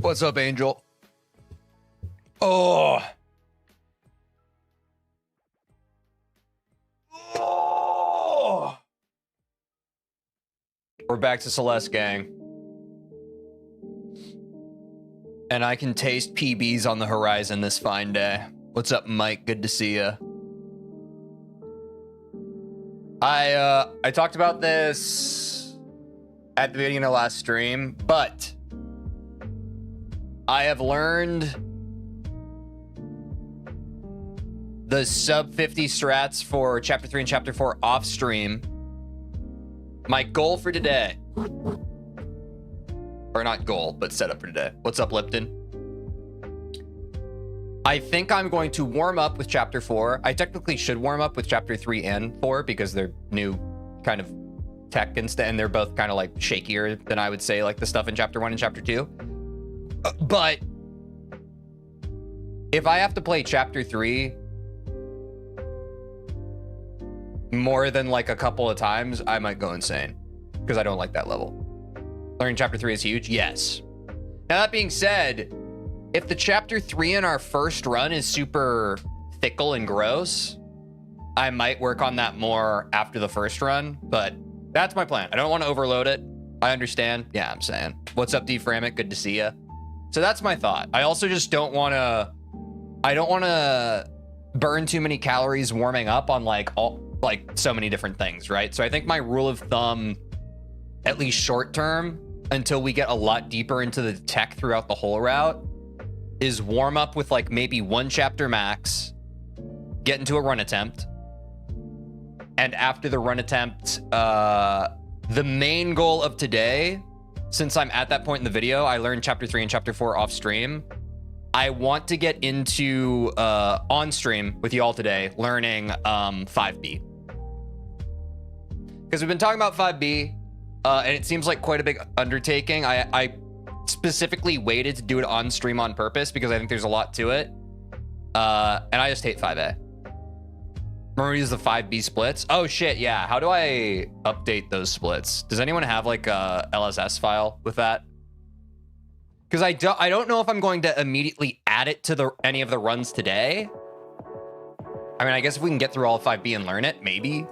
What's up, Angel? Oh. Oh. We're back to Celeste, gang. And I can taste PBs on the horizon this fine day. What's up, Mike? Good to see ya. I talked about this at the beginning of last stream, but I have learned the sub 50 strats for chapter 3 and chapter 4 off stream. My goal for today, or not goal, but setup for today. What's up, Lipton? I think I'm going to warm up with chapter 4. I technically should warm up with chapter 3 and 4 because they're new kind of tech and they're both kind of like shakier than I would say like the stuff in chapter 1 and chapter 2. But if I have to play chapter 3 more than like a couple of times, I might go insane because I don't like that level. Learning chapter 3 is huge. Yes. Now that being said, if the chapter 3 in our first run is super fickle and gross, I might work on that more after the first run, but that's my plan. I don't want to overload it. I understand. Yeah, I'm saying. What's up, D-Framic? Good to see ya. So that's my thought. I also just don't want to, I don't want to burn too many calories warming up on like so many different things, right? So I think my rule of thumb, at least short term, until we get a lot deeper into the tech throughout the whole route, is warm up with like maybe 1 chapter max, get into a run attempt, and after the run attempt, the main goal of today, since I'm at that point in the video, I learned chapter 3 and chapter 4 off stream. I want to get into on stream with you all today, learning 5B. Because we've been talking about 5B, and it seems like quite a big undertaking. I specifically waited to do it on stream on purpose because I think there's a lot to it. And I just hate 5A. Remember to use the 5B splits? Oh shit, yeah. How do I update those splits? Does anyone have like a LSS file with that? Because I don't know if I'm going to immediately add it to any of the runs today. I mean, I guess if we can get through all 5B and learn it, maybe.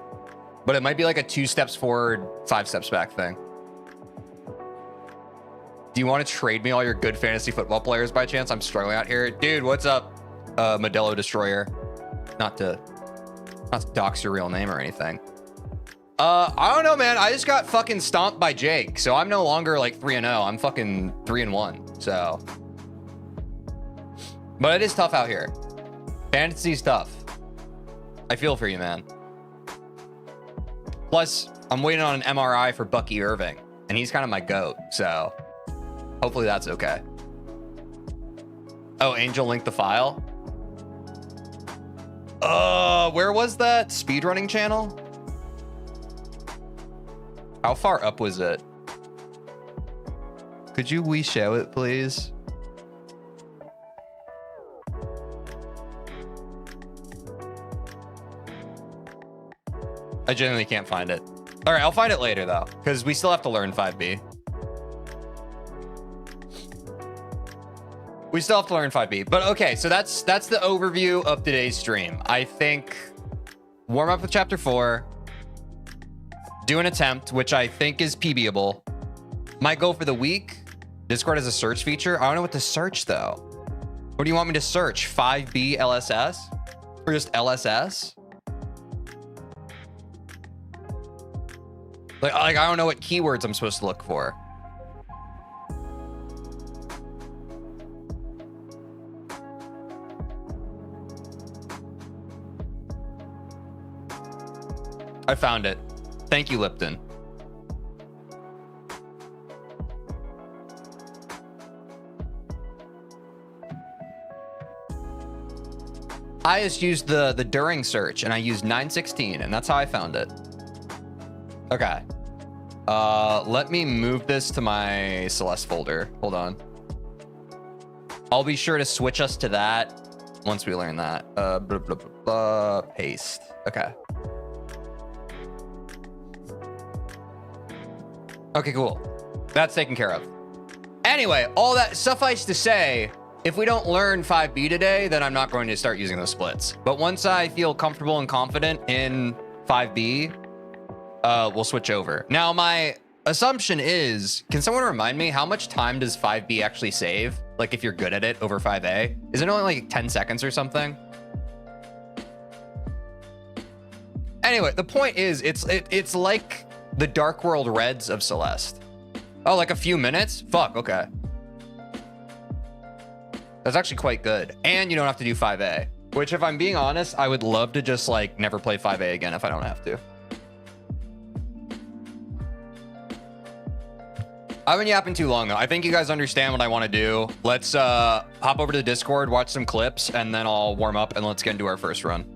But it might be like a 2 steps forward, 5 steps back thing. Do you want to trade me all your good fantasy football players by chance? I'm struggling out here. Dude, what's up, Modelo Destroyer? Not to dox your real name or anything. I don't know, man. I just got fucking stomped by Jake, so I'm no longer like 3-0. I'm fucking 3-1. So, but it is tough out here. Fantasy's tough. I feel for you, man. Plus, I'm waiting on an MRI for Bucky Irving, and he's kind of my goat. So, hopefully that's okay. Oh, Angel linked the file. Where was that speedrunning channel? How far up was it? Could you show it, please? I genuinely can't find it. All right, I'll find it later though, because we still have to learn 5B. We still have to learn 5B, but okay, so that's the overview of today's stream. I think warm up with chapter 4, do an attempt, which I think is PBable. My goal for the week, Discord has a search feature. I don't know what to search though. What do you want me to search? 5B LSS? Or just LSS? Like I don't know what keywords I'm supposed to look for. I found it. Thank you, Lipton. I just used the during search and I used 916 and that's how I found it. Okay. Let me move this to my Celeste folder. Hold on. I'll be sure to switch us to that once we learn that. Blah, blah, blah, blah. Paste. Okay. Okay, cool. That's taken care of. Anyway, all that suffice to say, if we don't learn 5B today, then I'm not going to start using those splits. But once I feel comfortable and confident in 5B, we'll switch over. Now, my assumption is, can someone remind me how much time does 5B actually save? Like if you're good at it over 5A? Is it only like 10 seconds or something? Anyway, the point is, it's like the Dark World Reds of Celeste. Oh, like a few minutes? Fuck, okay. That's actually quite good. And you don't have to do 5A. Which, if I'm being honest, I would love to just like never play 5A again if I don't have to. I've been yapping too long though. I think you guys understand what I want to do. Let's hop over to the Discord, watch some clips, and then I'll warm up and let's get into our first run.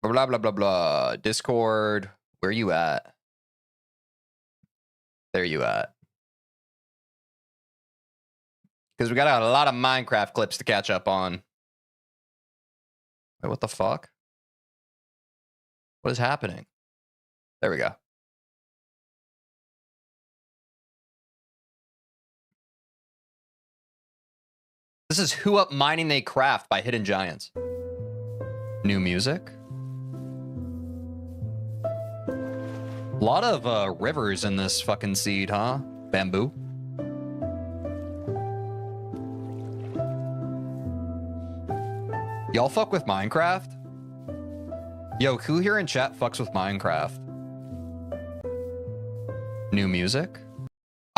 Blah, blah, blah, blah. Discord, where you at? There you at. Because we got a lot of Minecraft clips to catch up on. Wait, what the fuck? What is happening? There we go. This is Who Up Mining They Craft by Hidden Giants. New music. A lot of rivers in this fucking seed, huh? Bamboo. Y'all fuck with Minecraft? Yo, who here in chat fucks with Minecraft? New music?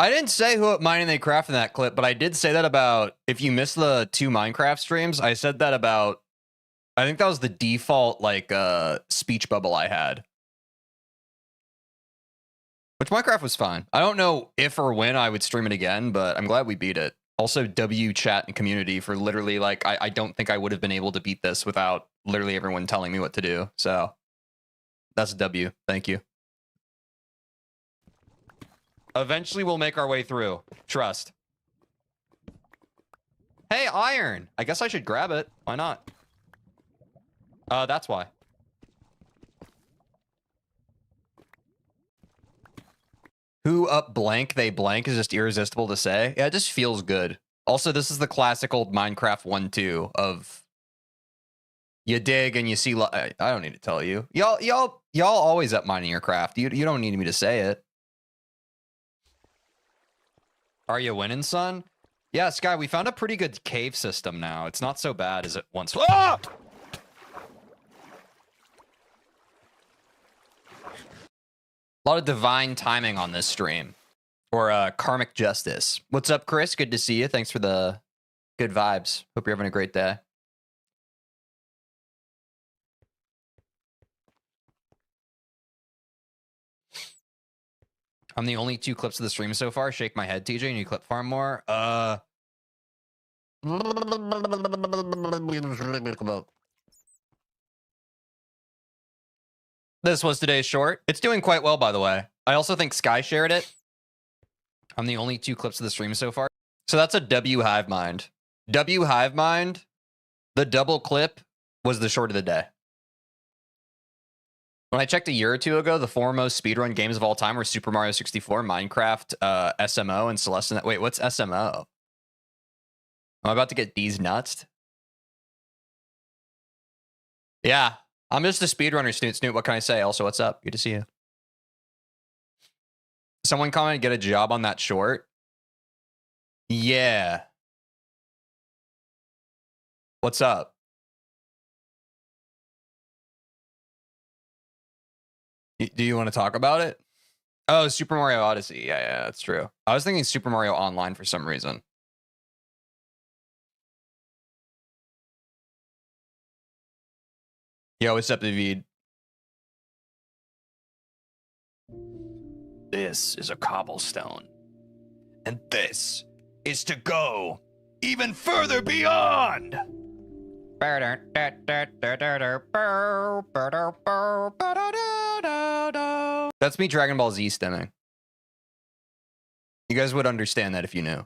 I didn't say Who Up Mining They Craft in that clip, but I did say that about, if you missed the 2 Minecraft streams, I said that about, I think that was the default, like, speech bubble I had. Which Minecraft was fine. I don't know if or when I would stream it again, but I'm glad we beat it. Also, W chat and community for literally, like, I don't think I would have been able to beat this without literally everyone telling me what to do. So, that's W. Thank you. Eventually, we'll make our way through. Trust. Hey, iron. I guess I should grab it. Why not? That's why. Who up blank they blank is just irresistible to say. Yeah, it just feels good. Also, this is the classic old Minecraft 1-2 of you dig and you see. I don't need to tell you. Y'all always up mining your craft. You don't need me to say it. Are you winning, son? Yeah, Sky, we found a pretty good cave system now. It's not so bad as it once was. Ah! A lot of divine timing on this stream. Or karmic justice. What's up, Chris? Good to see you. Thanks for the good vibes. Hope you're having a great day. I'm the only 2 clips of the stream so far. Shake my head, TJ. You need to clip farm more. This was today's short. It's doing quite well, by the way. I also think Sky shared it. I'm the only 2 clips of the stream so far. So that's a W Hive Mind. W Hive Mind, the double clip was the short of the day. When I checked a year or 2 ago, the 4 most speedrun games of all time were Super Mario 64, Minecraft, SMO, and Celeste. Wait, what's SMO? Am I about to get these nuts? Yeah, I'm just a speedrunner, Snoot. What can I say? Also, what's up? Good to see you. Someone commented, get a job on that short. Yeah. What's up? Do you want to talk about it? Oh, Super Mario Odyssey. Yeah, that's true. I was thinking Super Mario Online for some reason. Yo, what's up, David? This is a cobblestone. And this is to go even further beyond. That's me Dragon Ball Z stemming. You guys would understand that if you knew.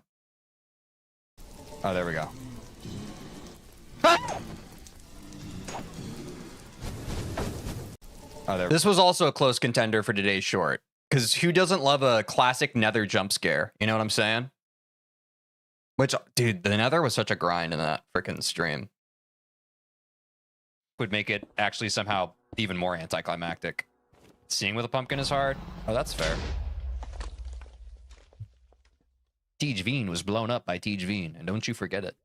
Oh, there we go. Ah! Oh, there. This was also a close contender for today's short. Because who doesn't love a classic Nether jump scare? You know what I'm saying? Which, dude, the Nether was such a grind in that freaking stream. Would make it actually somehow even more anticlimactic. Seeing with a pumpkin is hard. Oh, that's fair. TeejVeen was blown up by TeejVeen, and don't you forget it.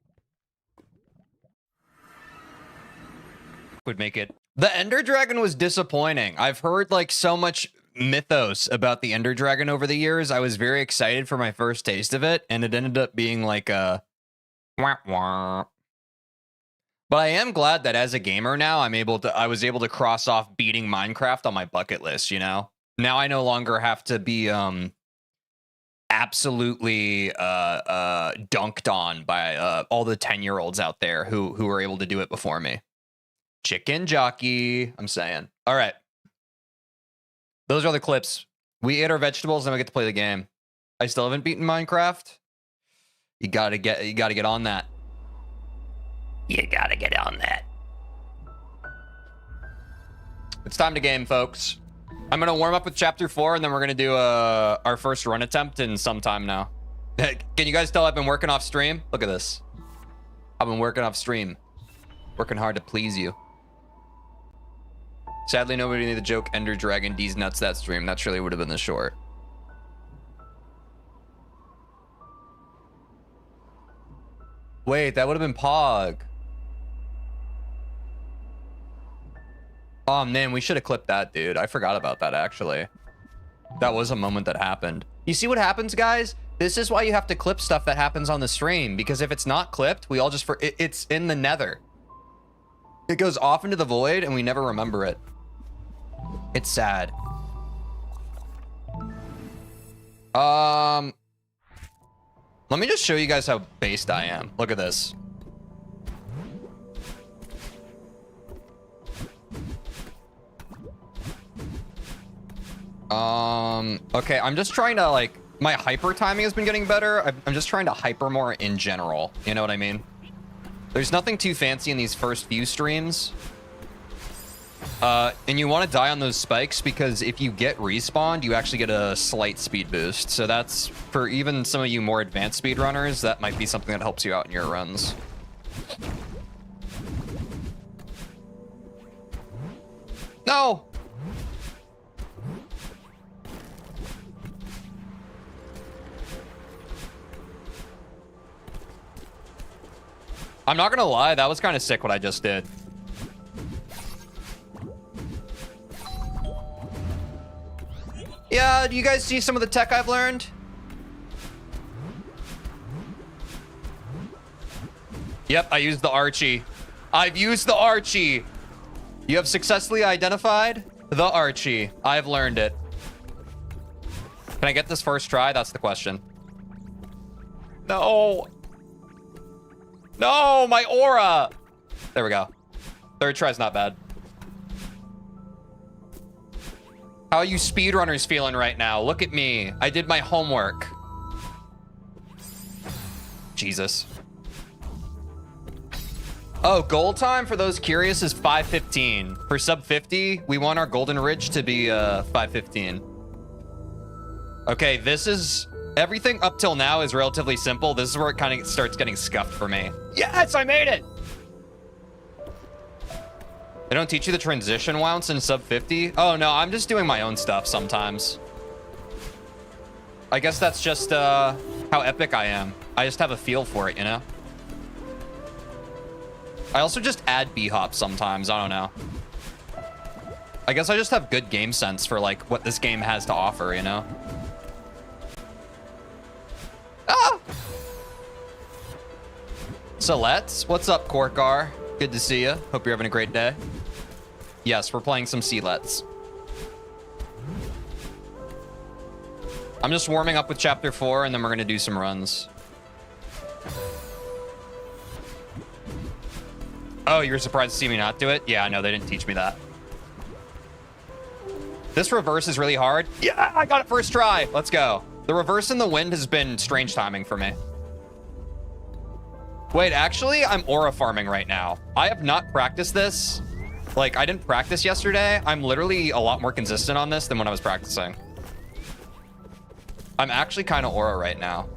Would make it. The Ender Dragon was disappointing. I've heard like so much mythos about the Ender Dragon over the years. I was very excited for my first taste of it, and it ended up being like a wah wah. But I am glad that as a gamer now, I was able to cross off beating Minecraft on my bucket list, you know? Now I no longer have to be absolutely dunked on by all the 10-year-olds out there who were able to do it before me. Chicken jockey, I'm saying. All right. Those are the clips. We ate our vegetables and we get to play the game. I still haven't beaten Minecraft. You gotta get on that. You gotta get on that. It's time to game, folks. I'm gonna warm up with chapter 4, and then we're gonna do our first run attempt in some time now. Can you guys tell I've been working off stream? Look at this. I've been working off stream. Working hard to please you. Sadly, nobody knew the joke Ender Dragon D's nuts that stream. That surely would have been the short. Wait, that would have been Pog. Oh man, we should have clipped that, dude. I forgot about that, actually. That was a moment that happened. You see what happens, guys? This is why you have to clip stuff that happens on the stream, because if it's not clipped, we all just it's in the nether. It goes off into the void and we never remember it. It's sad. Let me just show you guys how based I am. Look at this. Okay, I'm just trying to, like, my hyper timing has been getting better. I'm just trying to hyper more in general. You know what I mean? There's nothing too fancy in these first few streams. And you want to die on those spikes because if you get respawned, you actually get a slight speed boost. So that's, for even some of you more advanced speedrunners, that might be something that helps you out in your runs. No! I'm not gonna lie, that was kind of sick what I just did. Yeah, do you guys see some of the tech I've learned? Yep, I used the Archie. I've used the Archie. You have successfully identified the Archie. I've learned it. Can I get this first try? That's the question. No. No, my aura. There we go. Third try's not bad. How are you speedrunners feeling right now? Look at me. I did my homework. Jesus. Oh, gold time, for those curious, is 5:15. For sub 50, we want our golden ridge to be 5:15. Okay, this is... Everything up till now is relatively simple. This is where it kind of starts getting scuffed for me. Yes, I made it! They don't teach you the transition wounds in sub 50? Oh, no, I'm just doing my own stuff sometimes. I guess that's just how epic I am. I just have a feel for it, you know? I also just add B-hop sometimes. I don't know. I guess I just have good game sense for, like, what this game has to offer, you know? Ah! Celeste, what's up, Korkar? Good to see you. Hope you're having a great day. Yes, we're playing some CELESTE. I'm just warming up with chapter 4, and then we're gonna do some runs. Oh, you were surprised to see me not do it? Yeah, I know, they didn't teach me that. This reverse is really hard. Yeah, I got it first try. Let's go. The reverse in the wind has been strange timing for me. Wait, actually, I'm aura farming right now. I have not practiced this. Like, I didn't practice yesterday. I'm literally a lot more consistent on this than when I was practicing. I'm actually kind of aura right now.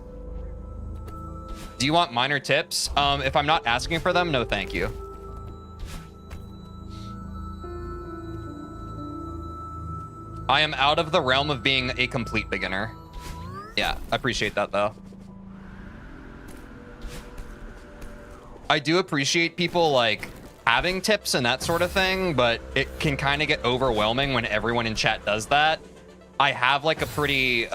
Do you want minor tips? If I'm not asking for them, no thank you. I am out of the realm of being a complete beginner. Yeah, I appreciate that though. I do appreciate people like having tips and that sort of thing, but it can kind of get overwhelming when everyone in chat does that. I have like a pretty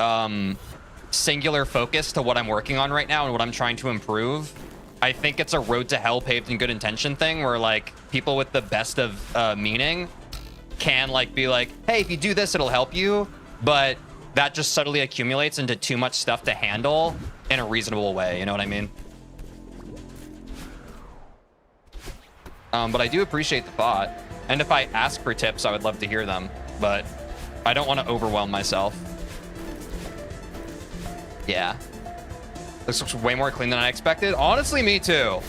singular focus to what I'm working on right now and what I'm trying to improve. I think it's a road to hell paved in good intention thing where like people with the best of meaning can like be like, hey, if you do this, it'll help you. But that just subtly accumulates into too much stuff to handle in a reasonable way. You know what I mean? But I do appreciate the thought. And if I ask for tips, I would love to hear them. But I don't want to overwhelm myself. Yeah. This looks way more clean than I expected. Honestly, me too.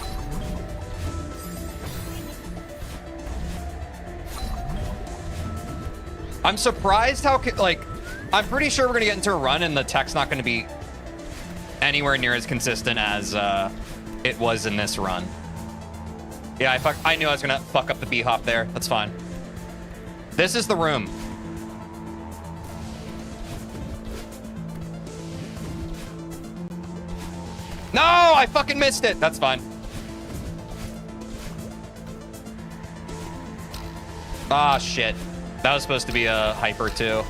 I'm surprised how, like, I'm pretty sure we're going to get into a run and the tech's not going to be anywhere near as consistent as it was in this run. Yeah, I knew I was going to fuck up the B-hop there. That's fine. This is the room. No, I fucking missed it. That's fine. Ah, shit. That was supposed to be a hyper too.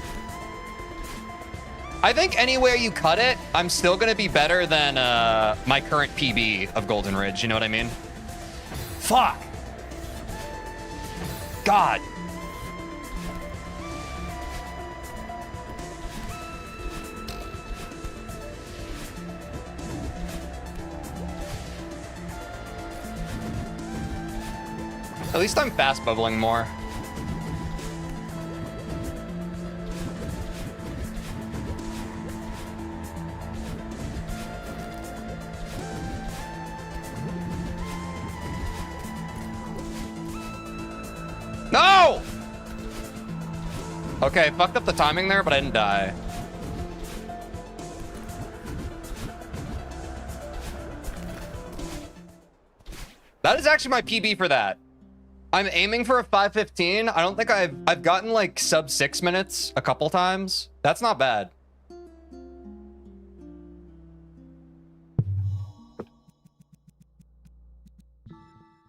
I think anywhere you cut it, I'm still going to be better than my current PB of Golden Ridge. You know what I mean? Fuck. God. At least I'm fast bubbling more. No! Okay, fucked up the timing there, but I didn't die. That is actually my PB for that. I'm aiming for a 5:15. I don't think I've gotten like sub 6 minutes a couple times. That's not bad.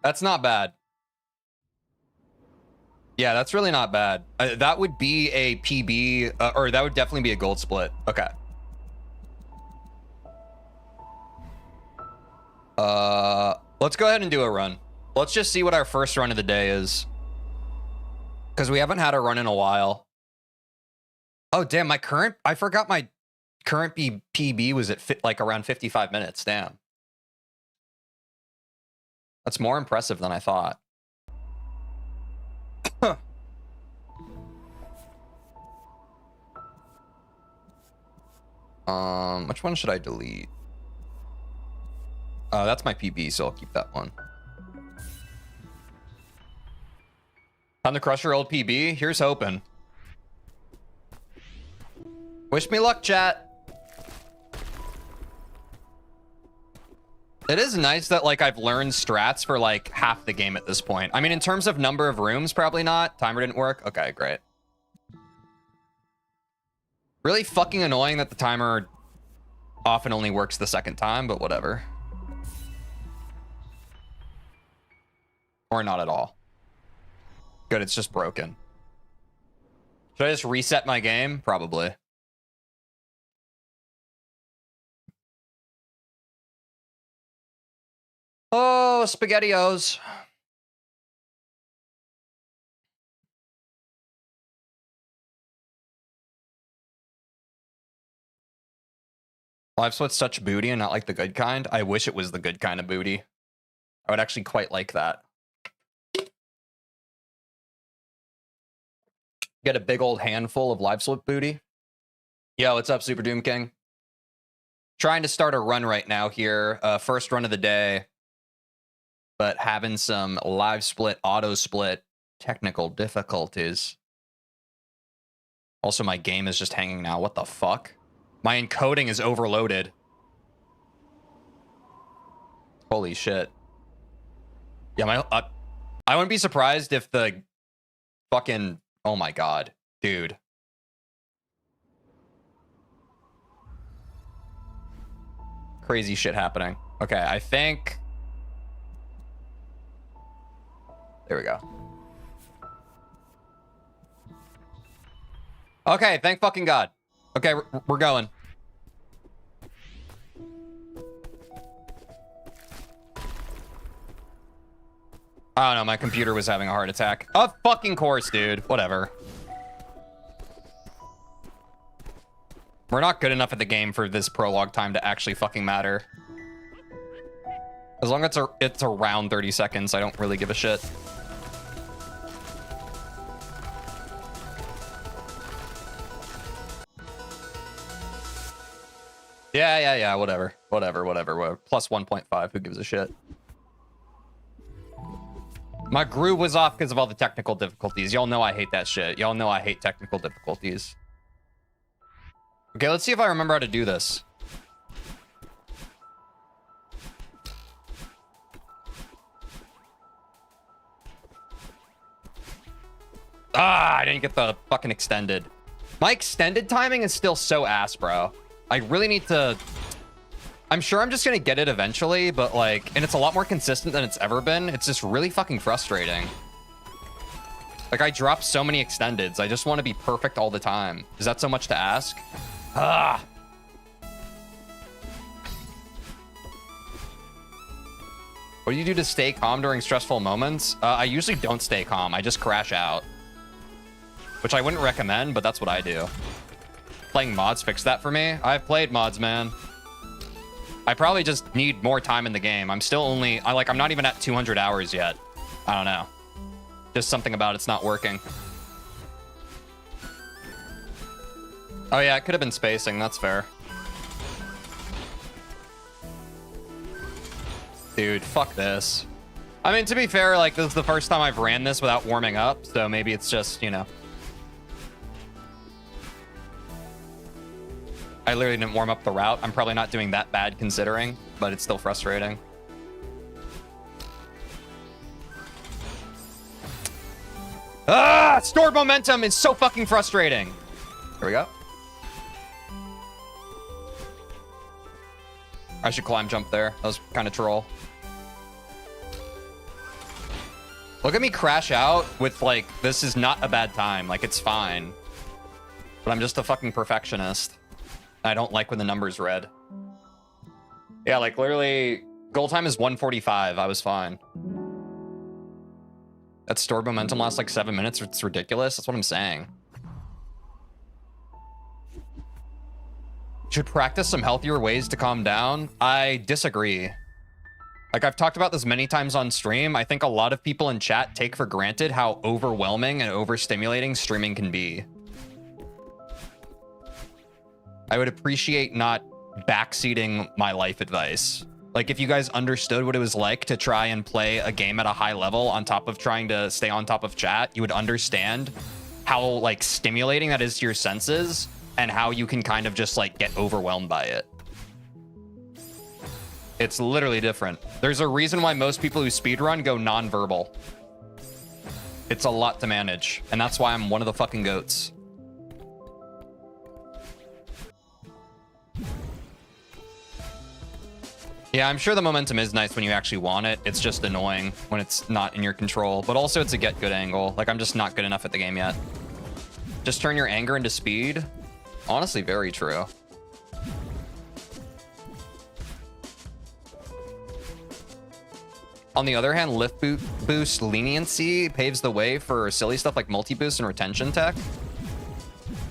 That's not bad. Yeah, that's really not bad. That would be a PB, or that would definitely be a gold split. Okay. Let's go ahead and do a run. Let's just see what our first run of the day is. Because we haven't had a run in a while. Oh, damn, I forgot my current PB was at like around 55 minutes. Damn. That's more impressive than I thought. Which one should I delete? That's my PB, so I'll keep that one. Time to crush your old PB? Here's hoping. Wish me luck, chat. It is nice that, like, I've learned strats for, like, half the game at this point. I mean, in terms of number of rooms, probably not. Timer didn't work. Okay, great. Really fucking annoying that the timer often only works the second time, but whatever. Or not at all. Good, it's just broken. Should I just reset my game? Probably. Oh, SpaghettiOs. Live Split's such booty and not like the good kind. I wish it was the good kind of booty. I would actually quite like that. Get a big old handful of live split booty. Yo, what's up, Super Doom King? Trying to start a run right now here. First run of the day. But having some live split, auto split technical difficulties. Also, my game is just hanging now. What the fuck? My encoding is overloaded. Holy shit. Yeah, I wouldn't be surprised if the fucking... Oh my god. Dude. Crazy shit happening. Okay, I think... There we go. Okay, thank fucking god. Okay, we're going. I don't know, my computer was having a heart attack. Of fucking course, dude. Whatever. We're not good enough at the game for this prologue time to actually fucking matter. As long as it's around 30 seconds, I don't really give a shit. Yeah, whatever. Whatever. Plus 1.5, who gives a shit? My groove was off because of all the technical difficulties. Y'all know I hate that shit. Y'all know I hate technical difficulties. Okay, let's see if I remember how to do this. Ah, I didn't get the fucking extended. My extended timing is still so ass, bro. I really need to... I'm sure I'm just gonna get it eventually, but like... And it's a lot more consistent than it's ever been. It's just really fucking frustrating. Like, I drop so many extendeds. I just want to be perfect all the time. Is that so much to ask? Ah! What do you do to stay calm during stressful moments? I usually don't stay calm. I just crash out. Which I wouldn't recommend, but that's what I do. Playing mods fixed that for me. I've played mods, man. I probably just need more time in the game. I'm still only... I'm not even at 200 hours yet. I don't know. Just something about it's not working. Oh yeah, it could have been spacing. That's fair. Dude, fuck this. I mean, to be fair, like, this is the first time I've ran this without warming up, so maybe it's just, you know... I literally didn't warm up the route. I'm probably not doing that bad considering, but it's still frustrating. Ah! Stored momentum is so fucking frustrating. Here we go. I should climb jump there. That was kind of troll. Look at me crash out with, like, this is not a bad time. Like, it's fine. But I'm just a fucking perfectionist. I don't like when the number's red. Yeah, like, literally, goal time is 1:45. I was fine. That stored momentum lasts, like, 7 minutes. It's ridiculous. That's what I'm saying. Should practice some healthier ways to calm down. I disagree. Like, I've talked about this many times on stream. I think a lot of people in chat take for granted how overwhelming and overstimulating streaming can be. I would appreciate not backseating my life advice. Like, if you guys understood what it was like to try and play a game at a high level on top of trying to stay on top of chat, you would understand how, like, stimulating that is to your senses and how you can kind of just, like, get overwhelmed by it. It's literally different. There's a reason why most people who speedrun go non-verbal. It's a lot to manage, and that's why I'm one of the fucking goats. Yeah, I'm sure the momentum is nice when you actually want it. It's just annoying when it's not in your control. But also, it's a get good angle. Like, I'm just not good enough at the game yet. Just turn your anger into speed. Honestly, very true. On the other hand, lift boost leniency paves the way for silly stuff like multi-boost and retention tech.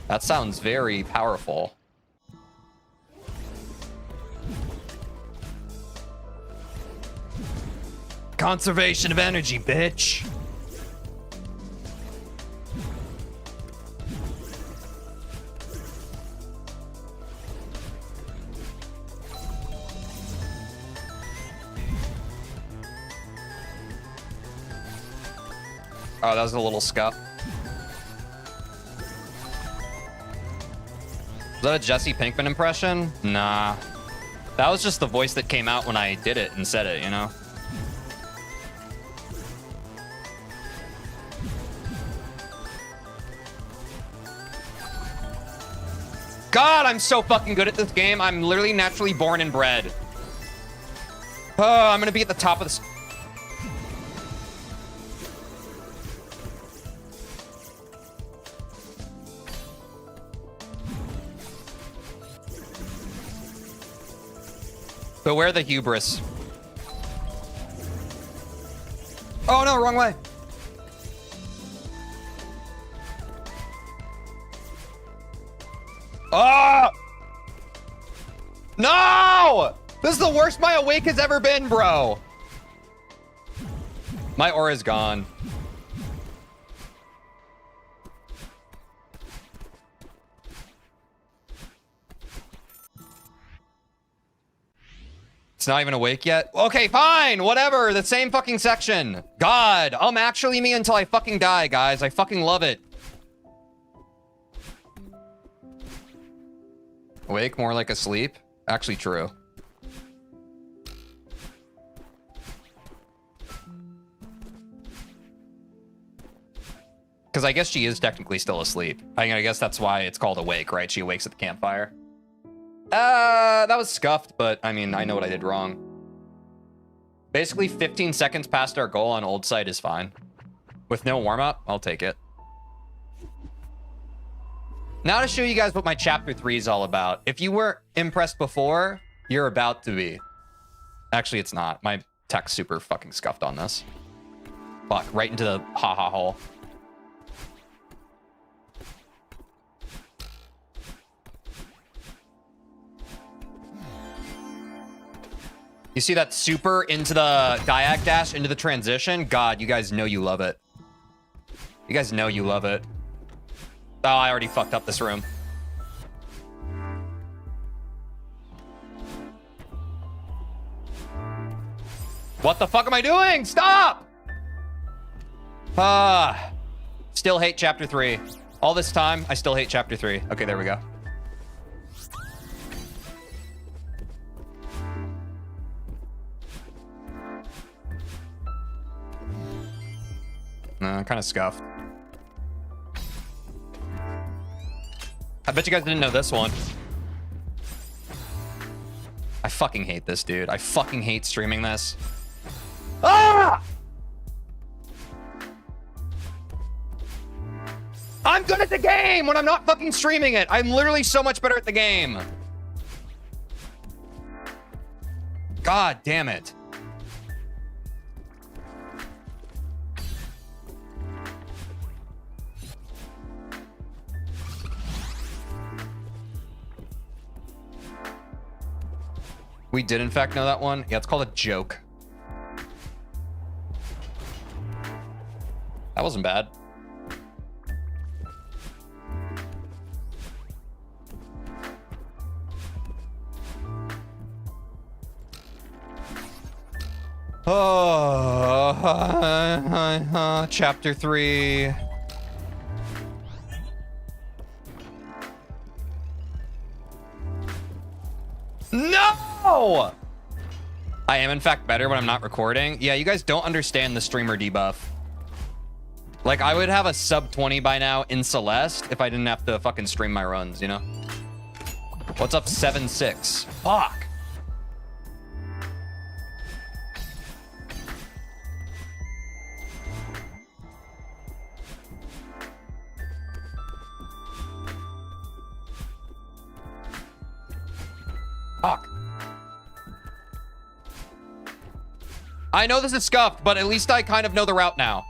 That sounds very powerful. Conservation of energy, bitch. Oh, that was a little scuff. Is that a Jesse Pinkman impression? Nah. That was just the voice that came out when I did it and said it, you know? God, I'm so fucking good at this game. I'm literally naturally born and bred. Oh, I'm gonna be at the top of the... Beware the hubris. Oh no, wrong way. Oh! No! This is the worst my awake has ever been, bro. My aura's gone. It's not even awake yet? Okay, fine, whatever, the same fucking section. God, actually me until I fucking die, guys. I fucking love it. Awake, more like asleep? Actually true. Because I guess she is technically still asleep. I guess that's why it's called awake, right? She awakes at the campfire. That was scuffed, but I mean, I know what I did wrong. Basically, 15 seconds past our goal on old site is fine. With no warm-up, I'll take it. Now to show you guys what my chapter 3 is all about. If you were impressed before, you're about to be. Actually, it's not. My tech's super fucking scuffed on this. Fuck, right into the ha-ha hole. You see that super into the diag dash, into the transition? God, you guys know you love it. You guys know you love it. Oh, I already fucked up this room. What the fuck am I doing? Stop! Still hate chapter 3. All this time, I still hate chapter 3. Okay, there we go. Kind of scuffed. I bet you guys didn't know this one. I fucking hate this, dude. I fucking hate streaming this. Ah! I'm good at the game when I'm not fucking streaming it. I'm literally so much better at the game. God damn it. We did, in fact, know that one. Yeah, it's called a joke. That wasn't bad. Oh, chapter 3. No! I am, in fact, better when I'm not recording. Yeah, you guys don't understand the streamer debuff. Like, I would have a sub 20 by now in Celeste if I didn't have to fucking stream my runs, you know? What's up, 7-6? Fuck. Fuck. I know this is scuffed, but at least I kind of know the route now.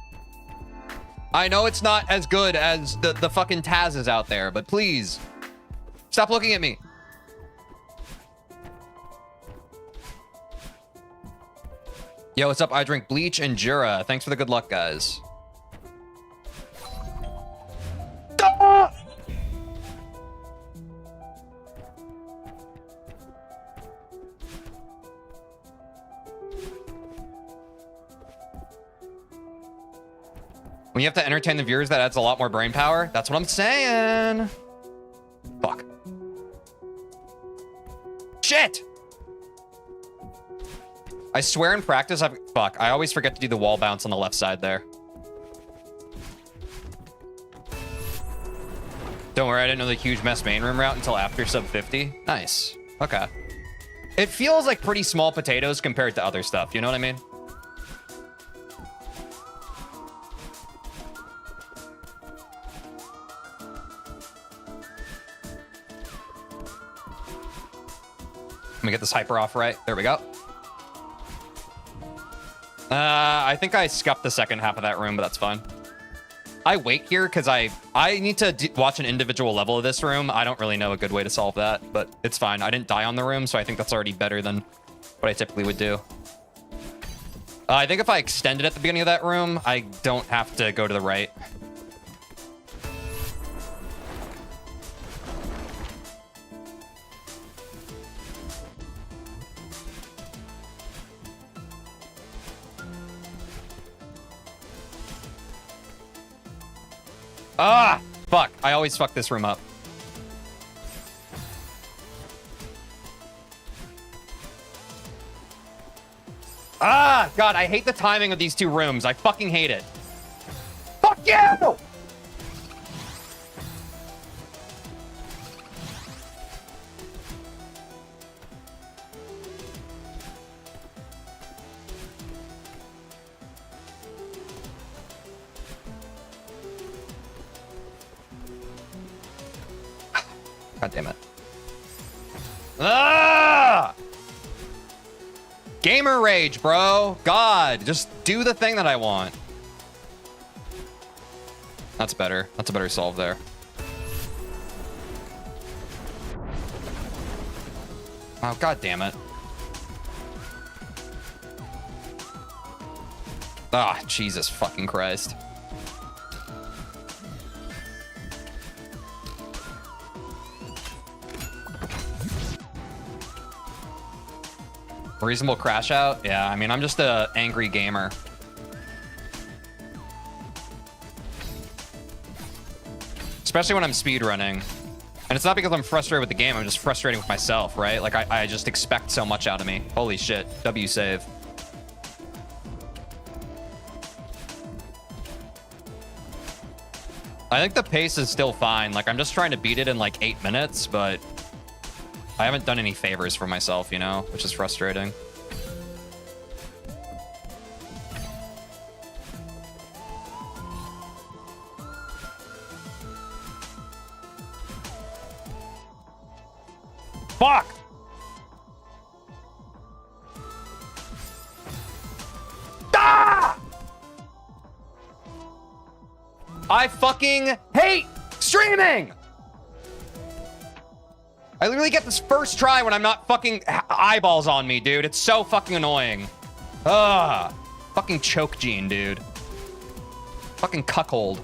I know it's not as good as the fucking Taz's out there, but please, stop looking at me. Yo, what's up? I drink bleach and Jura. Thanks for the good luck, guys. Ah! When you have to entertain the viewers, that adds a lot more brain power. That's what I'm saying. Fuck. I swear in practice, fuck, I always forget to do the wall bounce on the left side there. Don't worry, I didn't know the huge mess main room route until after sub 50. Nice. Okay. It feels like pretty small potatoes compared to other stuff. You know what I mean? Let me get this hyper off right. There we go. I think I scuffed the second half of that room, but that's fine. I wait here because I need to watch an individual level of this room. I don't really know a good way to solve that, but it's fine. I didn't die on the room, so I think that's already better than what I typically would do. I think if I extended at the beginning of that room, I don't have to go to the right. Ah, fuck. I always fuck this room up. Ah, God, I hate the timing of these two rooms. I fucking hate it. Fuck you! God damn it. Ah! Gamer rage, bro. God, just do the thing that I want. That's better. That's a better solve there. Oh, God damn it. Ah, Jesus fucking Christ. Reasonable crash out? Yeah, I mean, I'm just a angry gamer. Especially when I'm speedrunning. And it's not because I'm frustrated with the game, I'm just frustrated with myself, right? Like, I just expect so much out of me. Holy shit. W save. I think the pace is still fine. Like, I'm just trying to beat it in like 8 minutes, but I haven't done any favors for myself, you know, which is frustrating. Fuck! Ah! I fucking hate streaming! I literally get this first try when I'm not fucking eyeballs on me, dude. It's so fucking annoying. Ugh. Fucking choke gene, dude. Fucking cuckold.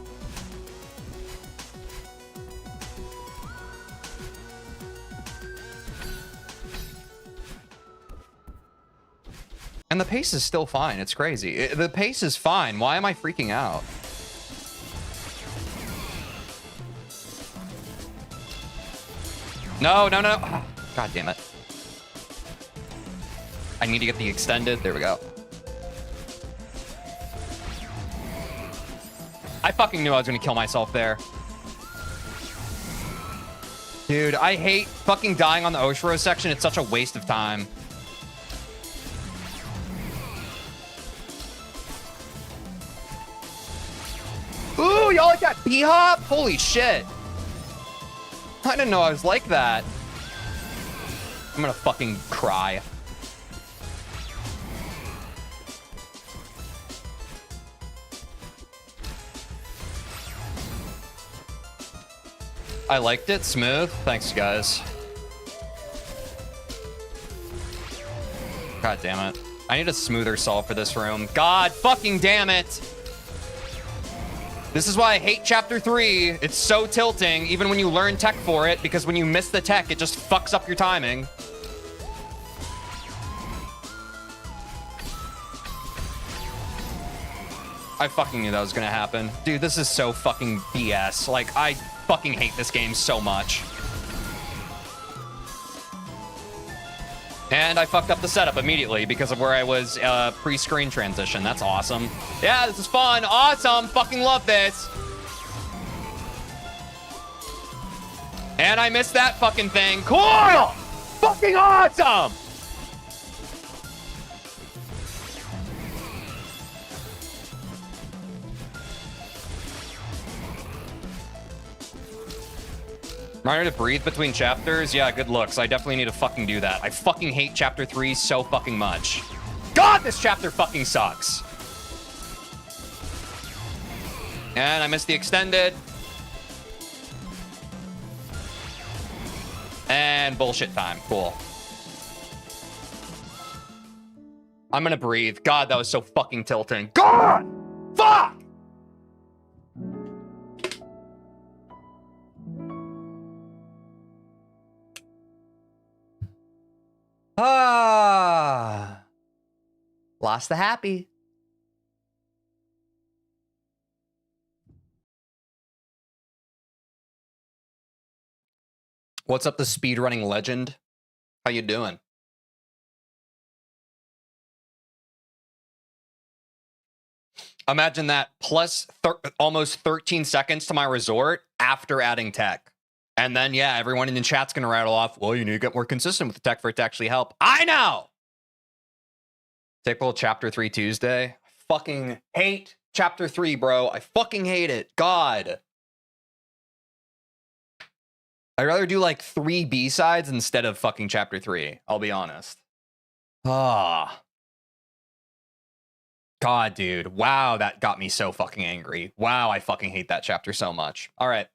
And the pace is still fine. It's crazy. The pace is fine. Why am I freaking out? No, no, no. Oh, God damn it. I need to get the extended. There we go. I fucking knew I was going to kill myself there. Dude, I hate fucking dying on the Oshiro section. It's such a waste of time. Ooh, y'all like that B-hop? Holy shit. I didn't know I was like that. I'm gonna fucking cry. I liked it. Smooth. Thanks, guys. God damn it. I need a smoother solve for this room. God fucking damn it. This is why I hate Chapter 3. It's so tilting, even when you learn tech for it, because when you miss the tech, it just fucks up your timing. I fucking knew that was gonna happen. Dude, this is so fucking BS. Like, I fucking hate this game so much. And I fucked up the setup immediately because of where I was pre-screen transition. That's awesome. Yeah, this is fun. Awesome. Fucking love this. And I missed that fucking thing. Cool. Fucking awesome. Reminder to breathe between chapters? Yeah, good looks. I definitely need to fucking do that. I fucking hate chapter 3 so fucking much. God, this chapter fucking sucks. And I missed the extended. And bullshit time. Cool. I'm gonna breathe. God, that was so fucking tilting. God! Fuck! Ah, lost the happy. What's up, the speedrunning legend? How you doing? Imagine that plus almost 13 seconds to my resort after adding tech. And then, yeah, everyone in the chat's going to rattle off, well, you need to get more consistent with the tech for it to actually help. I know! Typical Chapter 3 Tuesday. I fucking hate Chapter 3, bro. I fucking hate it. God. I'd rather do like 3 B-sides instead of fucking Chapter 3. I'll be honest. Ah. God, dude. Wow, that got me so fucking angry. Wow, I fucking hate that chapter so much. All right.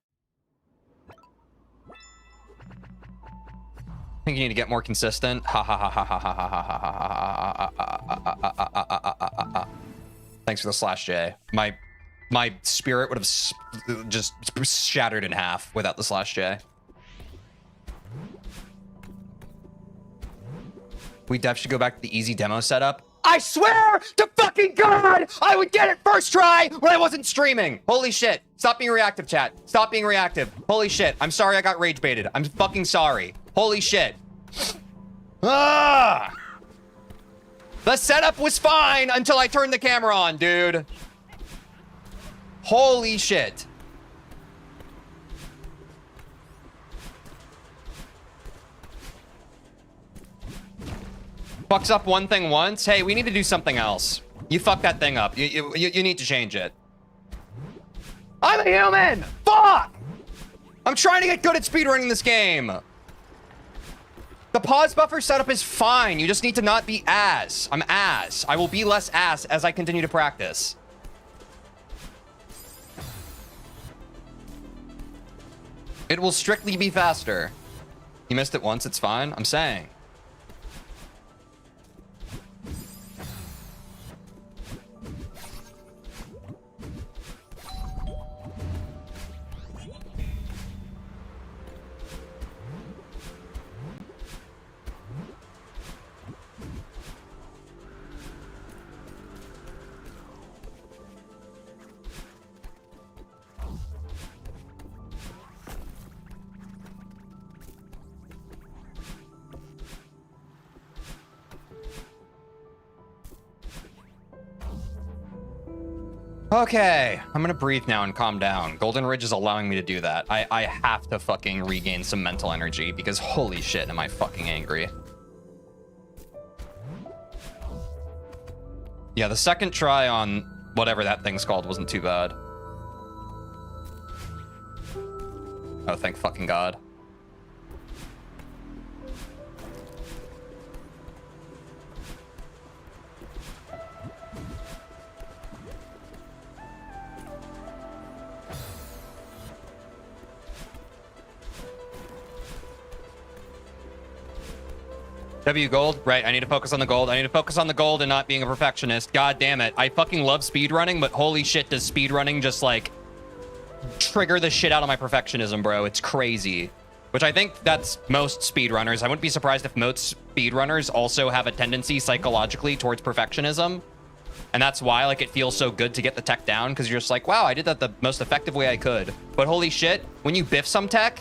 I think you need to get more consistent. Ha ha ha ha ha ha ha ha. Thanks for the slash J. My spirit would have just shattered in half without the slash J. We def should go back to the easy demo setup. I swear to fucking God, I would get it first try when I wasn't streaming. Holy shit. Stop being reactive, chat. Stop being reactive. Holy shit. I'm sorry I got rage baited. I'm fucking sorry. Holy shit. Ah! The setup was fine until I turned the camera on, dude. Holy shit. Fucks up one thing once. Hey, we need to do something else. You fucked that thing up. You need to change it. I'm a human! Fuck! I'm trying to get good at speedrunning this game. The pause buffer setup is fine. You just need to not be ass. I'm ass. I will be less ass as I continue to practice. It will strictly be faster. You missed it once, it's fine. I'm saying. Okay, I'm gonna breathe now and calm down. Golden Ridge is allowing me to do that. I have to fucking regain some mental energy because holy shit, am I fucking angry. Yeah, the second try on whatever that thing's called wasn't too bad. Oh, thank fucking God. W gold, right? I need to focus on the gold. I need to focus on the gold and not being a perfectionist. God damn it. I fucking love speedrunning, but holy shit, does speedrunning just like trigger the shit out of my perfectionism, bro. It's crazy. Which I think that's most speedrunners. I wouldn't be surprised if most speedrunners also have a tendency psychologically towards perfectionism. And that's why like it feels so good to get the tech down, because you're just like, wow, I did that the most effective way I could. But holy shit, when you biff some tech,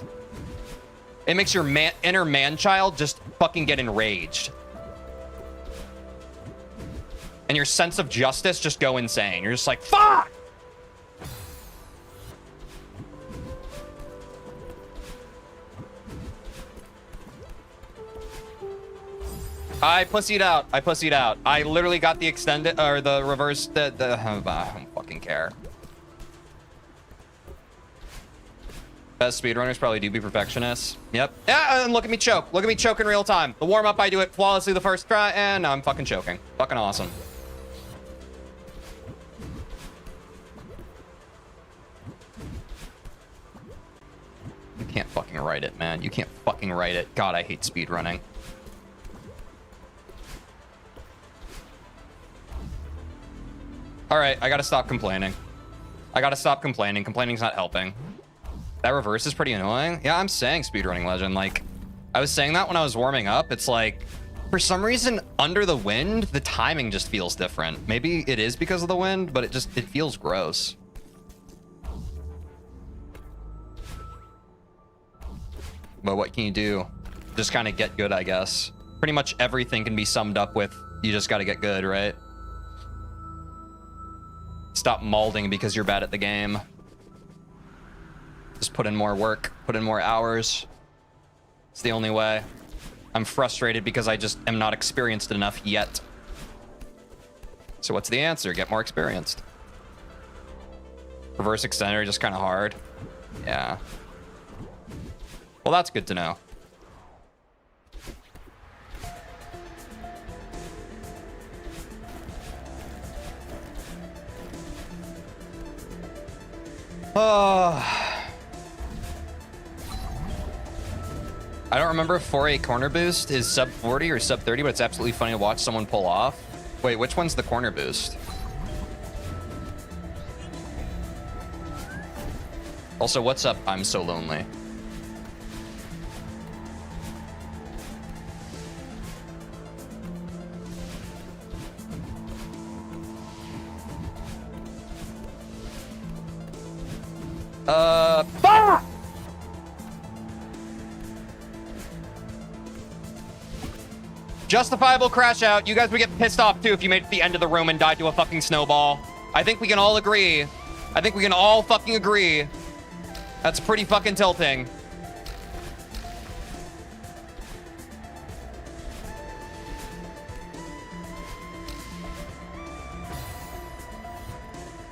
it makes your inner man-child just fucking get enraged. and your sense of justice just go insane. You're just like, fuck! I pussied out. I pussied out. I literally got the extended or the reverse. I don't fucking care. Best speedrunners probably do be perfectionists. Yep. Yeah, and look at me choke. Look at me choke in real time. The warm up, I do it flawlessly the first try, and now I'm fucking choking. Fucking awesome. You can't fucking write it, man. You can't fucking write it. God, I hate speedrunning. All right, I gotta stop complaining. I gotta stop complaining. Complaining's not helping. That reverse is pretty annoying. Yeah, I'm saying speedrunning legend. Like, I was saying that when I was warming up. It's like, for some reason, under the wind, the timing just feels different. Maybe it is because of the wind, but it feels gross. But what can you do? Just kind of get good, I guess. Pretty much everything can be summed up with, you just gotta get good, right? Stop molding because you're bad at the game. Just put in more work, put in more hours. It's the only way. I'm frustrated because I just am not experienced enough yet. So what's the answer? Get more experienced. Reverse extender, just kind of hard. Yeah. Well, that's good to know. I don't remember if 4A corner boost is sub 40 or sub 30, but it's absolutely funny to watch someone pull off. Wait, which one's the corner boost? Also, what's up? I'm so lonely. Fuck! Justifiable crash out. You guys would get pissed off too if you made it to the end of the room and died to a fucking snowball. I think we can all agree. I think we can all fucking agree. That's pretty fucking tilting.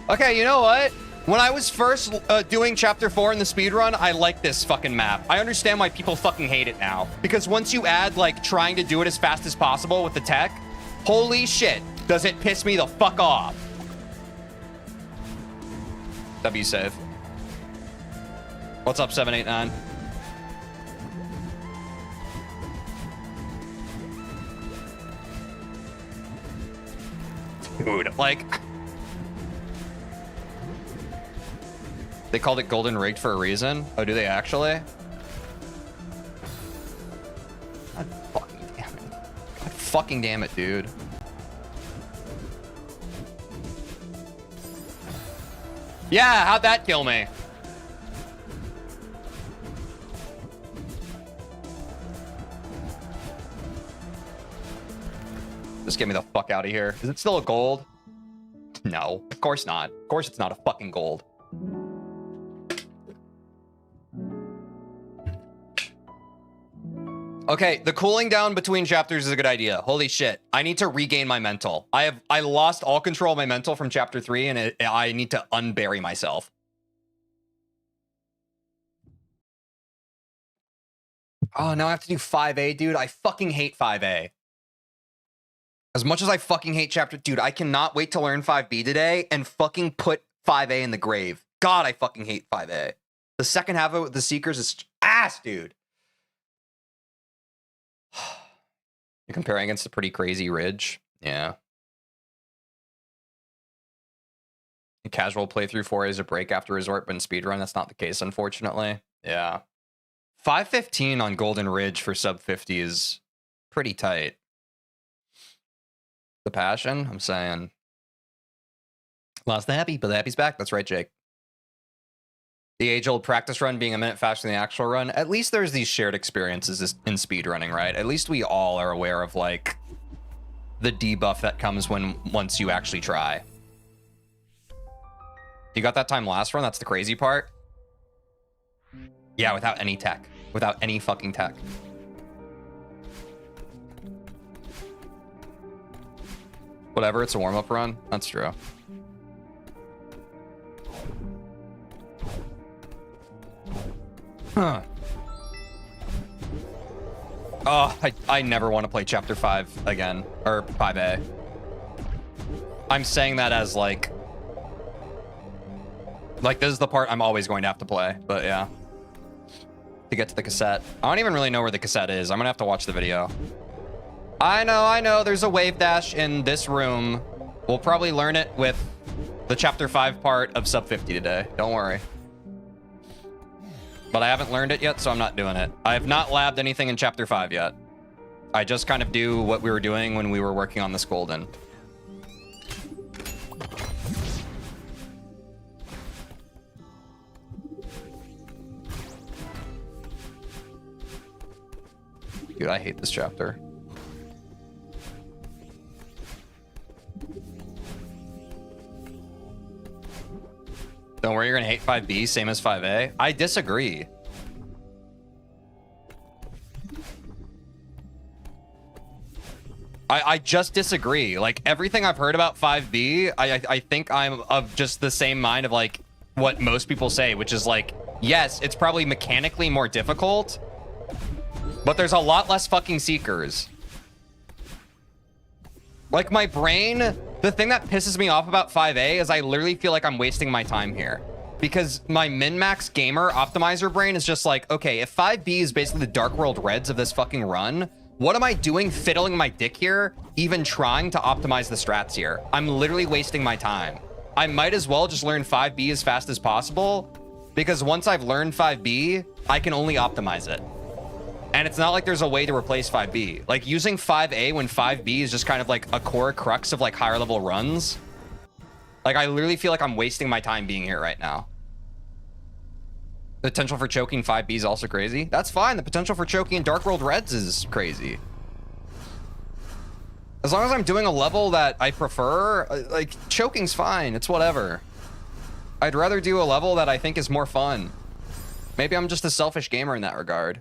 Okay, you know what? When I was first doing chapter 4 in the speedrun, I liked this fucking map. I understand why people fucking hate it now. Because once you add, like, trying to do it as fast as possible with the tech, holy shit, does it piss me the fuck off. W save. What's up, 789? Dude, like... They called it golden rigged for a reason. Oh, do they actually? God fucking damn it. God fucking damn it, dude. Yeah, how'd that kill me? Just get me the fuck out of here. Is it still a gold? No, of course not. Of course it's not a fucking gold. Okay, the cooling down between chapters is a good idea. Holy shit. I need to regain my mental. I lost all control of my mental from chapter 3, and I need to unbury myself. Oh, now I have to do 5A, dude. I fucking hate 5A. As much as I fucking hate chapter... Dude, I cannot wait to learn 5B today and fucking put 5A in the grave. God, I fucking hate 5A. The second half of the Seekers is ass, dude. You're comparing against a pretty crazy ridge. Yeah. A casual playthrough 4 is a break after resort, but in speedrun, that's not the case, unfortunately. Yeah. 515 on Golden Ridge for sub 50 is pretty tight. The passion, I'm saying. Lost the happy, but the happy's back. That's right, Jake. The age-old practice run being a minute faster than the actual run. At least there's these shared experiences in speedrunning, right? At least we all are aware of, like, the debuff that comes once you actually try. You got that time last run? That's the crazy part. Yeah, without any tech. Without any fucking tech. Whatever, it's a warm-up run. That's true. Huh. Oh, I never want to play Chapter 5 again. Or 5A. I'm saying that as like this is the part I'm always going to have to play. But yeah. To get to the cassette. I don't even really know where the cassette is. I'm gonna have to watch the video. I know. There's a wave dash in this room. We'll probably learn it with the Chapter 5 part of Sub 50 today. Don't worry. But I haven't learned it yet, so I'm not doing it. I have not labbed anything in Chapter 5 yet. I just kind of do what we were doing when we were working on this golden. Dude, I hate this chapter. Don't worry, you're gonna hate 5B, same as 5A. I disagree. I just disagree. Like, everything I've heard about 5B, I think I'm of just the same mind of, like, what most people say, which is, like, yes, it's probably mechanically more difficult, but there's a lot less fucking seekers. Like, my brain, the thing that pisses me off about 5A is I literally feel like I'm wasting my time here. Because my min-max gamer optimizer brain is just like, okay, if 5B is basically the Dark World Reds of this fucking run, what am I doing fiddling my dick here, even trying to optimize the strats here? I'm literally wasting my time. I might as well just learn 5B as fast as possible, because once I've learned 5B, I can only optimize it. And it's not like there's a way to replace 5B. Like, using 5A when 5B is just kind of like a core crux of like higher level runs. Like, I literally feel like I'm wasting my time being here right now. The potential for choking 5B is also crazy. That's fine. The potential for choking in Dark World Reds is crazy. As long as I'm doing a level that I prefer, like, choking's fine. It's whatever. I'd rather do a level that I think is more fun. Maybe I'm just a selfish gamer in that regard.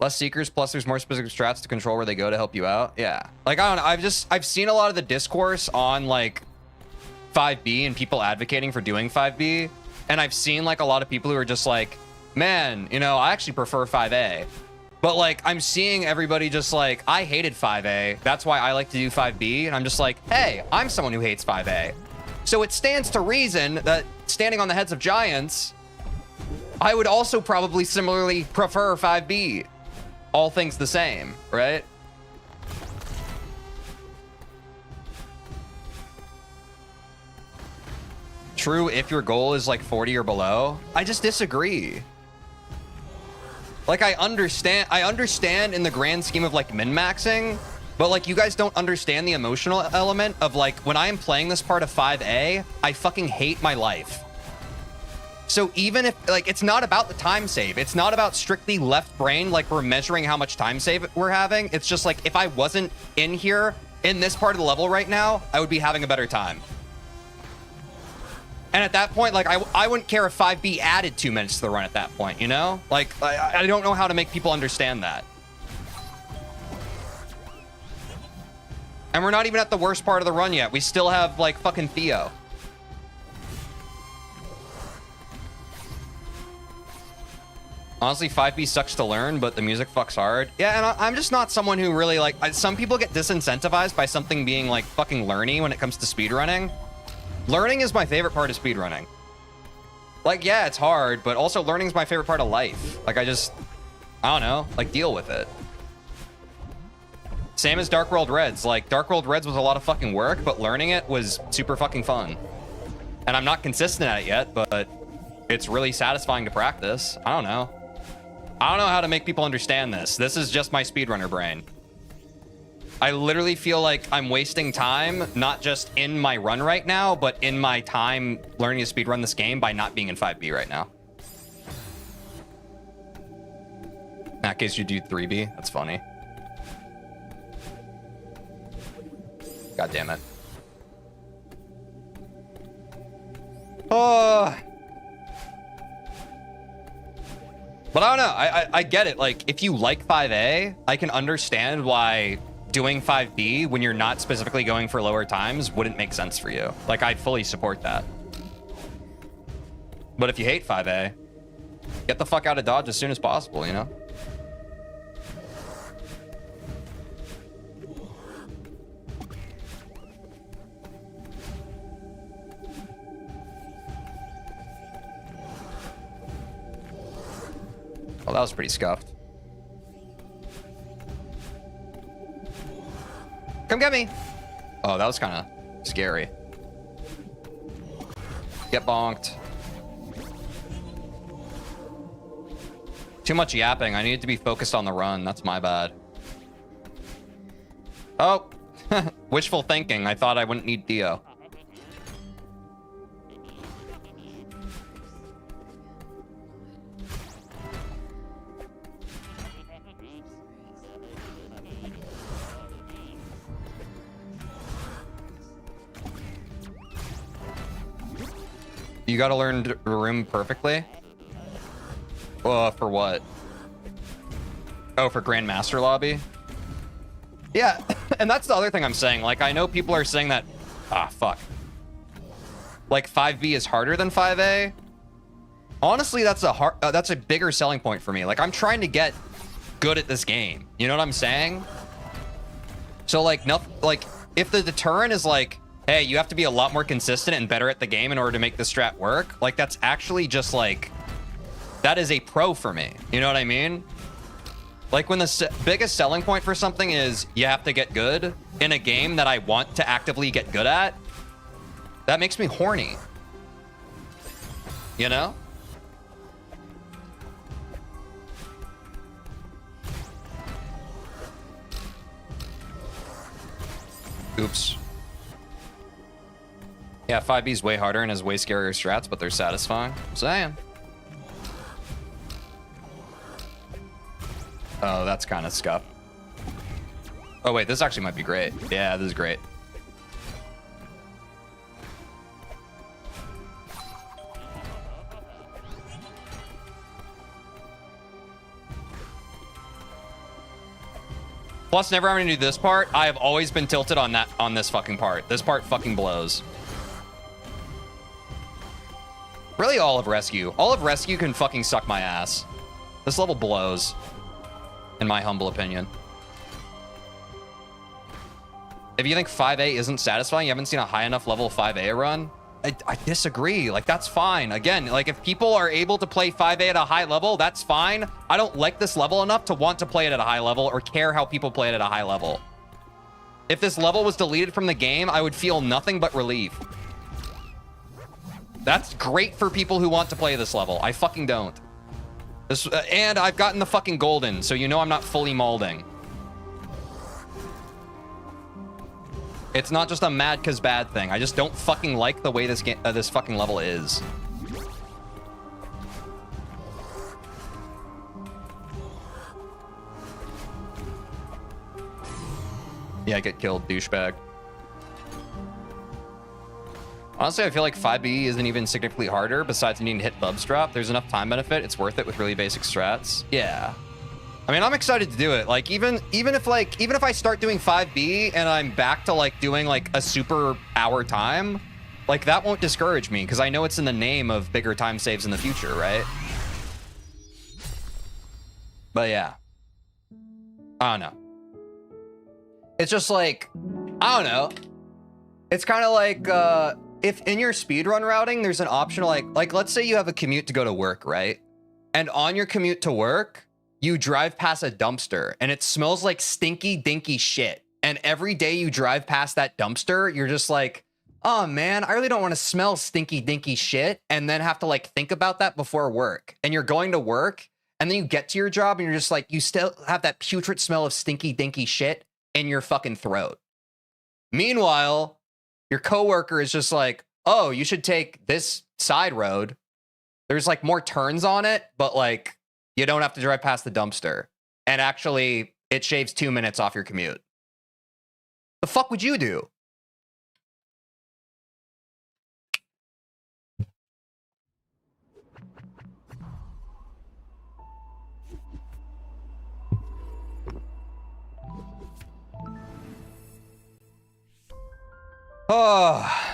Less seekers, plus there's more specific strats to control where they go to help you out. Yeah. Like, I don't know. I've seen a lot of the discourse on, like, 5B and people advocating for doing 5B. And I've seen, like, a lot of people who are just like, man, you know, I actually prefer 5A. But, like, I'm seeing everybody just like, I hated 5A. That's why I like to do 5B. And I'm just like, hey, I'm someone who hates 5A. So it stands to reason that standing on the heads of giants, I would also probably similarly prefer 5B. All things the same, right? True, if your goal is like 40 or below. I just disagree. Like, I understand in the grand scheme of like min-maxing, but like, you guys don't understand the emotional element of like, when I am playing this part of 5A, I fucking hate my life. So even if, like, it's not about the time save. It's not about strictly left brain, like we're measuring how much time save we're having. It's just like, if I wasn't in here, in this part of the level right now, I would be having a better time. And at that point, like, I wouldn't care if 5B added 2 minutes to the run at that point, you know? Like, I don't know how to make people understand that. And we're not even at the worst part of the run yet. We still have, like, fucking Theo. Honestly, 5B sucks to learn, but the music fucks hard. Yeah, and I'm just not someone who really, like, some people get disincentivized by something being, like, fucking learny when it comes to speedrunning. Learning is my favorite part of speedrunning. Like, yeah, it's hard, but also learning is my favorite part of life. Like, I don't know, like, deal with it. Same as Dark World Reds. Like, Dark World Reds was a lot of fucking work, but learning it was super fucking fun. And I'm not consistent at it yet, but it's really satisfying to practice. I don't know. I don't know how to make people understand this. This is just my speedrunner brain. I literally feel like I'm wasting time, not just in my run right now, but in my time learning to speedrun this game by not being in 5B right now. In that case, you do 3B. That's funny. God damn it. Oh. But I don't know. I get it. Like, if you like 5A, I can understand why doing 5B when you're not specifically going for lower times wouldn't make sense for you. Like, I fully support that. But if you hate 5A, get the fuck out of Dodge as soon as possible, you know? Oh, that was pretty scuffed. Come get me. Oh, that was kind of scary. Get bonked. Too much yapping. I needed to be focused on the run. That's my bad. Oh, wishful thinking. I thought I wouldn't need Dio. You gotta learn the room perfectly? For what? Oh, for Grandmaster Lobby? Yeah, and that's the other thing I'm saying. Like, I know people are saying that... Ah, fuck. Like, 5B is harder than 5A. Honestly, that's a bigger selling point for me. Like, I'm trying to get good at this game. You know what I'm saying? So, like, if the deterrent is like, hey, you have to be a lot more consistent and better at the game in order to make the strat work, like, that's actually just, like... That is a pro for me. You know what I mean? Like, when the biggest selling point for something is you have to get good in a game that I want to actively get good at, that makes me horny. You know? Oops. Yeah, 5B is way harder and has way scarier strats, but they're satisfying. I'm saying. Oh, that's kind of scuffed. Oh, wait, this actually might be great. Yeah, this is great. Plus, never having to do this part, I have always been tilted on this fucking part. This part fucking blows. Really, all of Rescue. All of Rescue can fucking suck my ass. This level blows, in my humble opinion. If you think 5A isn't satisfying, you haven't seen a high enough level 5A run, I disagree. Like, that's fine. Again, like, if people are able to play 5A at a high level, that's fine. I don't like this level enough to want to play it at a high level or care how people play it at a high level. If this level was deleted from the game, I would feel nothing but relief. That's great for people who want to play this level. I fucking don't. And I've gotten the fucking golden, so you know I'm not fully molding. It's not just a mad cause bad thing. I just don't fucking like the way this game, this fucking level is. Yeah, get killed, douchebag. Honestly, I feel like 5B isn't even significantly harder besides needing to hit Bub's drop. There's enough time benefit. It's worth it with really basic strats. Yeah. I mean, I'm excited to do it. Like, even if I start doing 5B and I'm back to like doing like a super hour time, like that won't discourage me because I know it's in the name of bigger time saves in the future, right? But yeah. I don't know. It's just like, I don't know. It's kind of like, if in your speedrun routing, there's an option like let's say you have a commute to go to work, right? And on your commute to work, you drive past a dumpster and it smells like stinky, dinky shit. And every day you drive past that dumpster, you're just like, oh man, I really don't want to smell stinky, dinky shit and then have to like think about that before work. And you're going to work and then you get to your job and you're just like, you still have that putrid smell of stinky, dinky shit in your fucking throat. Meanwhile, your coworker is just like, oh, you should take this side road. There's like more turns on it, but like you don't have to drive past the dumpster. And actually, it shaves 2 minutes off your commute. The fuck would you do? Oh.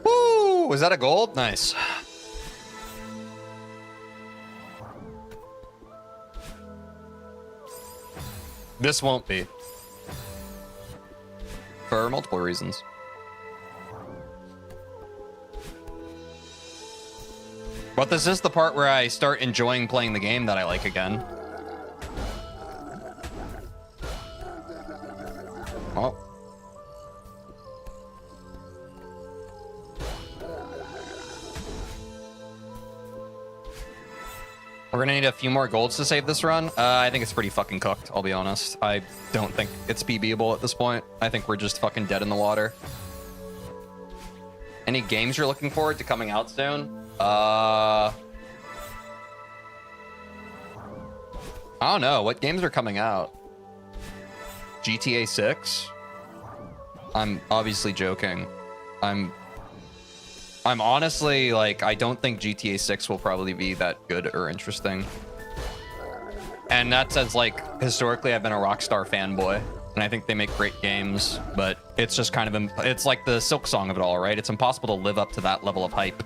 Woo! Was that a gold? Nice. This won't be. For multiple reasons. But this is the part where I start enjoying playing the game that I like again. Oh. We're gonna need a few more golds to save this run. I think it's pretty fucking cooked, I'll be honest. I don't think it's PBable at this point. I think we're just fucking dead in the water. Any games you're looking forward to coming out soon? I don't know. What games are coming out? GTA 6? I'm obviously joking. I'm honestly, like, I don't think GTA 6 will probably be that good or interesting. And that says, like, historically I've been a Rockstar fanboy, and I think they make great games, but it's just kind of, it's like the Silk Song of it all, right? It's impossible to live up to that level of hype.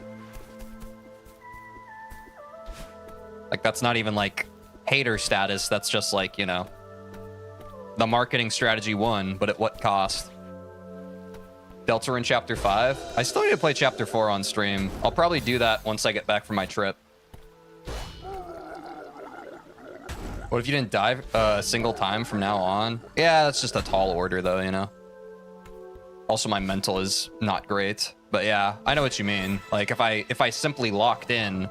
Like, that's not even, like, hater status. That's just, like, you know, the marketing strategy won, but at what cost? Deltarune Chapter 5. I still need to play Chapter 4 on stream. I'll probably do that once I get back from my trip. What if you didn't die a single time from now on? Yeah, that's just a tall order, though, you know? Also, my mental is not great. But yeah, I know what you mean. Like, if I simply locked in,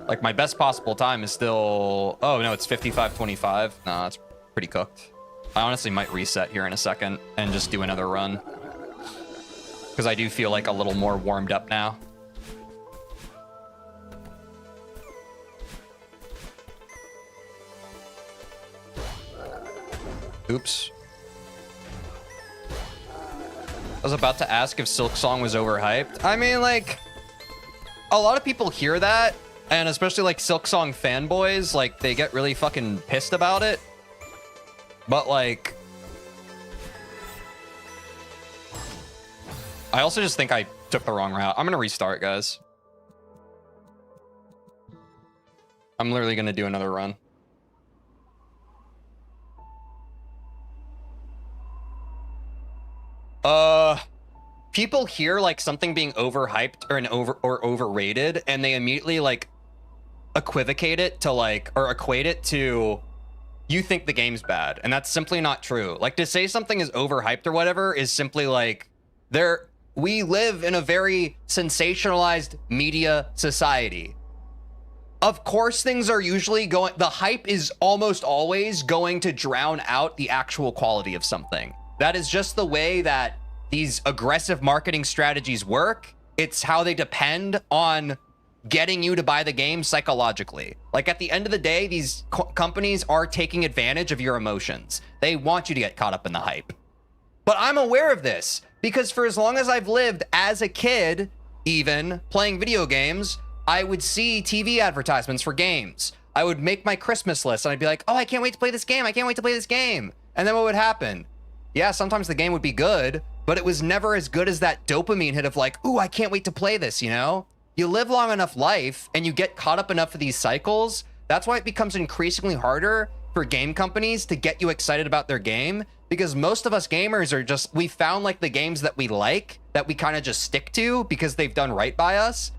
like, my best possible time is still... Oh, no, it's 55-25. No, that's pretty cooked. I honestly might reset here in a second and just do another run. Because I do feel like a little more warmed up now. Oops. I was about to ask if Silk Song was overhyped. I mean, like, a lot of people hear that, and especially, like, Silk Song fanboys, like, they get really fucking pissed about it. But, like... I also just think I took the wrong route. I'm gonna restart, guys. I'm literally gonna do another run. People hear like something being overhyped or overrated, and they immediately like equivocate it to like, or equate it to, you think the game's bad, and that's simply not true. Like, to say something is overhyped or whatever is simply like, we live in a very sensationalized media society. Of course, things are usually going, the hype is almost always going to drown out the actual quality of something. That is just the way that these aggressive marketing strategies work. It's how they depend on getting you to buy the game psychologically. Like, at the end of the day, these companies are taking advantage of your emotions. They want you to get caught up in the hype. But I'm aware of this because for as long as I've lived as a kid, even playing video games, I would see TV advertisements for games. I would make my Christmas list and I'd be like, oh, I can't wait to play this game. I can't wait to play this game. And then what would happen? Yeah, sometimes the game would be good, but it was never as good as that dopamine hit of like, ooh, I can't wait to play this, you know? You live long enough life and you get caught up enough of these cycles. That's why it becomes increasingly harder for game companies to get you excited about their game, because most of us gamers are just, we found like the games that we like, that we kind of just stick to because they've done right by us.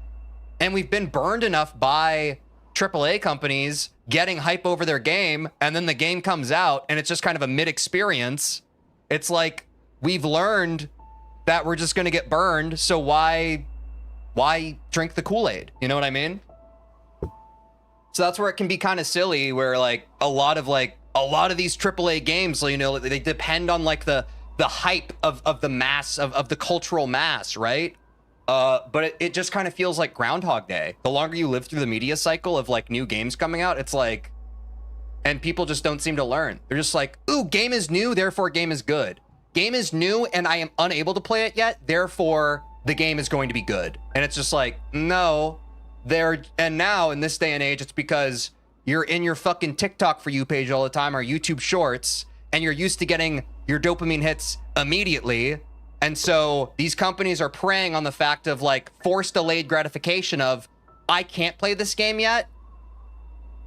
And we've been burned enough by AAA companies getting hype over their game, and then the game comes out and it's just kind of a mid-experience. It's like, we've learned that we're just going to get burned, so why drink the Kool-Aid? You know what I mean? So that's where it can be kind of silly, where like a lot of these AAA games, you know, they depend on like the hype of the mass of the cultural mass, right? But it just kind of feels like Groundhog Day. The longer you live through the media cycle of like new games coming out, it's like, and people just don't seem to learn. They're just like, ooh, game is new, therefore game is good. Game is new and I am unable to play it yet, therefore the game is going to be good. And it's just like, no, and now in this day and age, it's because you're in your fucking TikTok For You page all the time, or YouTube Shorts, and you're used to getting your dopamine hits immediately. And so these companies are preying on the fact of like forced delayed gratification of, I can't play this game yet,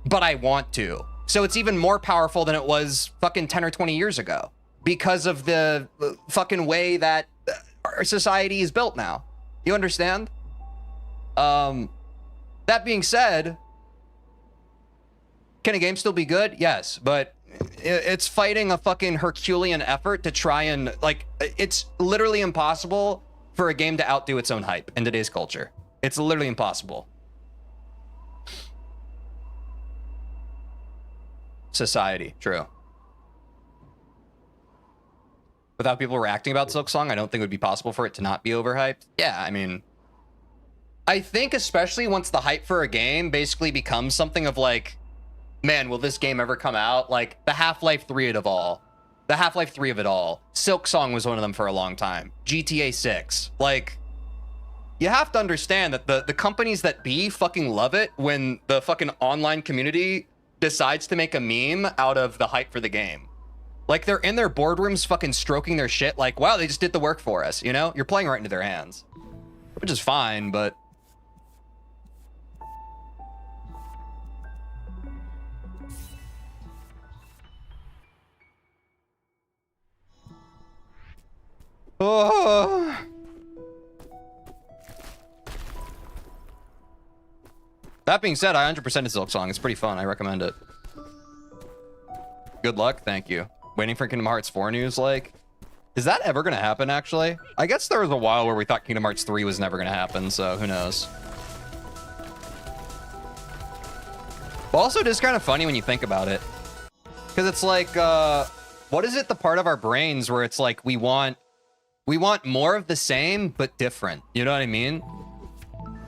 but I want to. So it's even more powerful than it was fucking 10 or 20 years ago because of the fucking way that our society is built now. You understand? That being said, can a game still be good? Yes, but it's fighting a fucking Herculean effort to try and, like, it's literally impossible for a game to outdo its own hype in today's culture. It's literally impossible. Society, true. Without people reacting about Silksong, I don't think it would be possible for it to not be overhyped. Yeah, I mean, I think especially once the hype for a game basically becomes something of like, man, will this game ever come out? Like the Half-Life 3 of all. The Half-Life 3 of it all. Silksong was one of them for a long time. GTA 6. Like, you have to understand that the companies that fucking love it when the fucking online community decides to make a meme out of the hype for the game. Like, they're in their boardrooms fucking stroking their shit like, wow, they just did the work for us, you know? You're playing right into their hands. Which is fine, but... Oh. That being said, I 100% Silksong. It's pretty fun. I recommend it. Good luck. Thank you. Waiting for Kingdom Hearts 4 news, like... Is that ever going to happen, actually? I guess there was a while where we thought Kingdom Hearts 3 was never going to happen, so who knows. But also just kind of funny when you think about it. Because it's like, what is it, the part of our brains where it's like we want more of the same, but different. You know what I mean?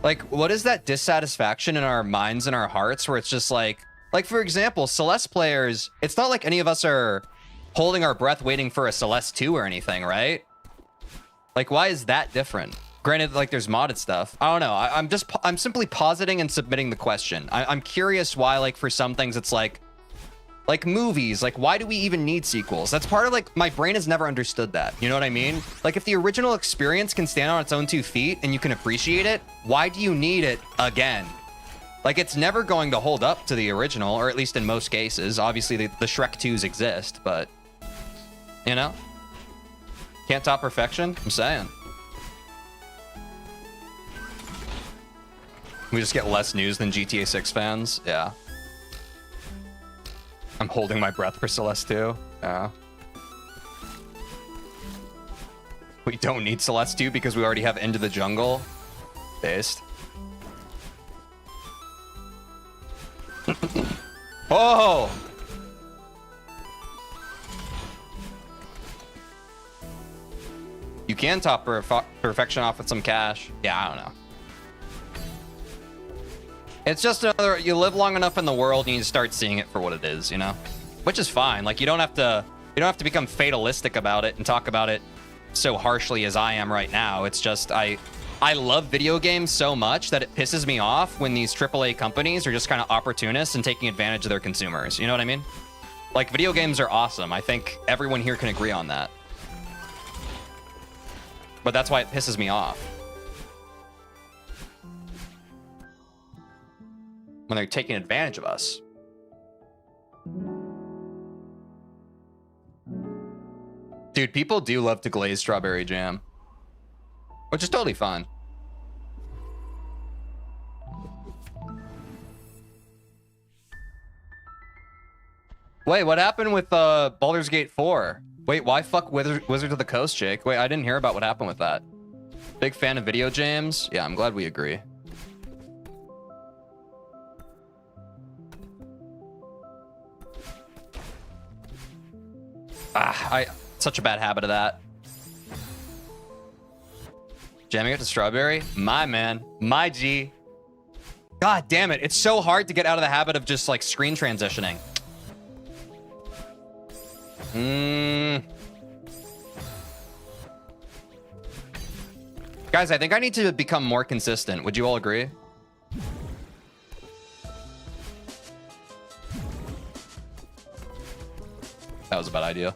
Like, what is that dissatisfaction in our minds and our hearts where it's just like, for example, Celeste players, it's not like any of us are holding our breath waiting for a Celeste 2 or anything, right? Like, why is that different? Granted, like, there's modded stuff. I don't know. I'm simply positing and submitting the question. I'm curious why, like, for some things it's like movies, like, why do we even need sequels? That's part of, like, my brain has never understood that. You know what I mean? Like, if the original experience can stand on its own 2 feet and you can appreciate it, why do you need it again? Like, it's never going to hold up to the original, or at least in most cases. Obviously, the Shrek 2s exist, but, you know? Can't top perfection? I'm saying. We just get less news than GTA 6 fans? Yeah. I'm holding my breath for Celeste 2. Yeah. We don't need Celeste 2 because we already have Into the Jungle. Based. Oh! You can top perfection off with some cash. Yeah, I don't know. It's just another, you live long enough in the world and you start seeing it for what it is, you know? Which is fine. Like, you don't have to become fatalistic about it and talk about it so harshly as I am right now. It's just, I love video games so much that it pisses me off when these AAA companies are just kind of opportunists and taking advantage of their consumers. You know what I mean? Like, video games are awesome. I think everyone here can agree on that. But that's why it pisses me off. When they're taking advantage of us. Dude, people do love to glaze strawberry jam. Which is totally fine. Wait, what happened with Baldur's Gate 4? Wait, why fuck Wizard of the Coast, Jake? Wait, I didn't hear about what happened with that. Big fan of video jams? Yeah, I'm glad we agree. Such a bad habit of that. Jamming it to strawberry? My man. My G. God damn it. It's so hard to get out of the habit of just like screen transitioning. Guys, I think I need to become more consistent. Would you all agree? That was a bad idea.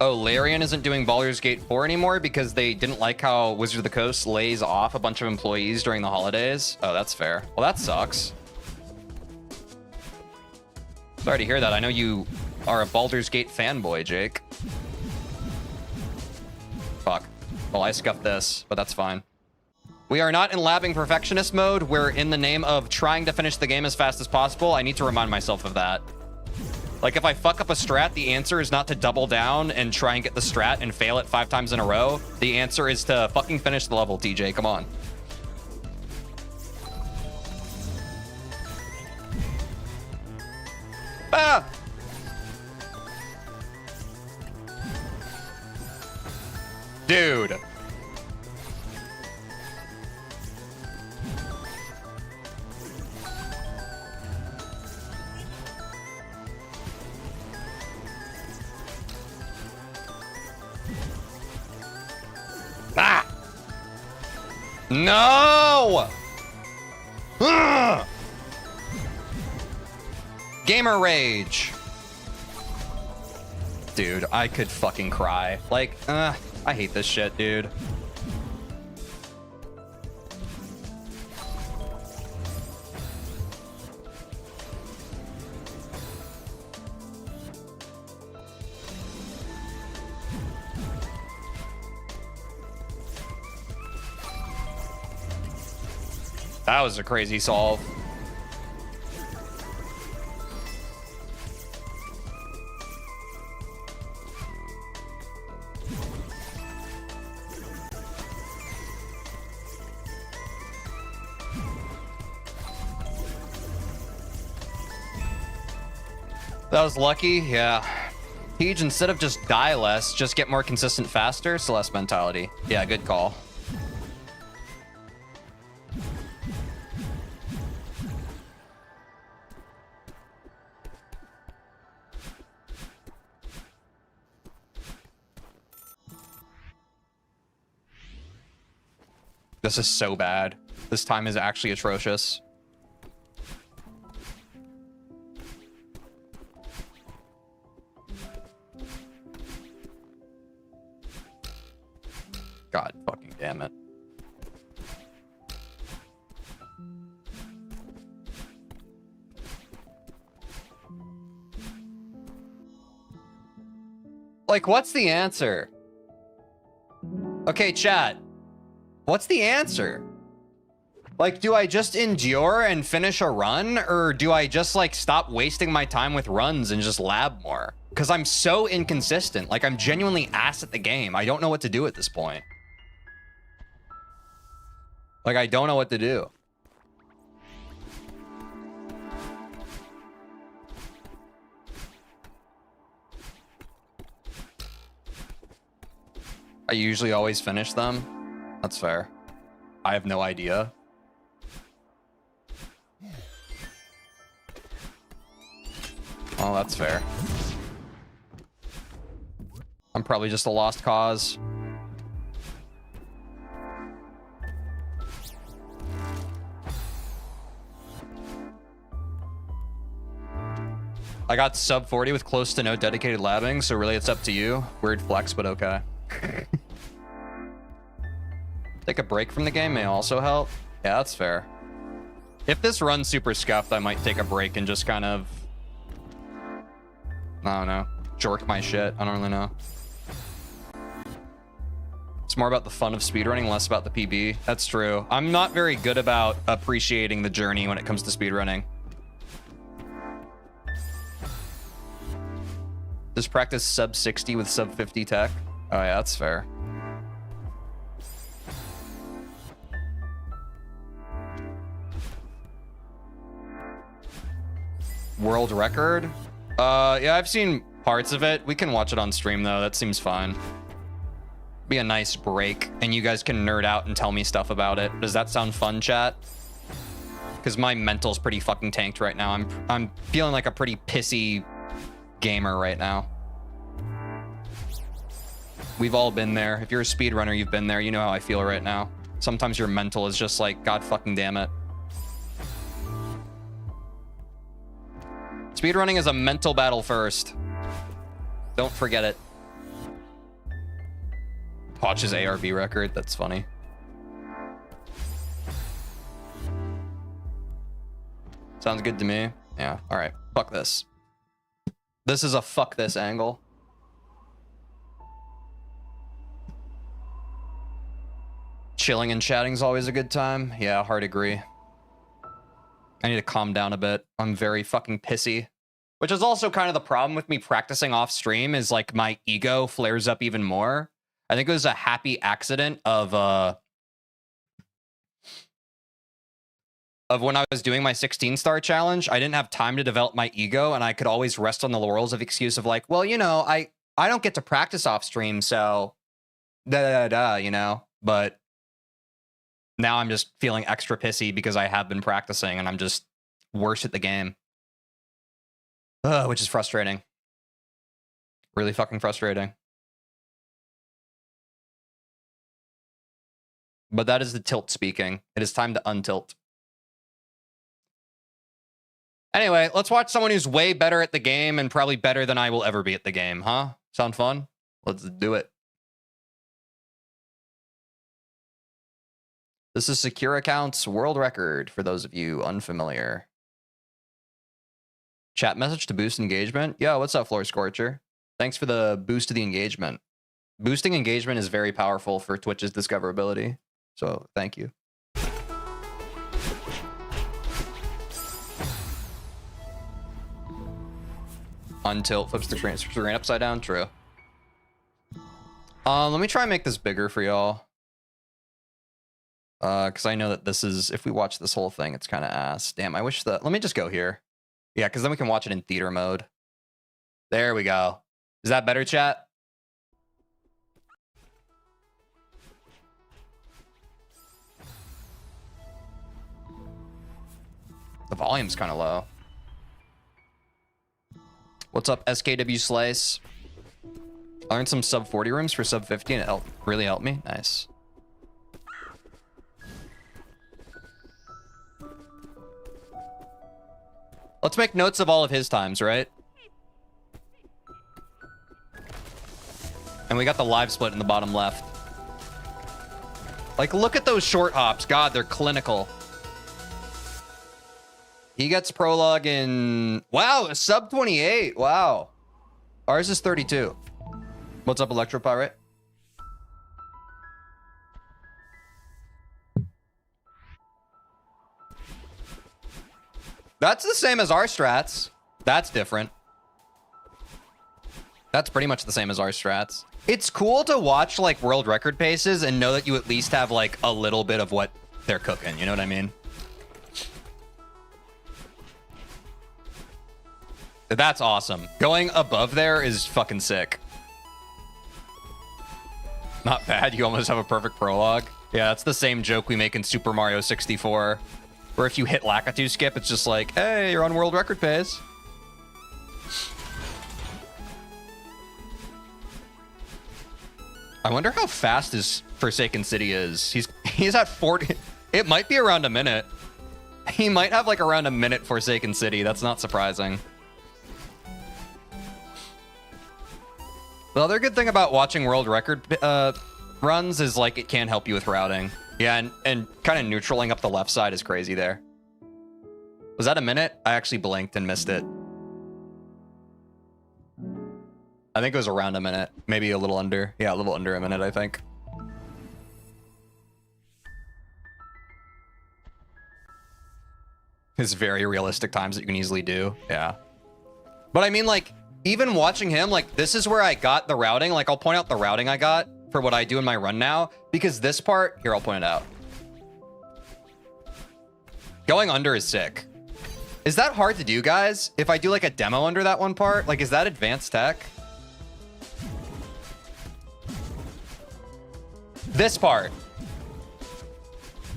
Oh, Larian isn't doing Baldur's Gate 4 anymore because they didn't like how Wizard of the Coast lays off a bunch of employees during the holidays. Oh, that's fair. Well, that sucks. Sorry to hear that. I know you are a Baldur's Gate fanboy, Jake. Fuck. Well, I scuffed this, but that's fine. We are not in labbing perfectionist mode. We're in the name of trying to finish the game as fast as possible. I need to remind myself of that. Like, if I fuck up a strat, the answer is not to double down and try and get the strat and fail it 5 times in a row. The answer is to fucking finish the level, TJ. Come on. Ah! Dude. Ah! No! Ugh! Gamer rage. Dude, I could fucking cry. Like, I hate this shit, dude. That was a crazy solve. That was lucky, yeah. Teej, instead of just die less, just get more consistent faster. Celeste mentality. Yeah, good call. This is so bad. This time is actually atrocious. God fucking damn it. Like, what's the answer? Okay, chat. What's the answer? Like, do I just endure and finish a run? Or do I just, like, stop wasting my time with runs and just lab more? Because I'm so inconsistent. Like, I'm genuinely ass at the game. I don't know what to do at this point. Like, I don't know what to do. I usually always finish them. That's fair. I have no idea. Oh, that's fair. I'm probably just a lost cause. I got sub 40 with close to no dedicated labbing, so really it's up to you. Weird flex, but okay. Take a break from the game may also help. Yeah, that's fair. If this runs super scuffed, I might take a break and just kind of... I don't know. Jork my shit. I don't really know. It's more about the fun of speedrunning, less about the PB. That's true. I'm not very good about appreciating the journey when it comes to speedrunning. Just practice sub 60 with sub 50 tech. Oh yeah, that's fair. World record? Yeah, I've seen parts of it. We can watch it on stream though. That seems fine. Be a nice break, and you guys can nerd out and tell me stuff about it. Does that sound fun, chat? Because my mental's pretty fucking tanked right now. I'm feeling like a pretty pissy gamer right now. We've all been there. If you're a speedrunner, you've been there. You know how I feel right now. Sometimes your mental is just like, God fucking damn it. Speedrunning is a mental battle first. Don't forget it. Watch's ARB record. That's funny. Sounds good to me. Yeah. All right. Fuck this. This is a fuck this angle. Chilling and chatting is always a good time. Yeah, hard agree. I need to calm down a bit. I'm very fucking pissy. Which is also kind of the problem with me practicing off stream is like my ego flares up even more. I think it was a happy accident of when I was doing my 16-star challenge. I didn't have time to develop my ego, and I could always rest on the laurels of excuse of like, well, you know, I don't get to practice off stream, so you know. But now I'm just feeling extra pissy because I have been practicing and I'm just worse at the game. Which is frustrating. Really fucking frustrating. But that is the tilt speaking. It is time to untilt. Anyway, let's watch someone who's way better at the game and probably better than I will ever be at the game, huh? Sound fun? Let's do it. This is Secure Accounts world record for those of you unfamiliar. Chat message to boost engagement. Yo, what's up, Floor Scorcher? Thanks for the boost to the engagement. Boosting engagement is very powerful for Twitch's discoverability. So thank you. Untilt flips the screen upside down. True. Let me try and make this bigger for y'all. Because I know that this is, if we watch this whole thing, it's kind of ass. Damn, I wish that, let me just go here. Yeah, because then we can watch it in theater mode. There we go. Is that better, chat? The volume's kind of low. What's up, SKW Slice? I learned some sub 40 rooms for sub 50 and it really helped me. Nice. Let's make notes of all of his times, right? And we got the live split in the bottom left. Like, look at those short hops. God, they're clinical. He gets prologue in... Wow, a sub 28. Wow. Ours is 32. What's up, Electropirate? That's the same as our strats. That's different. That's pretty much the same as our strats. It's cool to watch like world record paces and know that you at least have like a little bit of what they're cooking. You know what I mean? That's awesome. Going above there is fucking sick. Not bad. You almost have a perfect prologue. Yeah, that's the same joke we make in Super Mario 64. Where if you hit Lakitu skip, it's just like, hey, you're on world record pace. I wonder how fast his Forsaken City is. He's at 40. It might be around a minute. He might have like around a minute Forsaken City. That's not surprising. The other good thing about watching world record runs is like it can help you with routing. Yeah, and kind of neutraling up the left side is crazy there. Was that a minute? I actually blinked and missed it. I think it was around a minute. Maybe a little under. Yeah, a little under a minute, I think. It's very realistic times that you can easily do. Yeah. But I mean, like, even watching him, like, this is where I got the routing. Like, I'll point out the routing I got for what I do in my run now, because this part, here, I'll point it out. Going under is sick. Is that hard to do, guys? If I do like a demo under that one part, like, is that advanced tech? This part.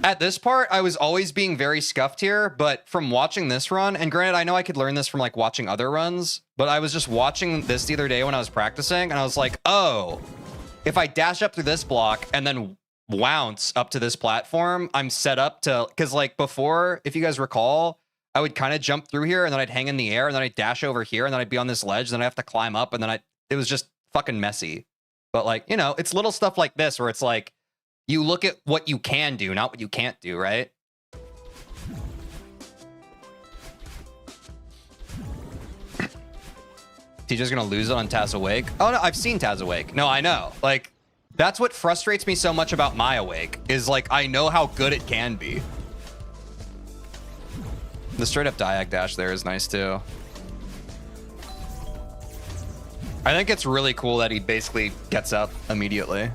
At this part, I was always being very scuffed here, but from watching this run, and granted, I know I could learn this from like watching other runs, but I was just watching this the other day when I was practicing, and I was like, oh, if I dash up through this block and then wounce up to this platform, I'm set up to, because like before, if you guys recall, I would kind of jump through here and then I'd hang in the air and then I'd dash over here and then I'd be on this ledge and then I have to climb up and then it was just fucking messy. But like, you know, it's little stuff like this where it's like, you look at what you can do, not what you can't do, right? TJ's gonna lose it on Taz Awake. Oh no, I've seen Taz Awake. No, I know. Like, that's what frustrates me so much about my Awake, is like, I know how good it can be. The straight up diag dash there is nice too. I think it's really cool that he basically gets up immediately.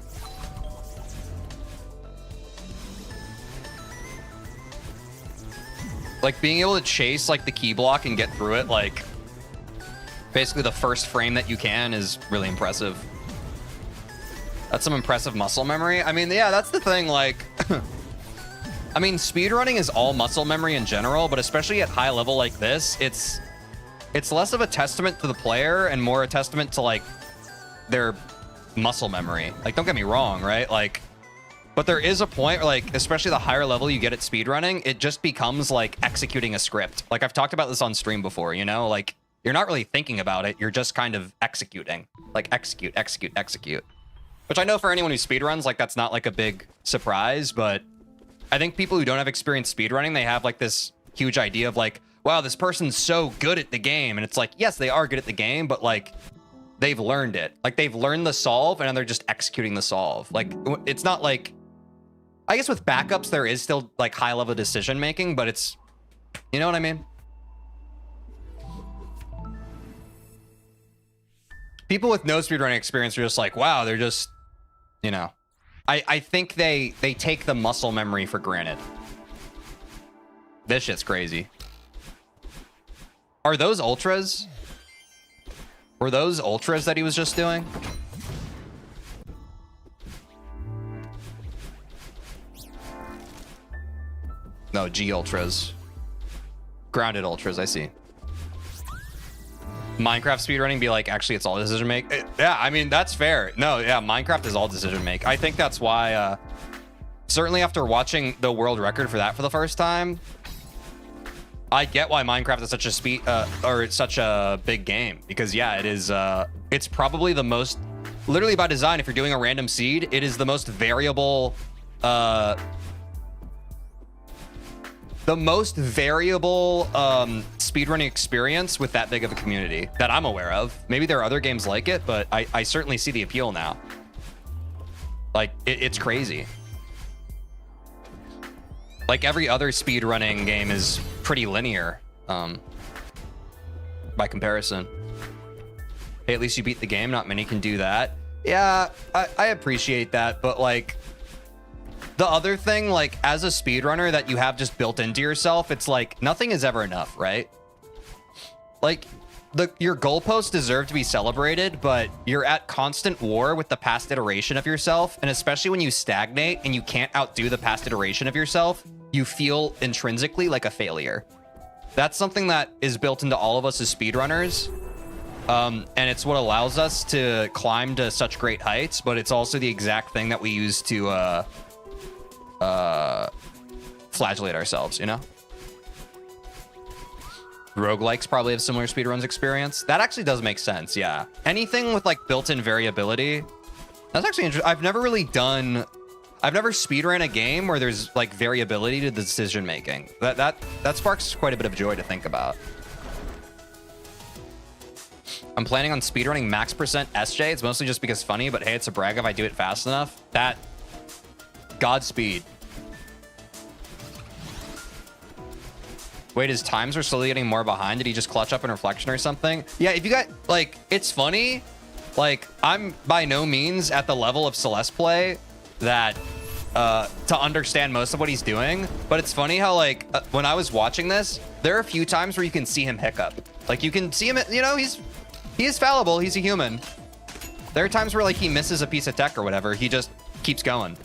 Like being able to chase like the key block and get through it, like basically the first frame that you can, is really impressive. That's some impressive muscle memory. I mean, yeah, that's the thing, like, I mean, speedrunning is all muscle memory in general, but especially at high level like this, it's less of a testament to the player and more a testament to like their muscle memory. Like, don't get me wrong, right? Like, but there is a point where, like, especially the higher level you get at speedrunning, it just becomes like executing a script. Like, I've talked about this on stream before, you know? Like, you're not really thinking about it. You're just kind of executing. Like, execute, execute, execute. Which I know for anyone who speedruns, like, that's not like a big surprise, but I think people who don't have experience speedrunning, they have like this huge idea of like, wow, this person's so good at the game. And it's like, yes, they are good at the game, but like, they've learned it. Like, they've learned the solve and then they're just executing the solve. Like, it's not like, I guess with backups, there is still like high level decision making, but it's, you know what I mean? People with no speedrunning experience are just like, wow, they're just, you know, I think they take the muscle memory for granted. This shit's crazy. Are those ultras? Were those ultras that he was just doing? No, G ultras. Grounded ultras, I see. Minecraft speedrunning be like, actually, it's all decision make. Yeah, I mean, that's fair. No, yeah, Minecraft is all decision make. I think that's why, certainly after watching the world record for that for the first time, I get why Minecraft is such a or it's such a big game, because yeah, it is, it's probably the most, literally by design, if you're doing a random seed, it is the most variable, speedrunning experience with that big of a community that I'm aware of. Maybe there are other games like it, but I certainly see the appeal now. Like, it's crazy. Like, every other speedrunning game is pretty linear, by comparison. Hey, at least you beat the game. Not many can do that. Yeah, I appreciate that, but like, the other thing, like, as a speedrunner that you have just built into yourself, it's like, nothing is ever enough, right? Like, your goalposts deserve to be celebrated, but you're at constant war with the past iteration of yourself, and especially when you stagnate and you can't outdo the past iteration of yourself, you feel intrinsically like a failure. That's something that is built into all of us as speedrunners, and it's what allows us to climb to such great heights, but it's also the exact thing that we use to, flagellate ourselves, you know? Roguelikes probably have similar speedruns experience. That actually does make sense, yeah. Anything with like built-in variability, that's actually interesting. I've never speedrun a game where there's like variability to the decision making. That sparks quite a bit of joy to think about. I'm planning on speedrunning max percent SJ. It's mostly just because funny, but hey, it's a brag if I do it fast enough. That, Godspeed. Wait, his times are slowly getting more behind. Did he just clutch up in reflection or something? Yeah, if you got, like, it's funny. Like, I'm by no means at the level of Celeste play that to understand most of what he's doing. But it's funny how like when I was watching this, there are a few times where you can see him hiccup. Like you can see him, you know, he is fallible. He's a human. There are times where like he misses a piece of tech or whatever. He just keeps going.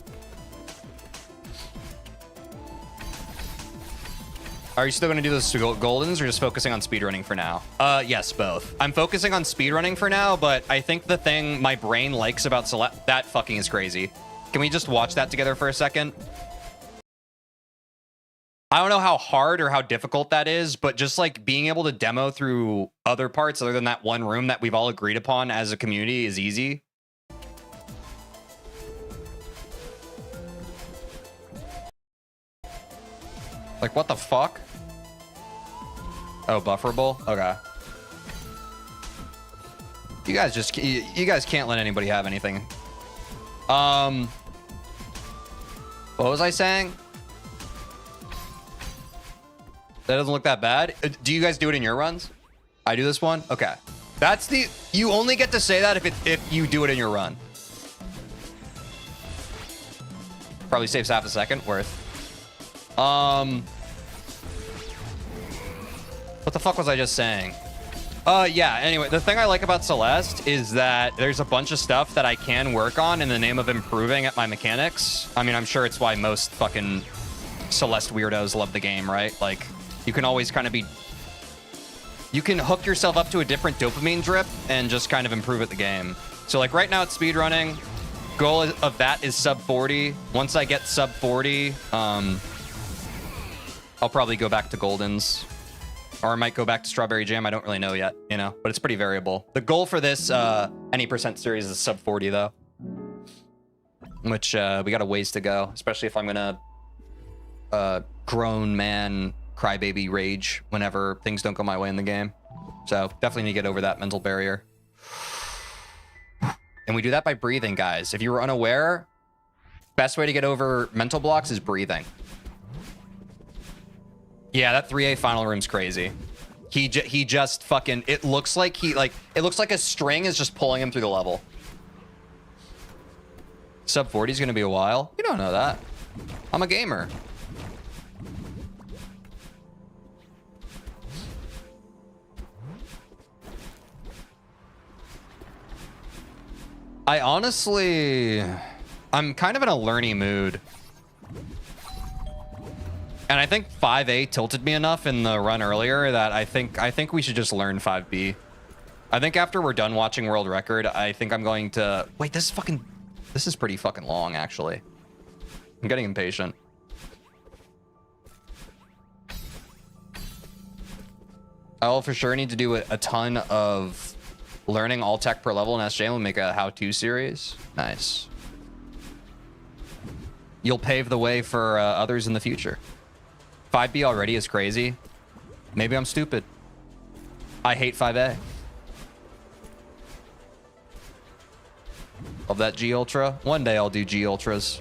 Are you still going to do those Goldens or just focusing on speedrunning for now? Yes, both. I'm focusing on speedrunning for now, but I think the thing my brain likes about Celeste, that fucking is crazy. Can we just watch that together for a second? I don't know how hard or how difficult that is, but just like being able to demo through other parts other than that one room that we've all agreed upon as a community is easy. Like, what the fuck? Oh, bufferable? Okay. You guys can't let anybody have anything. What was I saying? That doesn't look that bad. Do you guys do it in your runs? I do this one? Okay. That's the... You only get to say that if you do it in your run. Probably saves half a second worth. What the fuck was I just saying? Yeah, anyway, the thing I like about Celeste is that there's a bunch of stuff that I can work on in the name of improving at my mechanics. I mean, I'm sure it's why most fucking Celeste weirdos love the game, right? Like, you can always kind of be... You can hook yourself up to a different dopamine drip and just kind of improve at the game. So, like, right now it's speedrunning. Goal of that is sub 40. Once I get sub 40, I'll probably go back to Goldens. Or I might go back to Strawberry Jam. I don't really know yet, you know, but it's pretty variable. The goal for this any percent series is sub 40 though, which we got a ways to go, especially if I'm gonna grown man crybaby rage whenever things don't go my way in the game. So definitely need to get over that mental barrier. And we do that by breathing, guys. If you were unaware, best way to get over mental blocks is breathing. Yeah, that 3A final room's crazy. He just fucking... It looks like it looks like a string is just pulling him through the level. Sub 40 is going to be a while. You don't know that. I'm a gamer. I honestly... I'm kind of in a learning mood. And I think 5A tilted me enough in the run earlier that I think we should just learn 5B. I think after we're done watching World Record, I think I'm going to... Wait, this is pretty fucking long, actually. I'm getting impatient. I'll for sure need to do a ton of learning all tech per level in SJ. We'll make a how-to series. Nice. You'll pave the way for others in the future. 5B already is crazy. Maybe I'm stupid. I hate 5A. Love that G Ultra. One day I'll do G Ultras.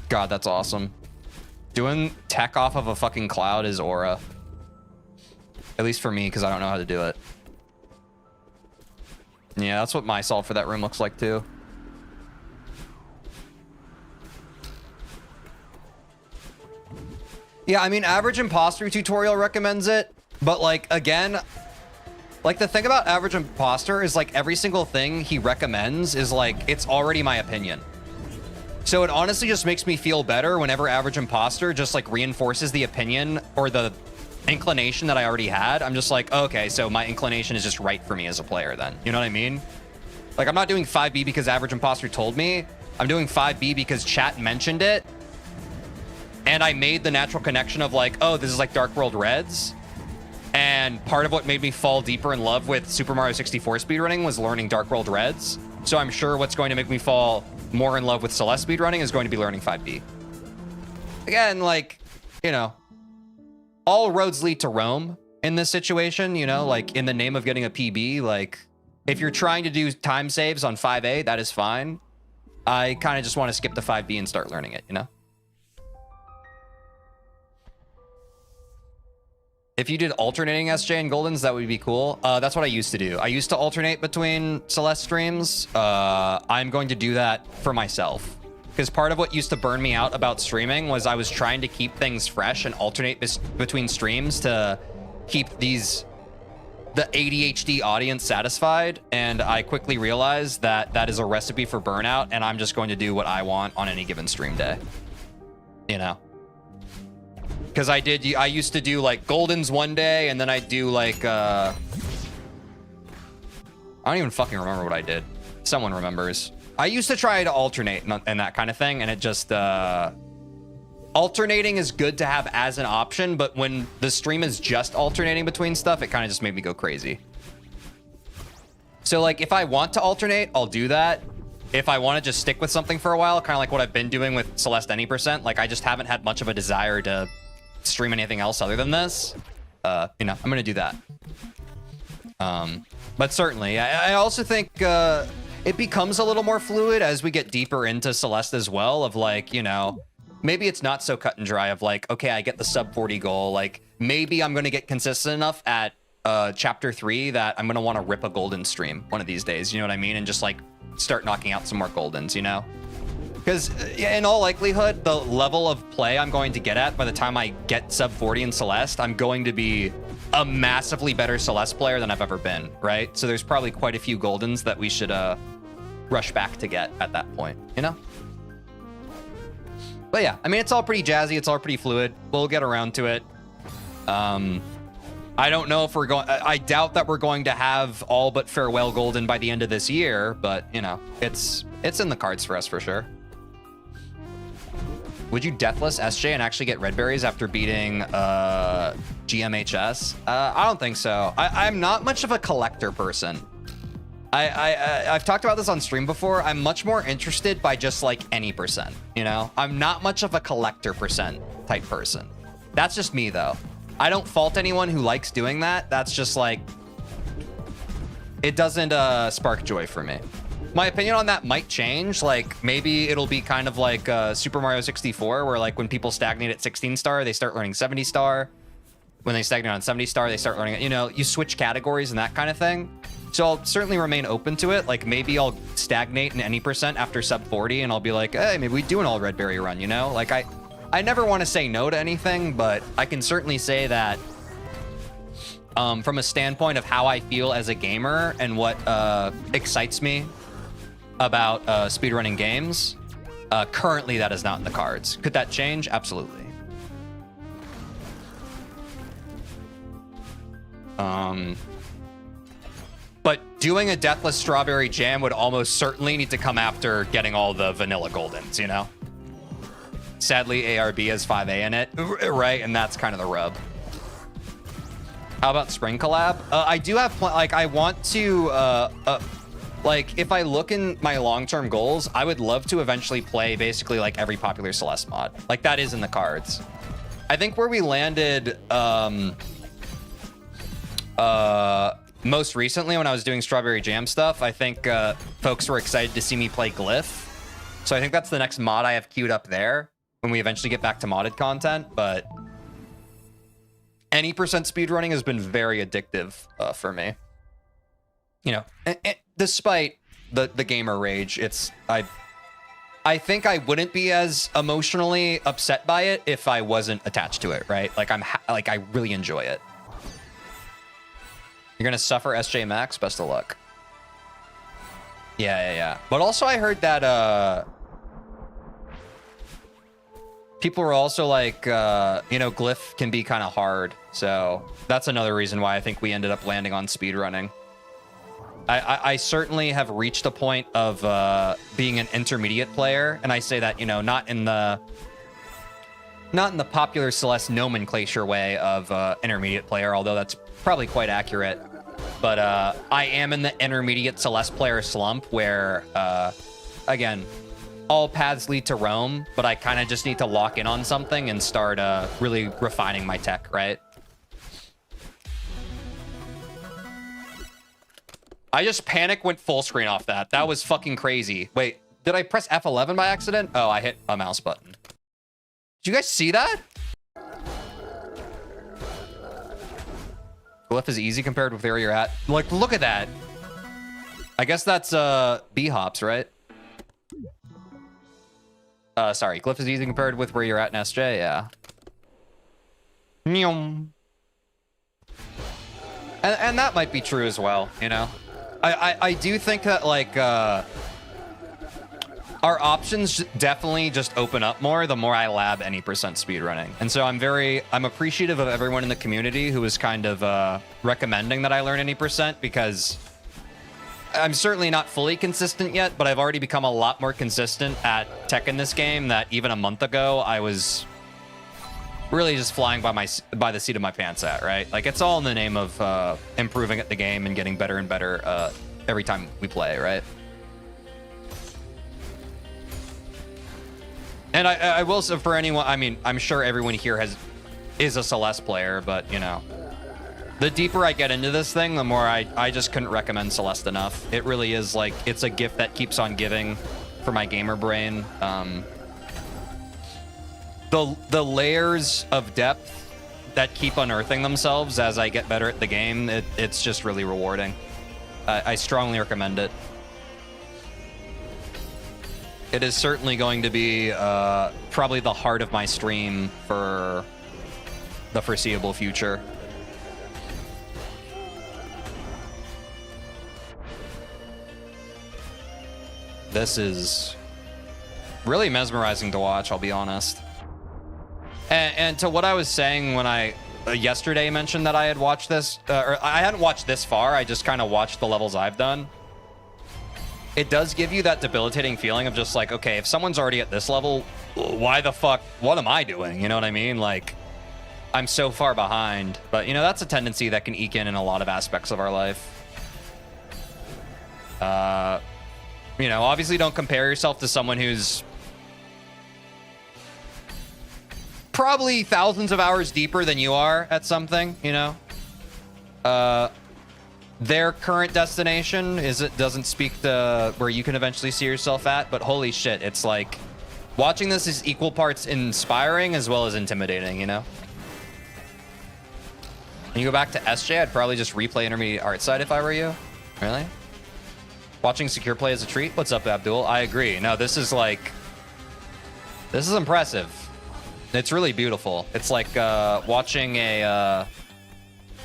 God, that's awesome. Doing tech off of a fucking cloud is aura. At least for me, because I don't know how to do it. Yeah, that's what my solve for that room looks like too. Yeah, I mean, Average Imposter tutorial recommends it, but like, again, like the thing about Average Imposter is like every single thing he recommends is like, it's already my opinion. So it honestly just makes me feel better whenever Average Imposter just like reinforces the opinion or the inclination that I already had. I'm just like, okay, so my inclination is just right for me as a player then. You know what I mean? Like, I'm not doing 5B because Average Imposter told me. I'm doing 5B because chat mentioned it. And I made the natural connection of like, oh, this is like Dark World Reds. And part of what made me fall deeper in love with Super Mario 64 speedrunning was learning Dark World Reds. So I'm sure what's going to make me fall more in love with Celeste speedrunning is going to be learning 5B. Again, like, you know, all roads lead to Rome in this situation, you know, like in the name of getting a PB, like if you're trying to do time saves on 5A, that is fine. I kind of just want to skip the 5B and start learning it, you know? If you did alternating SJ and Goldens, that would be cool. That's what I used to do. I used to alternate between Celeste streams. I'm going to do that for myself. Because part of what used to burn me out about streaming was I was trying to keep things fresh and alternate between streams to keep the ADHD audience satisfied. And I quickly realized that that is a recipe for burnout, and I'm just going to do what I want on any given stream day. You know? Because I used to do like Goldens one day, and then I'd do like, I don't even fucking remember what I did. Someone remembers. I used to try to alternate and that kind of thing, and it just, alternating is good to have as an option, but when the stream is just alternating between stuff, it kind of just made me go crazy. So like, if I want to alternate, I'll do that. If I want to just stick with something for a while, kind of like what I've been doing with Celeste Any%, like I just haven't had much of a desire to stream anything else other than this, you know, I'm going to do that. But certainly, I also think, it becomes a little more fluid as we get deeper into Celeste as well, of like, you know, maybe it's not so cut and dry of like, okay, I get the sub 40 goal. Like maybe I'm going to get consistent enough at chapter 3 that I'm going to want to rip a golden stream one of these days. You know what I mean? And just like start knocking out some more goldens, you know? Because in all likelihood, the level of play I'm going to get at by the time I get sub 40 in Celeste, I'm going to be a massively better Celeste player than I've ever been, right? So there's probably quite a few goldens that we should rush back to get at that point, you know? But yeah, I mean, it's all pretty jazzy. It's all pretty fluid. We'll get around to it. I don't know if we're going... I doubt that we're going to have all but Farewell Golden by the end of this year, but, you know, it's in the cards for us for sure. Would you deathless SJ and actually get red berries after beating GMHS? I don't think so. I'm not much of a collector person. I've talked about this on stream before. I'm much more interested by just like any percent, you know? I'm not much of a collector percent type person. That's just me though. I don't fault anyone who likes doing that. That's just like, it doesn't spark joy for me. My opinion on that might change. Like maybe it'll be kind of like Super Mario 64, where like when people stagnate at 16 star, they start learning 70 star. When they stagnate on 70 star, they start learning, you know, you switch categories and that kind of thing. So I'll certainly remain open to it. Like maybe I'll stagnate in any percent after sub 40 and I'll be like, hey, maybe we do an all red berry run, you know? Like I never want to say no to anything, but I can certainly say that from a standpoint of how I feel as a gamer and what excites me about speedrunning games, currently that is not in the cards. Could that change? Absolutely. But doing a Deathless Strawberry Jam would almost certainly need to come after getting all the vanilla goldens, you know? Sadly, ARB has 5A in it, right? And that's kind of the rub. How about Spring Collab? I do have, like, I want to, like, if I look in my long-term goals, I would love to eventually play basically like every popular Celeste mod. Like, that is in the cards. I think where we landed, most recently when I was doing Strawberry Jam stuff, I think folks were excited to see me play Glyph. So I think that's the next mod I have queued up there when we eventually get back to modded content. But any percent speedrunning has been very addictive for me. You know, despite the gamer rage, I think I wouldn't be as emotionally upset by it if I wasn't attached to it, right? Like I really enjoy it. You're gonna suffer SJ Max. Best of luck. Yeah. But also, I heard that people were also like, you know, Glyph can be kind of hard. So that's another reason why I think we ended up landing on speedrunning. I certainly have reached a point of being an intermediate player, and I say that, you know, not in the popular Celeste nomenclature way of intermediate player, although that's probably quite accurate. But I am in the intermediate Celeste player slump where, again, all paths lead to Rome, but I kind of just need to lock in on something and start really refining my tech, right? I just panic went full screen off that. That was fucking crazy. Wait, did I press F11 by accident? Oh, I hit a mouse button. Did you guys see that? Glyph is easy compared with where you're at. Like, look at that. I guess that's B-hops, right? Sorry, Glyph is easy compared with where you're at in SJ, yeah. And that might be true as well, you know? I do think that, like, our options definitely just open up more the more I lab any percent speedrunning. And so I'm appreciative of everyone in the community who is kind of recommending that I learn any percent, because I'm certainly not fully consistent yet, but I've already become a lot more consistent at tech in this game that even a month ago I was really just flying by the seat of my pants at, right? Like, it's all in the name of improving at the game and getting better and better every time we play, right? And I will say, for anyone, I mean, I'm sure everyone here is a Celeste player, but, you know, the deeper I get into this thing, the more I just couldn't recommend Celeste enough. It really is, like, it's a gift that keeps on giving for my gamer brain. The layers of depth that keep unearthing themselves as I get better at the game, it's just really rewarding. I strongly recommend it. It is certainly going to be probably the heart of my stream for the foreseeable future. This is really mesmerizing to watch, I'll be honest. And to what I was saying when I yesterday mentioned that I had watched this, or I hadn't watched this far, I just kind of watched the levels I've done. It does give you that debilitating feeling of just like, okay, if someone's already at this level, why the fuck, what am I doing? You know what I mean? Like, I'm so far behind. But, you know, that's a tendency that can eke in a lot of aspects of our life. You know, obviously don't compare yourself to someone who's probably thousands of hours deeper than you are at something, you know? Their current destination doesn't speak to where you can eventually see yourself at, but holy shit, it's like watching this is equal parts inspiring as well as intimidating, you know? When you go back to SJ, I'd probably just replay intermediate art side if I were you. Really? Watching secure play is a treat. What's up, Abdul? I agree. No, this is like, this is impressive. It's really beautiful. It's like watching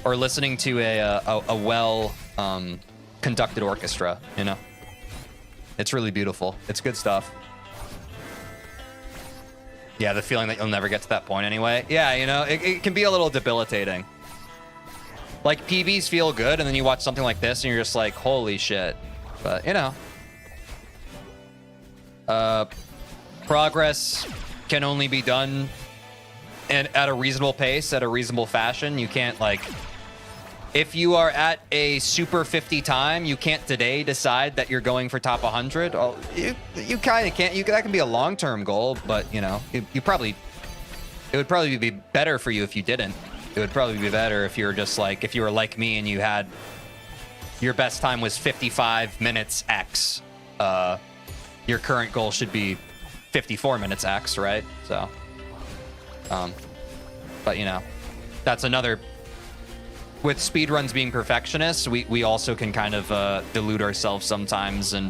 or listening to a well conducted orchestra, you know? It's really beautiful. It's good stuff. Yeah, the feeling that you'll never get to that point anyway. Yeah, you know, it can be a little debilitating. Like, PBs feel good, and then you watch something like this, and you're just like, holy shit. But, you know. Progress can only be done at a reasonable pace, at a reasonable fashion. You can't, like... If you are at a super 50 time, you can't today decide that you're going for top 100. Oh, you kind of can't. That can be a long-term goal, but, you know, it would probably be better for you if you didn't. It would probably be better if you were just like, if you were like me and you had, your best time was 55 minutes X. Your current goal should be 54 minutes X, right? So, but, you know, that's another... With speedruns being perfectionists, we also can kind of delude ourselves sometimes and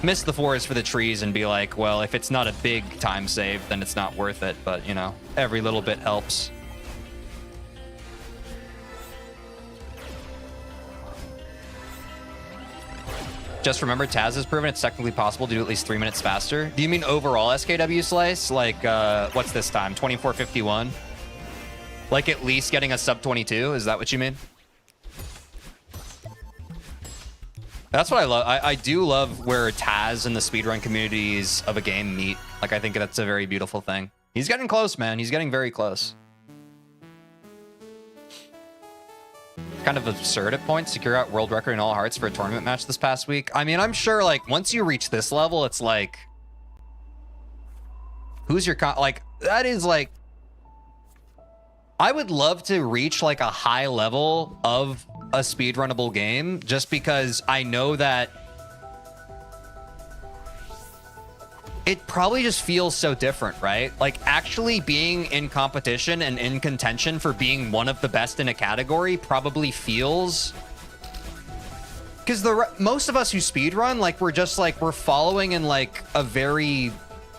miss the forest for the trees and be like, well, if it's not a big time save, then it's not worth it. But, you know, every little bit helps. Just remember, Taz has proven it's technically possible to do at least 3 minutes faster. Do you mean overall SKW slice? Like, what's this time? 24:51? Like, at least getting a sub 22? Is that what you mean? That's what I love. I do love where Taz and the speedrun communities of a game meet. Like, I think that's a very beautiful thing. He's getting close, man. He's getting very close. Kind of absurd at points. Secure out world record in all hearts for a tournament match this past week. I mean, I'm sure, like, once you reach this level, it's like... Who's your... Like, that is, like... I would love to reach like a high level of a speedrunnable game just because I know that it probably just feels so different, right? Like actually being in competition and in contention for being one of the best in a category probably feels, because most of us who speedrun, like we're just like, we're following in like a very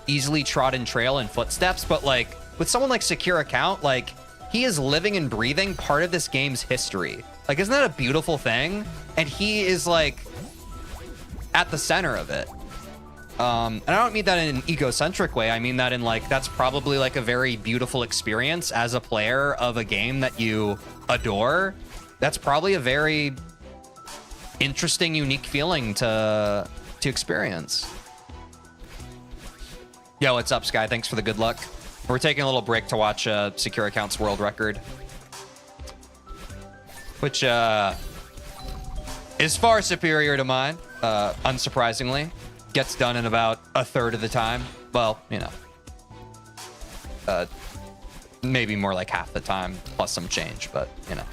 easily trodden trail and footsteps, but like with someone like Secure Account, like he is living and breathing part of this game's history. Like, isn't that a beautiful thing? And he is like at the center of it. And I don't mean that in an egocentric way. I mean that in like, that's probably like a very beautiful experience as a player of a game that you adore. That's probably a very interesting, unique feeling to experience. Yo, what's up, Sky? Thanks for the good luck. We're taking a little break to watch Secure Accounts world record, which is far superior to mine, unsurprisingly. Gets done in about a third of the time. Well, you know, maybe more like half the time plus some change, but you know,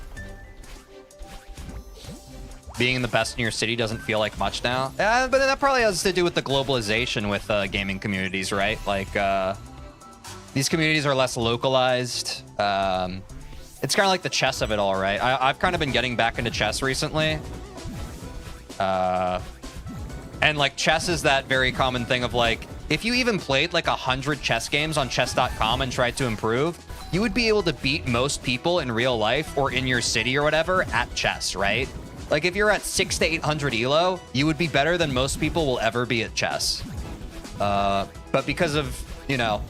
being the best in your city doesn't feel like much now. But that probably has to do with the globalization with gaming communities, right? Like these communities are less localized. It's kind of like the chess of it all, right? I've kind of been getting back into chess recently. And like chess is that very common thing of like, if you even played like 100 chess games on chess.com and tried to improve, you would be able to beat most people in real life or in your city or whatever at chess, right? Like if you're at 600 to 800 elo, you would be better than most people will ever be at chess. But because of, you know,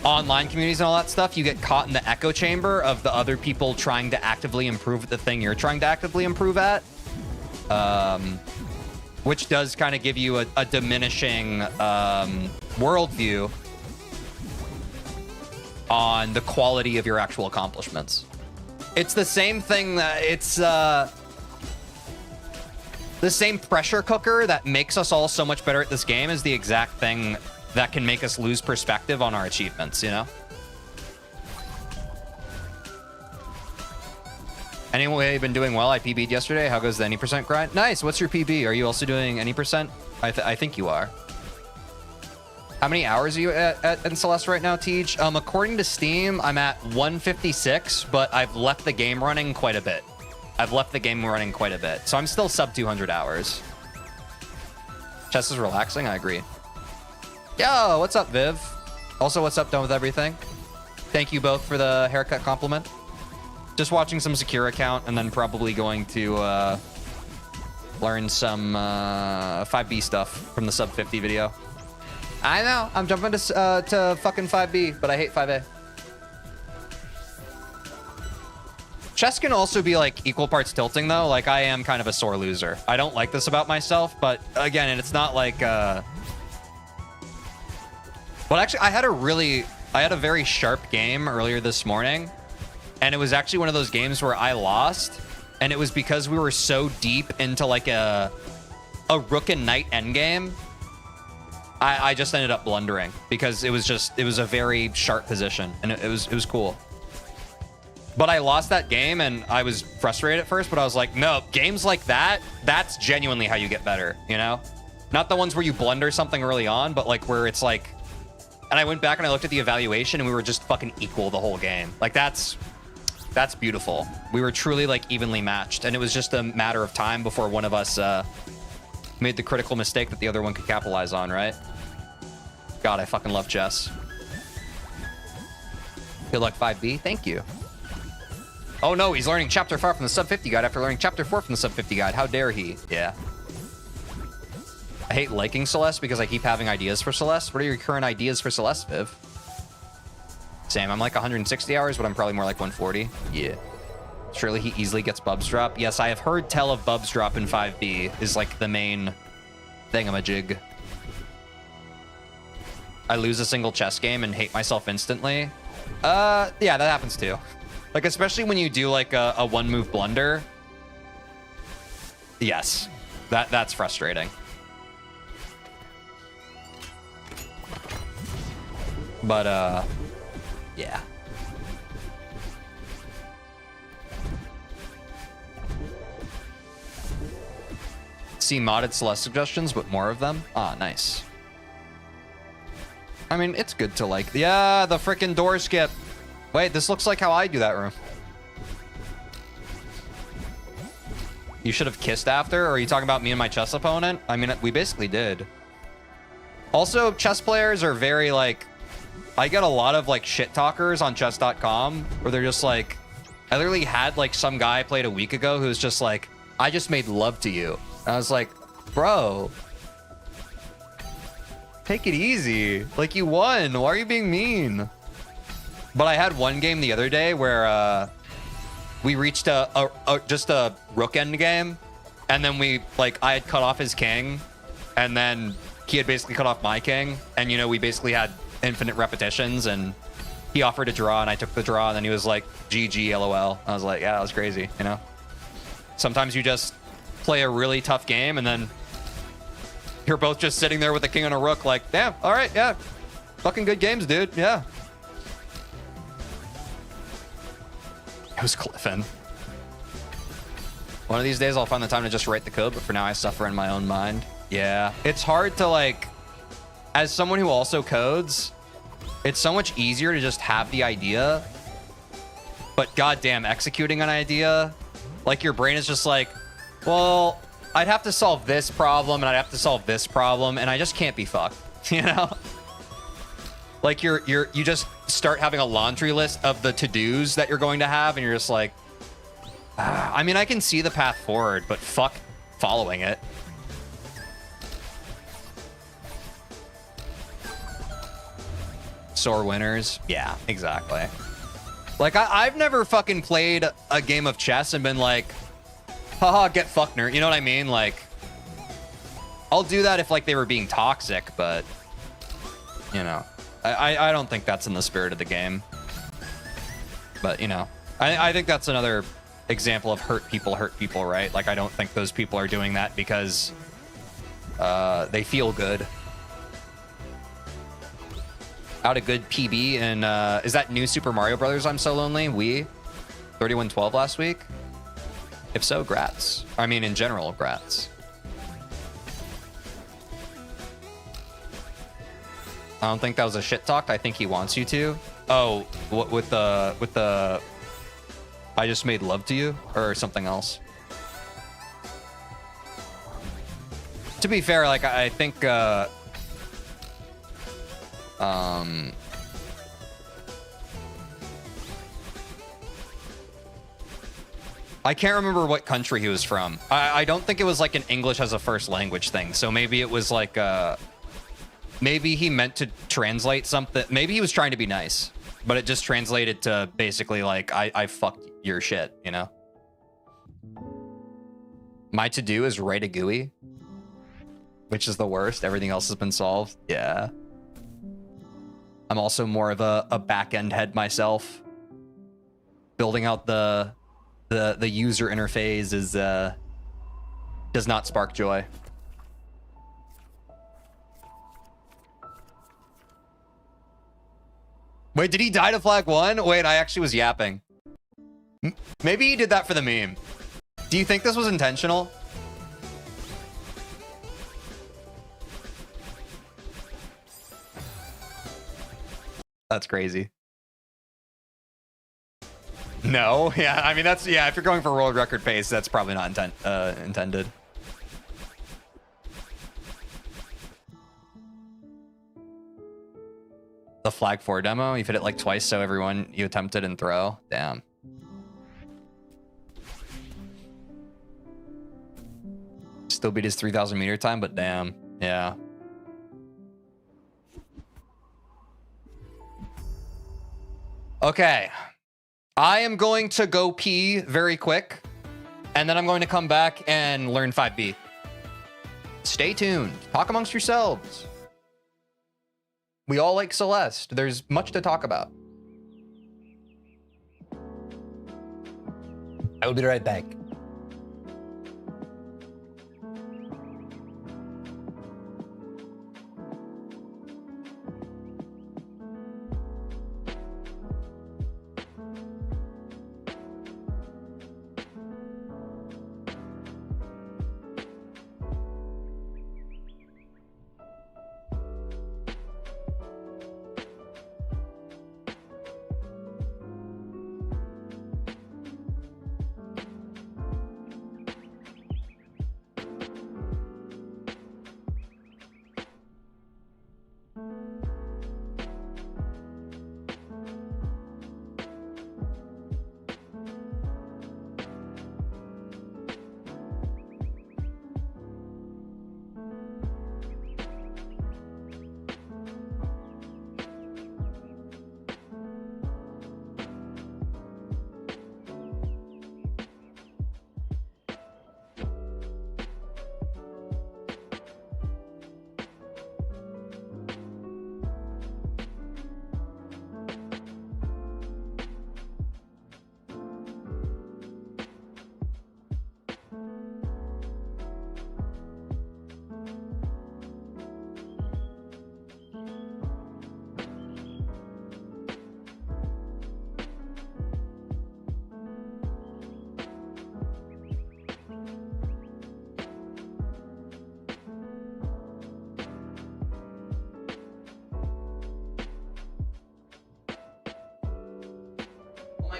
online communities and all that stuff, you get caught in the echo chamber of the other people trying to actively improve at the thing you're trying to actively improve at. Which does kind of give you a diminishing worldview on the quality of your actual accomplishments. It's the same thing that it's the same pressure cooker that makes us all so much better at this game is the exact thing that can make us lose perspective on our achievements, you know? Anyway, been doing well. I PB'd yesterday. How goes the any percent grind? Nice. What's your PB? Are you also doing any percent? I think you are. How many hours are you at in Celeste right now, Teej? According to Steam, I'm at 156, but I've left the game running quite a bit. So I'm still sub 200 hours. Chess is relaxing. I agree. Yo, what's up, Viv? Also, what's up, Done With Everything? Thank you both for the haircut compliment. Just watching some Secure Account and then probably going to learn some 5B stuff from the sub 50 video. I know, I'm jumping to fucking 5B, but I hate 5A. Chess can also be like equal parts tilting though. Like I am kind of a sore loser. I don't like this about myself, but again, and it's not like well, actually I had a very sharp game earlier this morning. And it was actually one of those games where I lost, and it was because we were so deep into like a rook and knight endgame. I just ended up blundering because it was a very sharp position, and it was cool. But I lost that game, and I was frustrated at first, but I was like, no, games like that, that's genuinely how you get better, you know? Not the ones where you blunder something early on, but like where it's like, and I went back and I looked at the evaluation, and we were just fucking equal the whole game. Like that's beautiful. We were truly like evenly matched, and it was just a matter of time before one of us made the critical mistake that the other one could capitalize on, right? God, I fucking love chess. Good luck, 5B. Thank you. Oh no, he's learning chapter 5 from the sub 50 guide after learning chapter 4 from the sub 50 guide. How dare he? Yeah. I hate liking Celeste because I keep having ideas for Celeste. What are your current ideas for Celeste, Viv? Same, I'm like 160 hours, but I'm probably more like 140. Yeah. Surely he easily gets Bubs Drop. Yes, I have heard tell of Bubs Drop in 5B is like the main thingamajig. I lose a single chess game and hate myself instantly. Yeah, that happens too. Like, especially when you do like a one-move blunder. Yes, that's frustrating. But, yeah. See modded Celeste suggestions, but more of them? Ah, nice. I mean, it's good to like... Yeah, the freaking door skip. Wait, this looks like how I do that room. You should have kissed after? Or are you talking about me and my chess opponent? I mean, we basically did. Also, chess players are very, like... I get a lot of, like, shit talkers on chess.com where they're just like... I literally had, like, some guy I played a week ago who was just like, I just made love to you. And I was like, bro... Take it easy. Like, you won. Why are you being mean? But I had one game the other day where we reached just a rook end game. And then I had cut off his king. And then he had basically cut off my king. And, you know, we basically had infinite repetitions. And he offered a draw and I took the draw. And then he was like, GG, LOL. I was like, yeah, that was crazy, you know? Sometimes you just play a really tough game and then... You're both just sitting there with a king and a rook like, damn, all right, yeah. Fucking good games, dude, yeah. It was Cliffin. One of these days I'll find the time to just write the code, but for now I suffer in my own mind. Yeah, it's hard to like, as someone who also codes, it's so much easier to just have the idea, but goddamn, executing an idea, like your brain is just like, well, I'd have to solve this problem and I'd have to solve this problem and I just can't be fucked, you know? Like you just start having a laundry list of the to-dos that you're going to have and you're just like, I mean, I can see the path forward, but fuck following it. Sore winners. Yeah, exactly. Like I've never fucking played a game of chess and been like, haha, get fuckner. You know what I mean? Like, I'll do that if like they were being toxic, but you know, I don't think that's in the spirit of the game. But you know, I think that's another example of hurt people, right? Like, I don't think those people are doing that because they feel good. Out a good PB and is that new Super Mario Brothers? I'm So Lonely. We 3112 last week. If so, grats. I mean, in general, grats. I don't think that was a shit talk. I think he wants you to. Oh, what with the I just made love to you or something else. To be fair, like I think I can't remember what country he was from. I don't think it was like an English as a first language thing. So maybe it was like, maybe he meant to translate something. Maybe he was trying to be nice, but it just translated to basically like, I fucked your shit, you know? My to-do is write a GUI, which is the worst. Everything else has been solved. Yeah. I'm also more of a back-end head myself. Building out the user interface is does not spark joy. Wait, did he die to flag 1? Wait, I actually was yapping. Maybe he did that for the meme. Do you think this was intentional? That's crazy. No, yeah, I mean, that's, yeah, if you're going for world record pace, that's probably not intended. The flag 4 demo, you've hit it like twice, so everyone you attempted and throw. Damn. Still beat his 3,000 meter time, but damn, yeah. Okay. I am going to go pee very quick, and then I'm going to come back and learn 5B. Stay tuned. Talk amongst yourselves. We all like Celeste. There's much to talk about. I will be right back.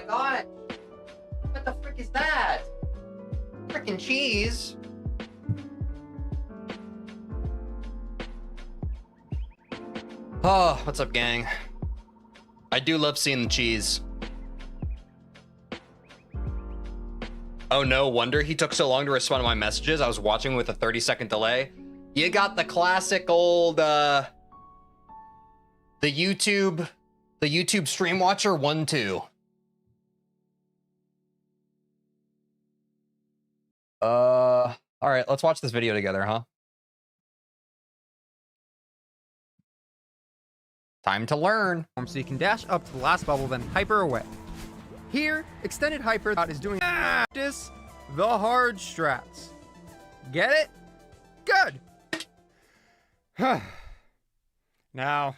god! What the frick is that? Frickin' cheese! Oh, what's up, gang? I do love seeing the cheese. Oh, no wonder he took so long to respond to my messages. I was watching with a 30-second delay. You got the classic old, the YouTube stream watcher 1-2. All right, let's watch this video together, huh? Time to learn. So you can dash up to the last bubble, then hyper away. Here, extended hyper is doing practice the hard strats. Get it? Good. Now,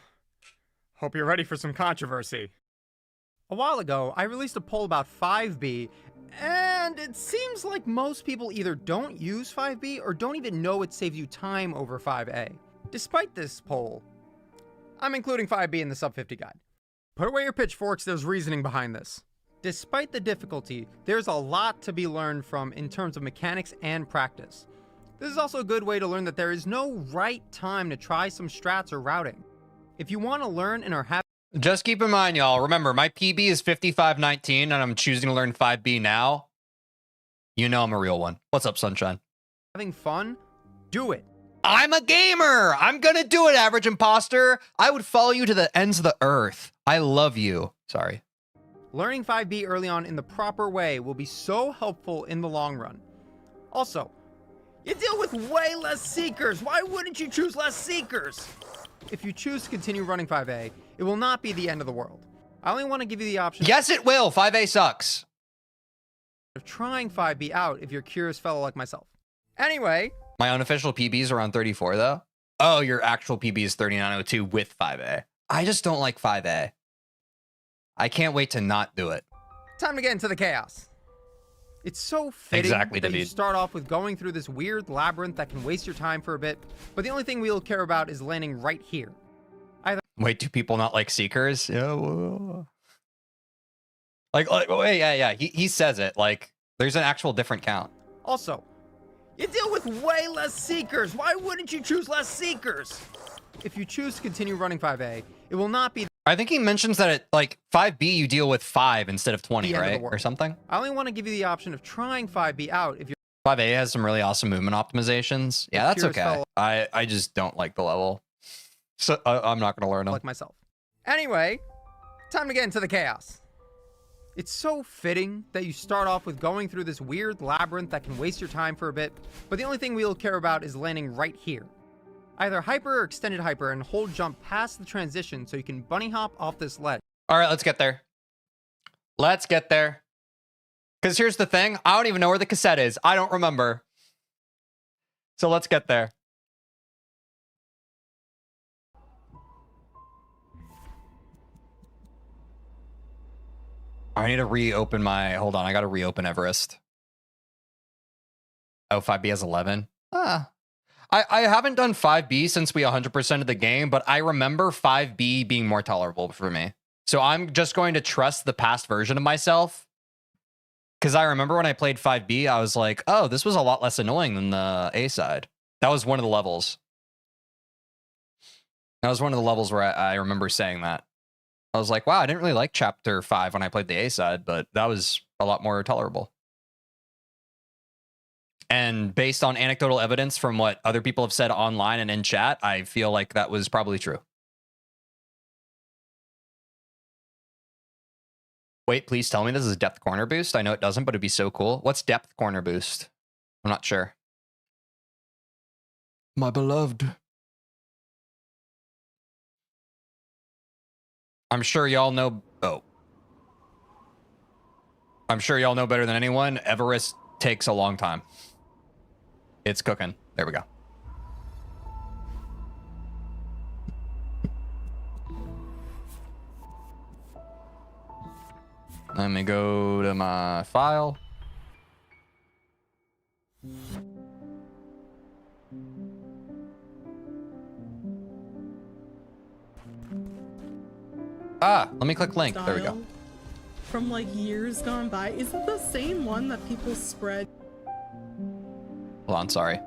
hope you're ready for some controversy. A while ago, I released a poll about 5B, and it seems like most people either don't use 5B or don't even know it saves you time over 5A. Despite this poll, I'm including 5B in the sub 50 guide. Put away your pitchforks, there's reasoning behind this. Despite the difficulty, there's a lot to be learned from in terms of mechanics and practice. This is also a good way to learn that there is no right time to try some strats or routing. If you want to learn and are happy... Just keep in mind, y'all, remember, my PB is 5519 and I'm choosing to learn 5B now. You know I'm a real one. What's up, Sunshine? Having fun? Do it. I'm a gamer! I'm gonna do it, average imposter! I would follow you to the ends of the earth. I love you. Sorry. Learning 5B early on in the proper way will be so helpful in the long run. Also, you deal with way less seekers. Why wouldn't you choose less seekers? If you choose to continue running 5A, it will not be the end of the world. I only want to give you the option... Yes, it will. 5A sucks. ...of trying 5B out if you're a curious fellow like myself. Anyway... My unofficial PB is around 34, though. Oh, your actual PB is 3902 with 5A. I just don't like 5A. I can't wait to not do it. Time to get into the chaos. It's so fitting that you start off with going through this weird labyrinth that can waste your time for a bit, but the only thing we'll care about is landing right here. Wait, do people not like seekers? Yeah. Like wait, yeah. He says it. Like, there's an actual different count. Also, you deal with way less seekers. Why wouldn't you choose less seekers? If you choose to continue running 5A, it will not be... I think he mentions that at like 5B, you deal with 5 instead of 20, right? Or something. I only want to give you the option of trying 5B out if you're... 5A has some really awesome movement optimizations. Yeah, that's okay. I just don't like the level. So I'm not going to learn them. Like myself. Anyway, time to get into the chaos. It's so fitting that you start off with going through this weird labyrinth that can waste your time for a bit, but the only thing we'll care about is landing right here. Either hyper or extended hyper and hold jump past the transition so you can bunny hop off this ledge. All right, let's get there. Let's get there. Because here's the thing. I don't even know where the cassette is. I don't remember. So let's get there. I need to reopen my... Hold on, I got to reopen Everest. Oh, 5B has 11. I haven't done 5B since we 100%ed the game, but I remember 5B being more tolerable for me. So I'm just going to trust the past version of myself. Because I remember when I played 5B, I was like, oh, this was a lot less annoying than the A side. That was one of the levels. That was one of the levels where I remember saying that. I was like, wow, I didn't really like Chapter 5 when I played the A side, but that was a lot more tolerable. And based on anecdotal evidence from what other people have said online and in chat, I feel like that was probably true. Wait, please tell me this is depth corner boost. I know it doesn't, but it'd be so cool. What's depth corner boost? I'm not sure. My beloved. I'm sure y'all know... Oh. I'm sure y'all know better than anyone. Everest takes a long time. It's cooking. There we go. Let me go to my file. Let me click link. There we go. from like years gone by. Is it the same one that people spread? Hold on, sorry.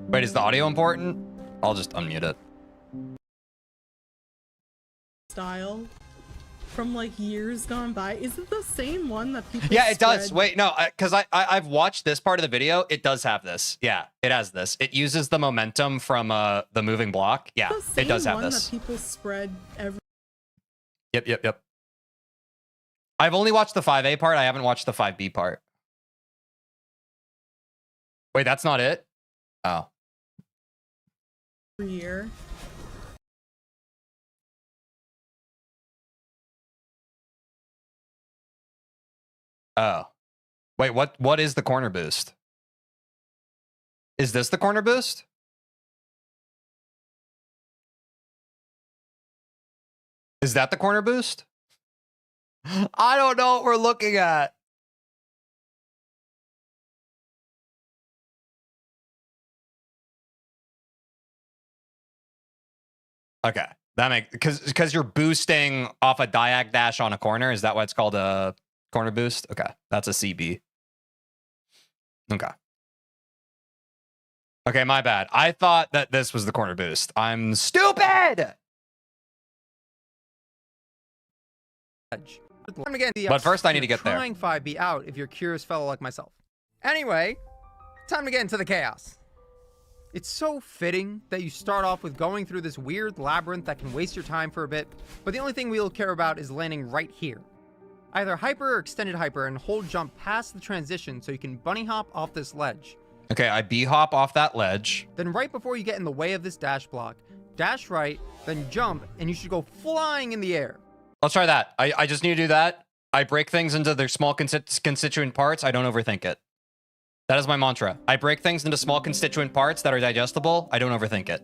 Wait, is the audio important? I'll just unmute it. Style from like years gone by. Is it the same one that people Yeah, it spread? does. Wait, no, because I've watched this part of the video. It does have this. Yeah, it has this. It uses the momentum from the moving block. Yeah, The same it does have one this. that people spread every. Yep. I've only watched the 5A part. I haven't watched the 5B part. Wait, that's not it? Oh. Year. Oh. Wait, what is the corner boost? Is this the corner boost? Is that the corner boost? I don't know what we're looking at. Okay. That makes because you're boosting off a diag dash on a corner. Is that why it's called a corner boost? Okay. That's a CB. Okay. Okay, my bad. I thought that this was the corner boost. I'm stupid. But first I need to get there. Trying 5B out if you're a curious fellow like myself. Anyway, time to get into the chaos. It's so fitting that you start off with going through this weird labyrinth that can waste your time for a bit, but the only thing we'll care about is landing right here. Either hyper or extended hyper and hold jump past the transition so you can bunny hop off this ledge. Okay, I B-hop off that ledge. Then right before you get in the way of this dash block, dash right, then jump, and you should go flying in the air. Let's try that. I just need to do that. I break things into their small constituent parts. I don't overthink it. That is my mantra. I break things into small constituent parts that are digestible. I don't overthink it.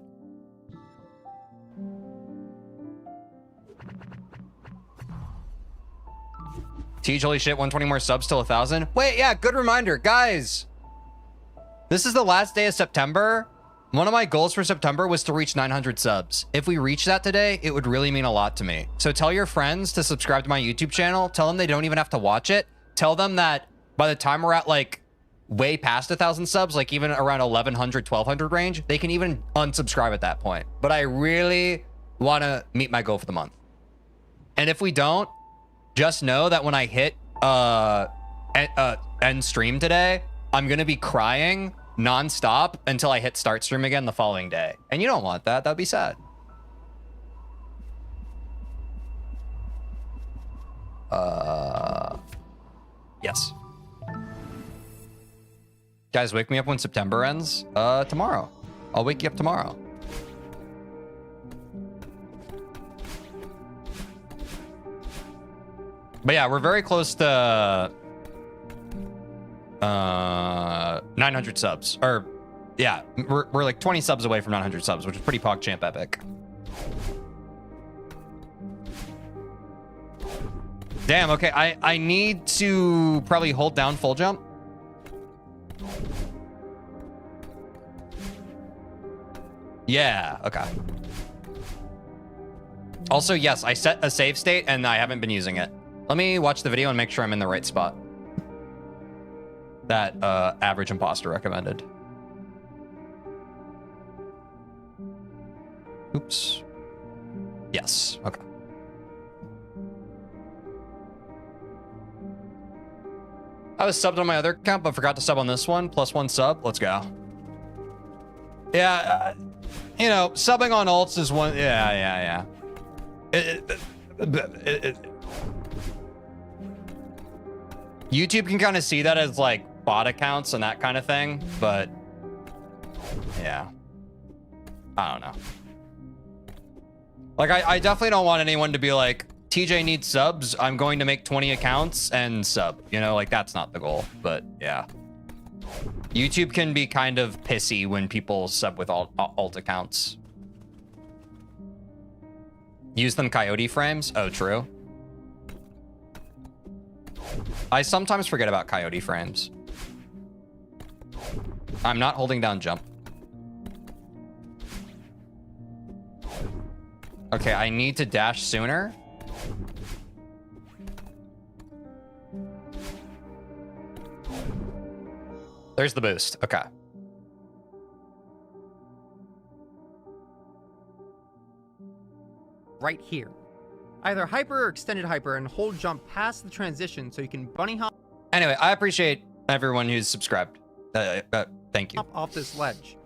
Teej, holy shit, 120 more subs till 1,000. Wait, yeah, good reminder. Guys, this is the last day of September. One of my goals for September was to reach 900 subs. If we reach that today, it would really mean a lot to me. So tell your friends to subscribe to my YouTube channel. Tell them they don't even have to watch it. Tell them that by the time we're at like way past 1,000 subs, like even around 1,100, 1,200 range, they can even unsubscribe at that point. But I really want to meet my goal for the month. And if we don't, just know that when I hit end stream today, I'm going to be crying nonstop until I hit start stream again the following day. And you don't want that. That'd be sad. Yes. Guys, wake me up when September ends. Tomorrow. I'll wake you up tomorrow. But yeah, we're very close to 900 subs. Or yeah, we're like 20 subs away from 900 subs, which is pretty PogChamp epic. Damn, okay, I need to probably hold down full jump. Yeah, okay. Also, yes, I set a save state and I haven't been using it. Let me watch the video and make sure I'm in the right spot. That average imposter recommended. Oops. Yes, okay. I was subbed on my other account, but forgot to sub on this one. +1 sub. Let's go. Yeah, you know, subbing on alts is one. Yeah. YouTube can kind of see that as like bot accounts and that kind of thing, but yeah, I don't know. Like, I definitely don't want anyone to be like, TJ needs subs, I'm going to make 20 accounts and sub, you know, like that's not the goal. But yeah, YouTube can be kind of pissy when people sub with alt accounts. Use them coyote frames. Oh, true. I sometimes forget about coyote frames. I'm not holding down jump. Okay, I need to dash sooner. There's the boost. Okay. Right here. Either hyper or extended hyper and hold jump past the transition so you can bunny hop. Anyway, I appreciate everyone who's subscribed. Thank you. Off this ledge.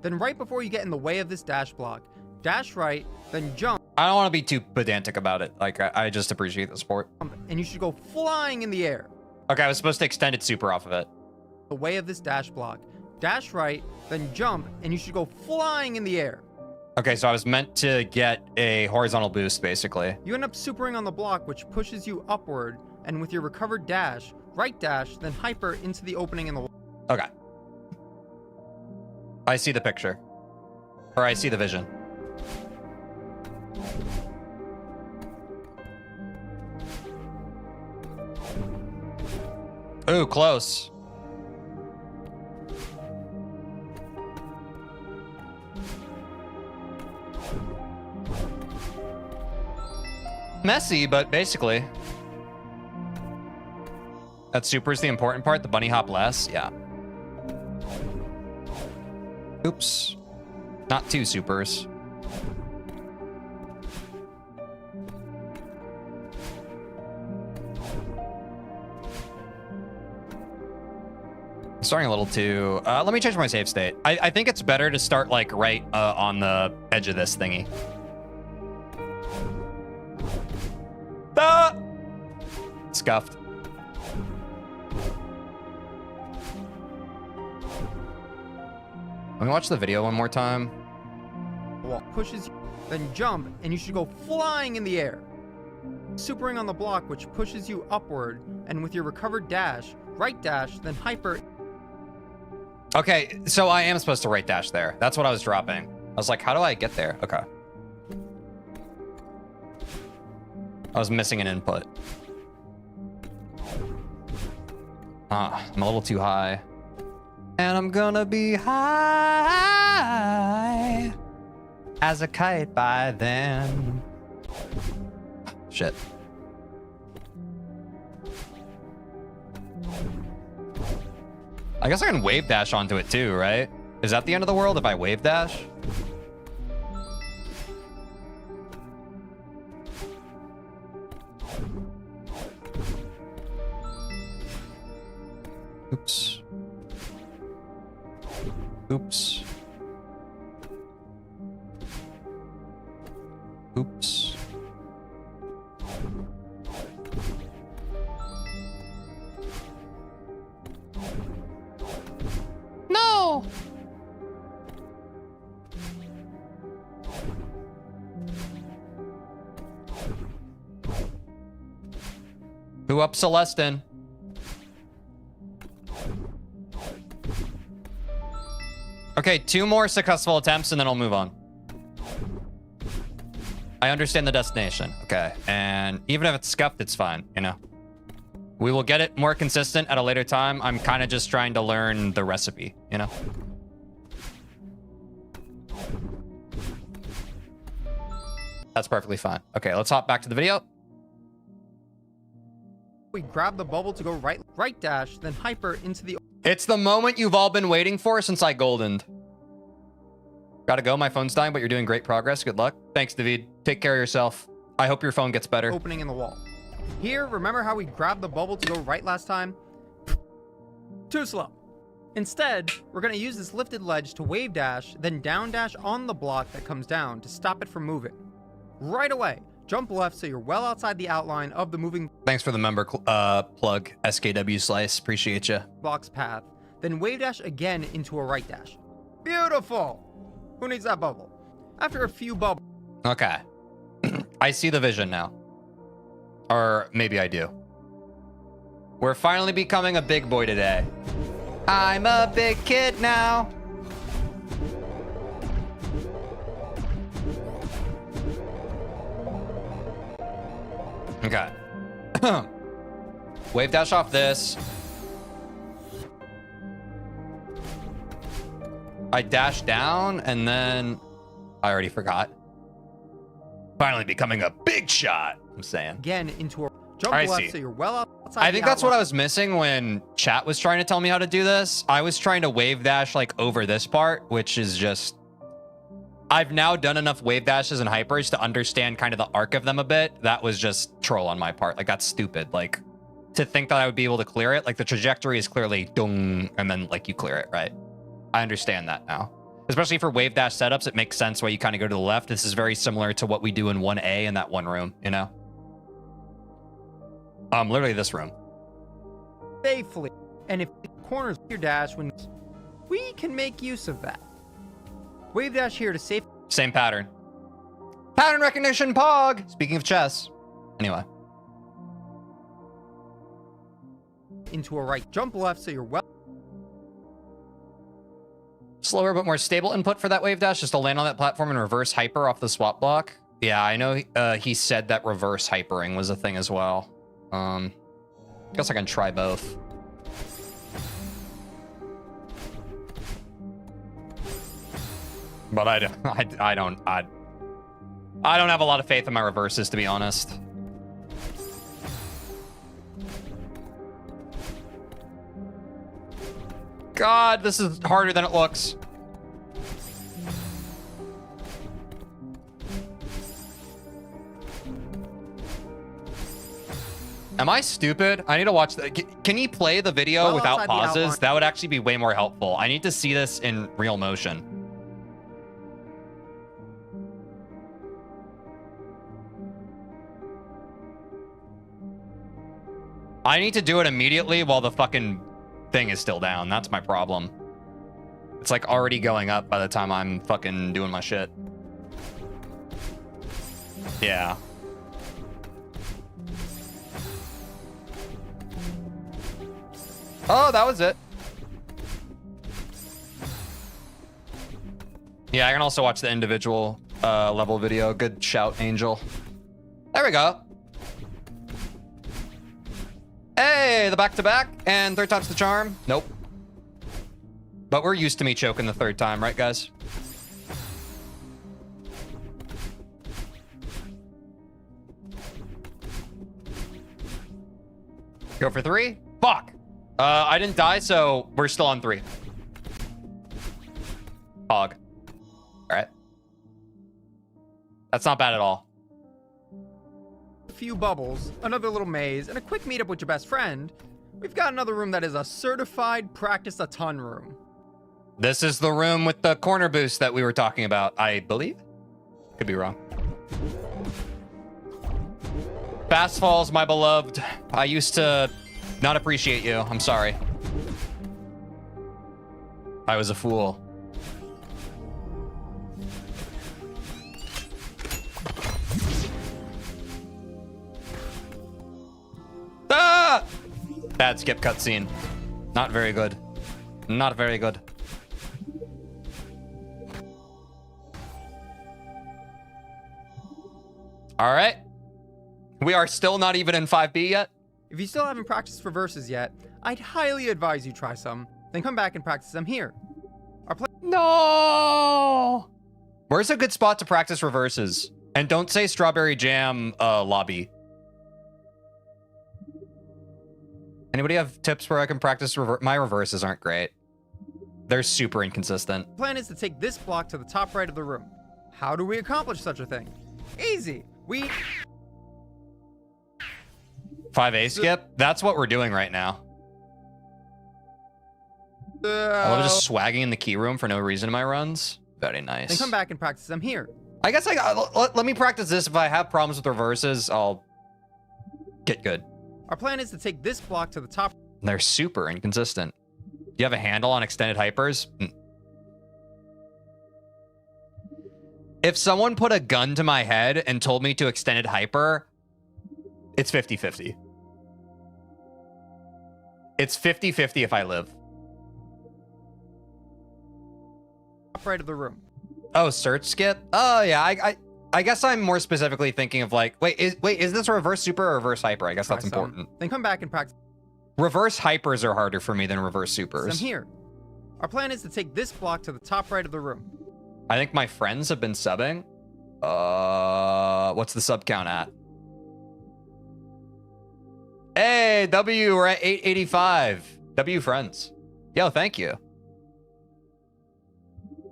Then right before you get in the way of this dash block, dash right, then jump. I don't want to be too pedantic about it. Like, I just appreciate the support. And you should go flying in the air. Okay, I was supposed to extend it super off of it. The way of this dash block, dash right, then jump, and you should go flying in the air. Okay, so I was meant to get a horizontal boost, basically. You end up supering on the block, which pushes you upward, and with your recovered dash, right dash, then hyper into the opening in the wall. Okay. I see the picture. Or I see the vision. Ooh, close. Messy, but basically. That super is the important part, the bunny hop less, yeah. Oops. Not two supers. Starting a little too... let me change my save state. I think it's better to start like right on the edge of this thingy. Ah! Scuffed. Let me watch the video one more time. Wall pushes you, then jump, and you should go flying in the air. Supering on the block, which pushes you upward, and with your recovered dash, right dash, then hyper. Okay, so I am supposed to right dash there. That's what I was dropping. I was like, how do I get there? Okay. I was missing an input. I'm a little too high. And I'm gonna be high as a kite by then. Shit. I guess I can wave dash onto it too, right? Is that the end of the world if I wave dash? Oops. Oops. Oops. No! Who up Celestin? Okay, 2 more successful attempts and then I'll move on. I understand the destination. Okay, and even if it's scuffed, it's fine, you know? We will get it more consistent at a later time. I'm kind of just trying to learn the recipe, you know? That's perfectly fine. Okay, let's hop back to the video. We grab the bubble to go right dash, then hyper into the... It's the moment you've all been waiting for since I goldened. Gotta go, my phone's dying, but you're doing great progress. Good luck. Thanks, David. Take care of yourself. I hope your phone gets better. Opening in the wall. Here, remember how we grabbed the bubble to go right last time? Too slow. Instead, we're gonna use this lifted ledge to wave dash, then down dash on the block that comes down to stop it from moving. Right away, jump left so you're well outside the outline of the moving... Thanks for the member plug, SKW Slice. Appreciate you. ...block's path, then wave dash again into a right dash. Beautiful! Who needs that bubble? After a few bubbles... Okay. I see the vision now. Or maybe I do. We're finally becoming a big boy today. I'm a big kid now. Okay. Wave dash off this. I dash down and then I already forgot. Finally becoming a big shot, I'm saying. Again, into a jump I left see. so you're well outside I think that's what I was missing when chat was trying to tell me how to do this. I was trying to wave dash like over this part, which is just... I've now done enough wave dashes and hypers to understand kind of the arc of them a bit. That was just troll on my part. Like, that's stupid. Like, to think that I would be able to clear it, like the trajectory is clearly dung, and then like you clear it, right? I understand that now. Especially for wave dash setups, it makes sense why you kind of go to the left. This is very similar to what we do in 1A in that one room, you know? Literally this room. safely. And if the corners your dash, when we can make use of that. Wave dash here to safe. Same pattern. Pattern recognition, Pog! Speaking of chess. Anyway. Into a right jump left so you're well. Slower but more stable input for that wave dash, just to land on that platform and reverse hyper off the swap block. Yeah, I know he said that reverse hypering was a thing as well. Guess I can try both. But I don't have a lot of faith in my reverses, to be honest. God, this is harder than it looks. Am I stupid? I need to watch that. Can you play the video Well, without outside the pauses? outline. That would actually be way more helpful. I need to see this in real motion. I need to do it immediately while the fucking thing is still down. That's my problem. It's like already going up by the time I'm fucking doing my shit. Yeah. Oh, that was it. Yeah, I can also watch the individual level video. Good shout, Angel. There we go. Hey, the back-to-back, and third time's the charm. Nope. But we're used to me choking the third time, right, guys? Go for 3? Fuck. I didn't die, so we're still on 3. Hog. All right. That's not bad at all. A few bubbles, another little maze, and a quick meetup with your best friend. We've got another room that is a certified practice a ton room. This is the room with the corner boost that we were talking about, I believe. Could be wrong. Fast falls, my beloved. I used to not appreciate you. I'm sorry. I was a fool. Ah! Bad skip cutscene. Not very good. Not very good. All right. We are still not even in 5B yet. If you still haven't practiced reverses yet, I'd highly advise you try some, then come back and practice them here. Our plan. No. Where's a good spot to practice reverses? And don't say strawberry jam lobby. Anybody have tips where I can practice my reverses aren't great. They're super inconsistent. Plan is to take this block to the top right of the room. How do we accomplish such a thing? Easy. We 5A skip? That's what we're doing right now. I love just swagging in the key room for no reason in my runs. Very nice. then come back and practice them here. I guess let me practice this. If I have problems with reverses, I'll get good. Our plan is to take this block to the top. They're super inconsistent. Do you have a handle on extended hypers? If someone put a gun to my head and told me to extended hyper, it's 50-50. It's 50-50 if I live. Top right of the room. Oh, search skip? Oh, yeah. I guess I'm more specifically thinking of like, wait, is this a reverse super or reverse hyper? I guess that's Try some, important. Then come back and practice Reverse hypers are harder for me than reverse them supers. here. Our plan is to take this block to the top right of the room. I think my friends have been subbing. What's the sub count at? Hey, W, we're at 885. W friends. Yo, thank you.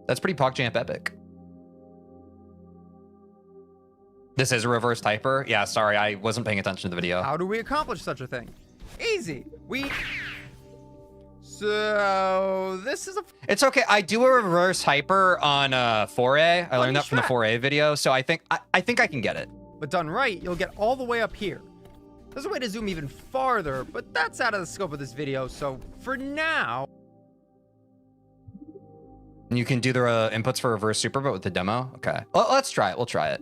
That's pretty PogChamp epic. This is a reverse typer? Yeah, sorry, I wasn't paying attention to the video. How do we accomplish such a thing? Easy. So this is a... It's okay. I do a reverse hyper on 4A. I learned that from the 4A video, so I think I can get it. But done right, you'll get all the way up here. There's a way to zoom even farther, but that's out of the scope of this video, so for now... You can do the inputs for reverse super, but with the demo? Okay. Well, let's try it. We'll try it.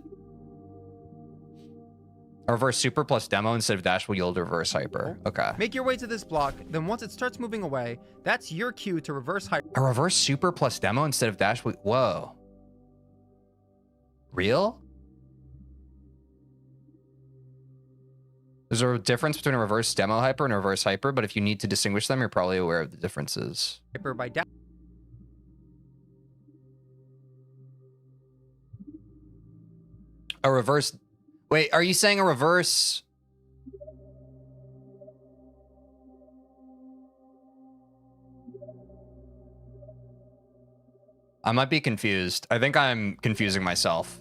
A reverse super plus demo instead of dash will yield reverse hyper. Okay. Make your way to this block, then once it starts moving away, that's your cue to reverse hyper. A reverse super plus demo instead of dash will... Whoa. Real? There's a difference between a reverse demo hyper and a reverse hyper, but if you need to distinguish them, you're probably aware of the differences. Hyper by dash. A reverse... Wait, are you saying a reverse... I might be confused. I think I'm confusing myself.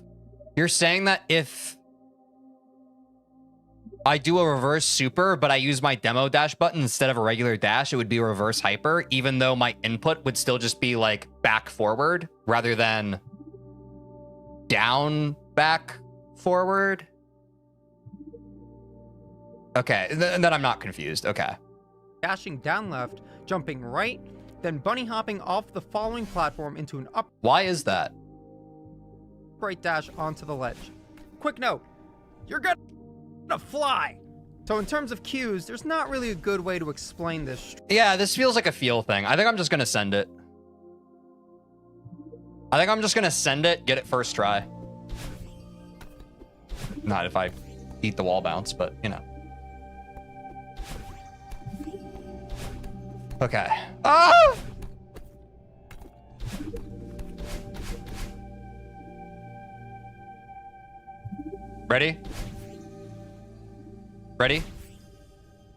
You're saying that if I do a reverse super, but I use my demo dash button instead of a regular dash, it would be a reverse hyper, even though my input would still just be like back forward rather than down back forward? Okay, then I'm not confused. Okay. Dashing down left, jumping right, then bunny hopping off the following platform into an Why is that? upright dash onto the ledge. Quick note, you're gonna fly. So in terms of cues, there's not really a good way to explain this. Yeah, this feels like a feel thing. I think I'm just gonna send it. I think I'm just gonna send it, get it first try. Not if I eat the wall bounce, but you know. Okay. Ah! Ready? Ready?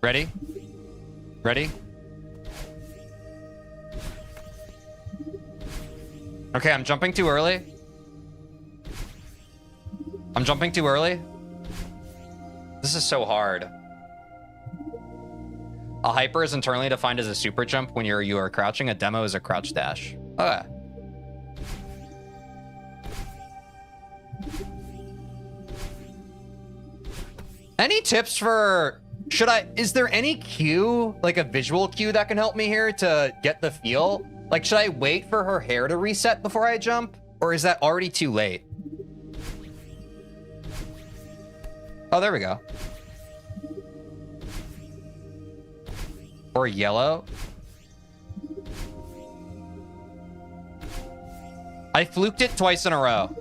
Ready? Ready? Okay, I'm jumping too early. I'm jumping too early. This is so hard. A hyper is internally defined as a super jump when you are crouching. A demo is a crouch dash. Okay. Any tips for... Is there any cue, like a visual cue that can help me here to get the feel? Like, should I wait for her hair to reset before I jump? Or is that already too late? Oh, there we go. Or yellow. I fluked it twice in a row.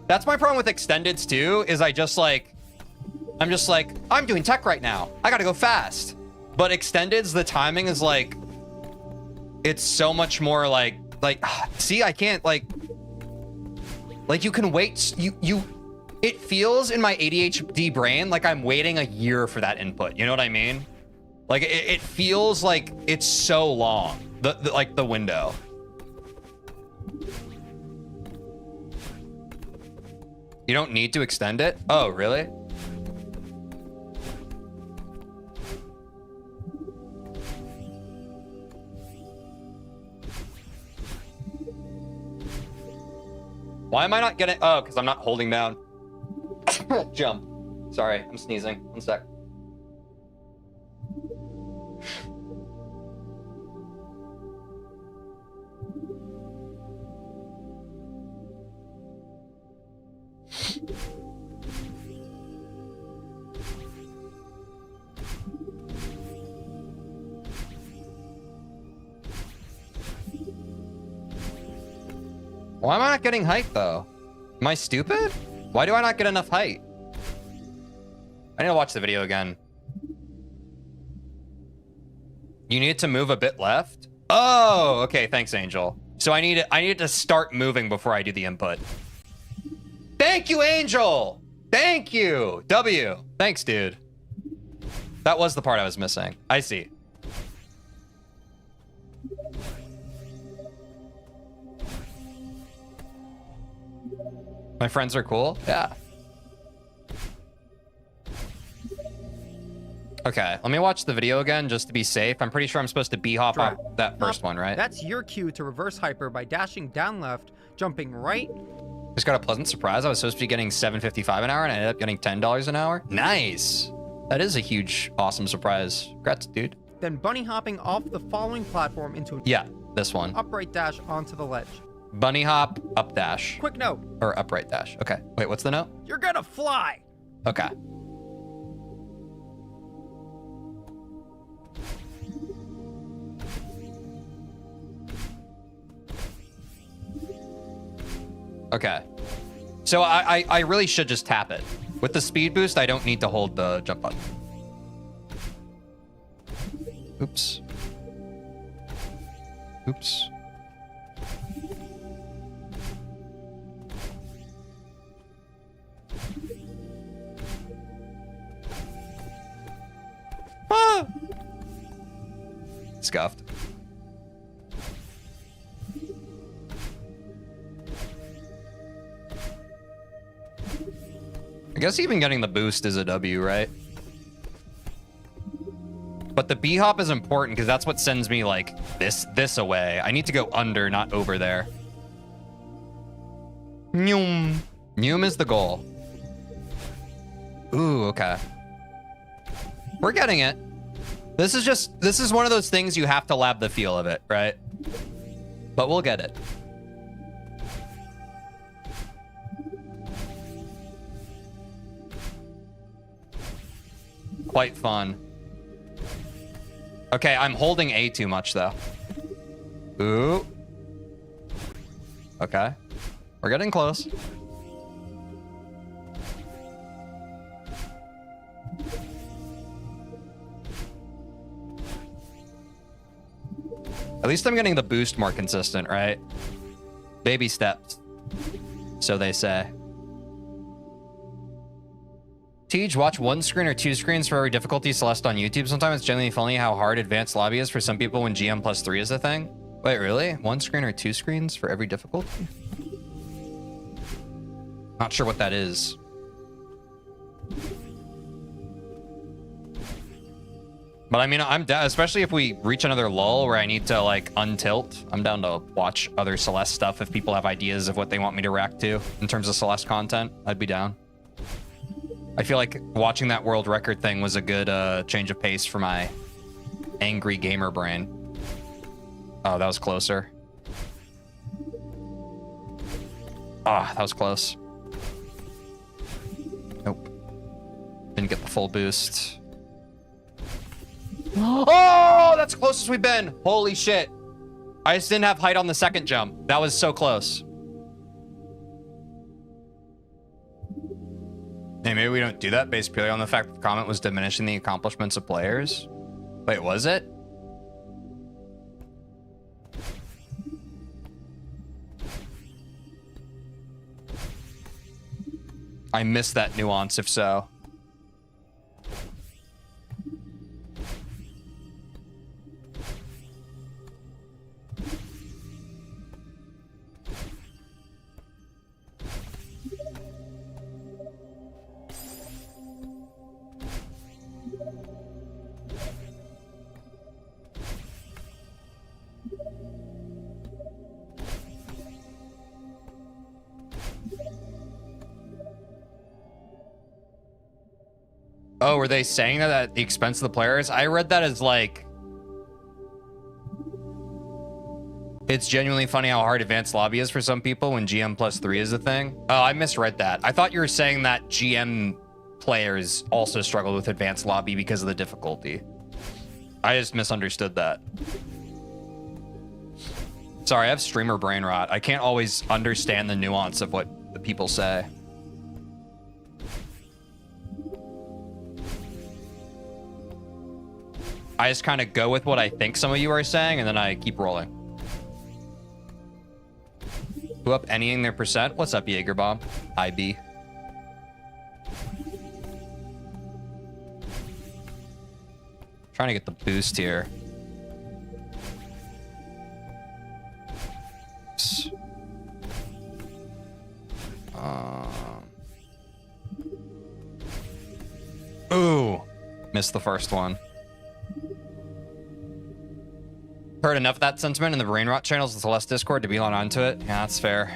That's my problem with extendeds too, is I'm just like, I'm doing tech right now. I gotta go fast. But extendeds, the timing is like, it's so much more like, see, I can't like you can wait, it feels in my ADHD brain like I'm waiting a year for that input. You know what I mean? Like it feels like it's so long, the window. You don't need to extend it? Oh, really? Why am I not getting... Oh, because I'm not holding down. Jump. Sorry, I'm sneezing. One sec. Why am I not getting height, though? Am I stupid? Why do I not get enough height? I need to watch the video again. You need to move a bit left? Oh, okay. Thanks, Angel. So I need to start moving before I do the input. Thank you, Angel. Thank you. W. Thanks, dude. That was the part I was missing. I see. My friends are cool? Yeah. Okay, let me watch the video again just to be safe. I'm pretty sure I'm supposed to B-hop off that first one, right? That's your cue to reverse hyper by dashing down left, jumping right. Just got a pleasant surprise. I was supposed to be getting $7.55 an hour and I ended up getting $10 an hour. Nice. That is a huge, awesome surprise. Congrats, dude. Then bunny hopping off the following platform into Yeah, this one. upright dash onto the ledge. Bunny hop, up dash. Quick note, Or upright dash. Okay. Wait, what's the note? you're gonna fly. Okay. Okay. So I really should just tap it. With the speed boost, I don't need to hold the jump button. Oops. Oops. Ah! Scuffed. I guess even getting the boost is a W, right? But the B-hop is important because that's what sends me like this away. I need to go under, not over there. Noom. Noom is the goal. Ooh, okay. We're getting it. This is one of those things you have to lab the feel of it, right? But we'll get it. Quite fun. Okay, I'm holding A too much though. Ooh. Okay. We're getting close. At least I'm getting the boost more consistent, right? Baby steps. So they say. Tej, watch one screen or two screens for every difficulty Celeste on YouTube. Sometimes it's genuinely funny how hard advanced lobby is for some people when GM+3 is a thing. Wait, really? One screen or two screens for every difficulty? Not sure what that is. But I mean, I'm down, especially if we reach another lull where I need to like untilt. I'm down to watch other Celeste stuff if people have ideas of what they want me to react to in terms of Celeste content. I'd be down. I feel like watching that world record thing was a good change of pace for my angry gamer brain. Oh, that was closer. Ah, that was close. Nope. Didn't get the full boost. Oh, that's the closest we've been. Holy shit. I just didn't have height on the second jump. That was so close. Hey, maybe we don't do that based purely on the fact that the comment was diminishing the accomplishments of players. Wait, was it? I missed that nuance if so. Oh, were they saying that at the expense of the players? I read that as like, it's genuinely funny how hard advanced lobby is for some people when GM+3 is a thing. Oh, I misread that. I thought you were saying that GM players also struggled with advanced lobby because of the difficulty. I just misunderstood that. Sorry, I have streamer brain rot. I can't always understand the nuance of what the people say. I just kind of go with what I think some of you are saying, and then I keep rolling. Who up anying their percent? What's up, Jaegerbomb? IB. Trying to get the boost here. Ooh, missed the first one. Heard enough of that sentiment in the brain rot channels of the Celeste Discord to be on to it. Yeah, that's fair.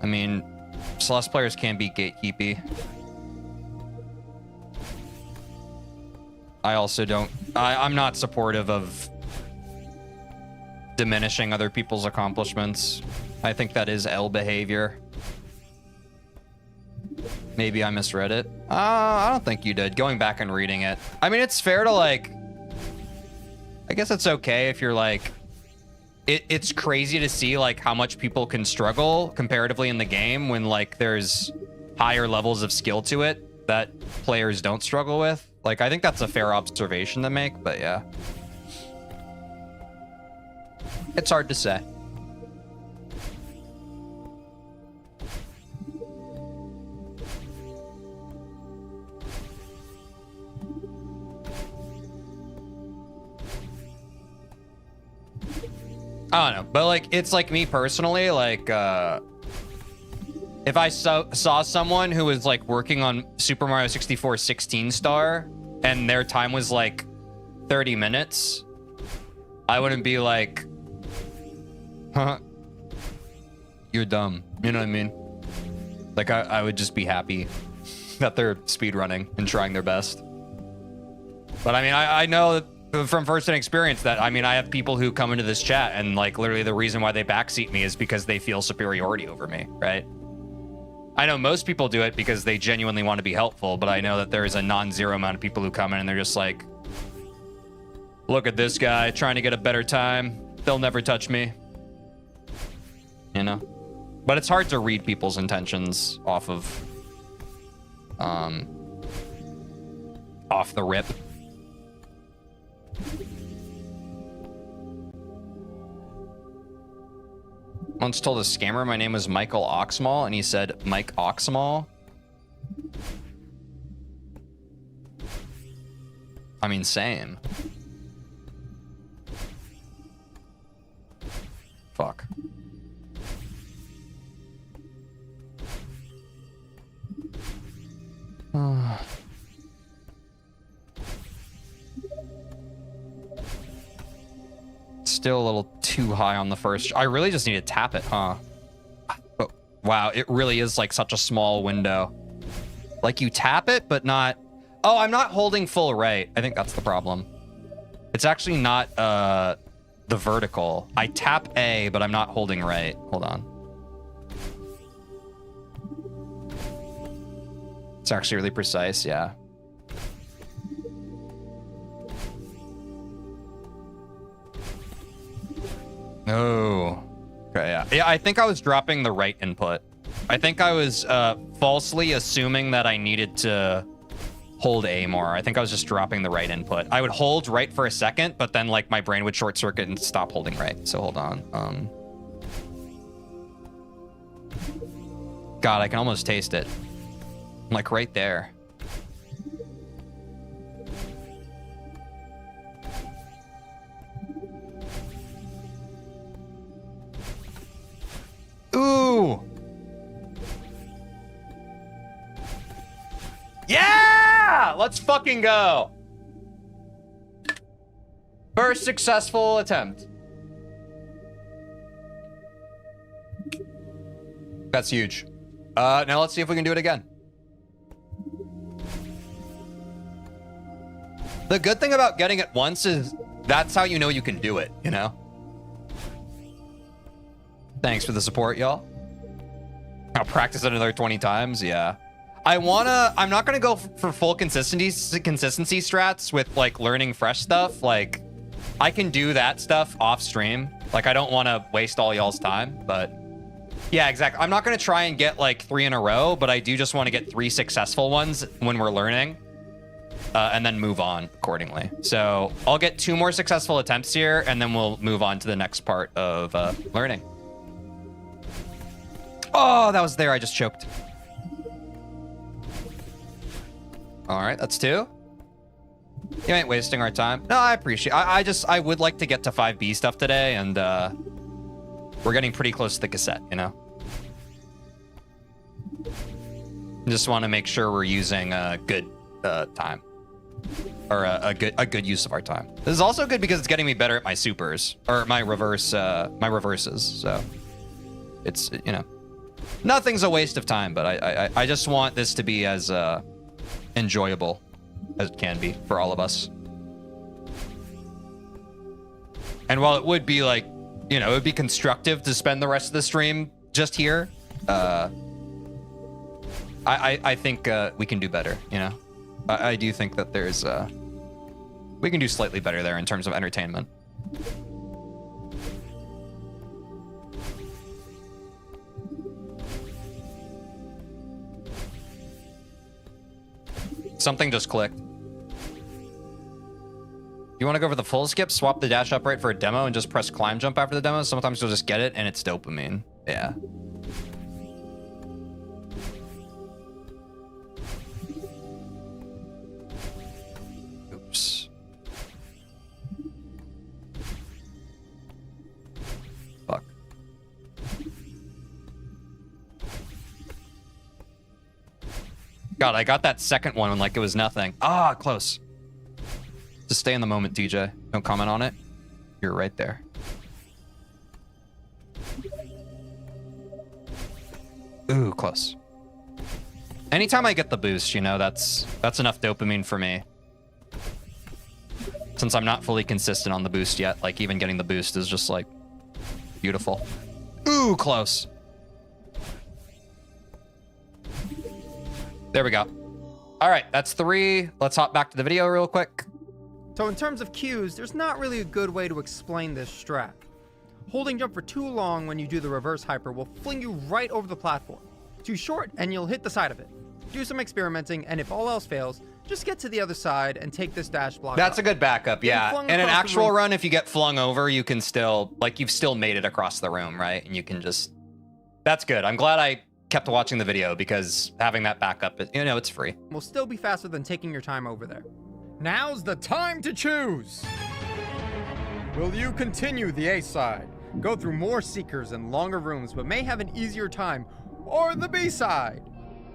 I mean, Celeste players can be gatekeepy. I also don't... I'm not supportive of diminishing other people's accomplishments. I think that is L behavior. Maybe I misread it. I don't think you did. Going back and reading it. I mean, it's fair to, like... I guess it's okay if you're, like... It's crazy to see, like, how much people can struggle comparatively in the game when, like, there's higher levels of skill to it that players don't struggle with. Like, I think that's a fair observation to make, but yeah. It's hard to say. I don't know, but like, it's like me personally, like, if I saw someone who was like working on Super Mario 64 16 star and their time was like 30 minutes, I wouldn't be like, huh, you're dumb. You know what I mean? Like, I would just be happy that they're speedrunning and trying their best. But I mean, I know that from first-hand experience that, I mean, I have people who come into this chat and like literally the reason why they backseat me is because they feel superiority over me, right? I know most people do it because they genuinely want to be helpful, but I know that there is a non-zero amount of people who come in and they're just like, look at this guy trying to get a better time. They'll never touch me. You know? But it's hard to read people's intentions off of, off the rip. Once told a scammer my name was Michael Oxmall, and he said, Mike Oxmall? I mean, same. Fuck. Still a little too high on the first. I really just need to tap it, huh? But wow, it really is like such a small window. Like you tap it, but not... Oh, I'm not holding full right. I think that's the problem. It's actually not the vertical. I tap A, but I'm not holding right. Hold on. It's actually really precise, yeah. Oh, okay, yeah. Yeah, I think I was dropping the right input. I think I was falsely assuming that I needed to hold A more. I think I was just dropping the right input. I would hold right for a second, but then like my brain would short circuit and stop holding right. So hold on. God, I can almost taste it. I'm like right there. Ooh. Yeah! Let's fucking go. First successful attempt. That's huge. Now let's see if we can do it again. The good thing about getting it once is that's how you know you can do it, you know? Thanks for the support, y'all. I'll practice it another 20 times, yeah. I'm not gonna go for full consistency strats with like learning fresh stuff. Like, I can do that stuff off stream. Like, I don't want to waste all y'all's time, but yeah, exactly. I'm not gonna try and get like 3 in a row, but I do just want to get 3 successful ones when we're learning. And then move on accordingly. So I'll get 2 more successful attempts here, and then we'll move on to the next part of learning. Oh, that was there. I just choked. All right, that's 2. You ain't wasting our time. No, I appreciate. I would like to get to 5B stuff today, and we're getting pretty close to the cassette. You know. Just want to make sure we're using a good time, or a good use of our time. This is also good because it's getting me better at my supers or my reverses. So it's, you know, nothing's a waste of time. But I just want this to be as enjoyable as it can be for all of us. And while it would be like, you know, it would be constructive to spend the rest of the stream just here, I think we can do better, you know? I do think that there's, we can do slightly better there in terms of entertainment. Something just clicked. You want to go for the full skip, swap the dash upright for a demo, and just press climb jump after the demo? Sometimes you'll just get it, and it's dopamine. Yeah. Oops. Fuck. God, I got that second one like it was nothing. Ah, close. Just stay in the moment, TJ. Don't comment on it. You're right there. Ooh, close. Anytime I get the boost, you know, that's enough dopamine for me. Since I'm not fully consistent on the boost yet, like even getting the boost is just like beautiful. Ooh, close. There we go. All right, that's 3. Let's hop back to the video real quick. So in terms of cues, there's not really a good way to explain this strat. Holding jump for too long when you do the reverse hyper will fling you right over the platform. Too short and you'll hit the side of it. Do some experimenting, and if all else fails, just get to the other side and take this dash block. That's a good backup, yeah. In an actual run, if you get flung over, you can still, like, you've still made it across the room, right? And you can just, that's good. I'm glad I kept watching the video because having that backup, you know, it's free. Will still be faster than taking your time over there. Now's the time to choose! Will you continue the A side, go through more seekers and longer rooms but may have an easier time, or the B side,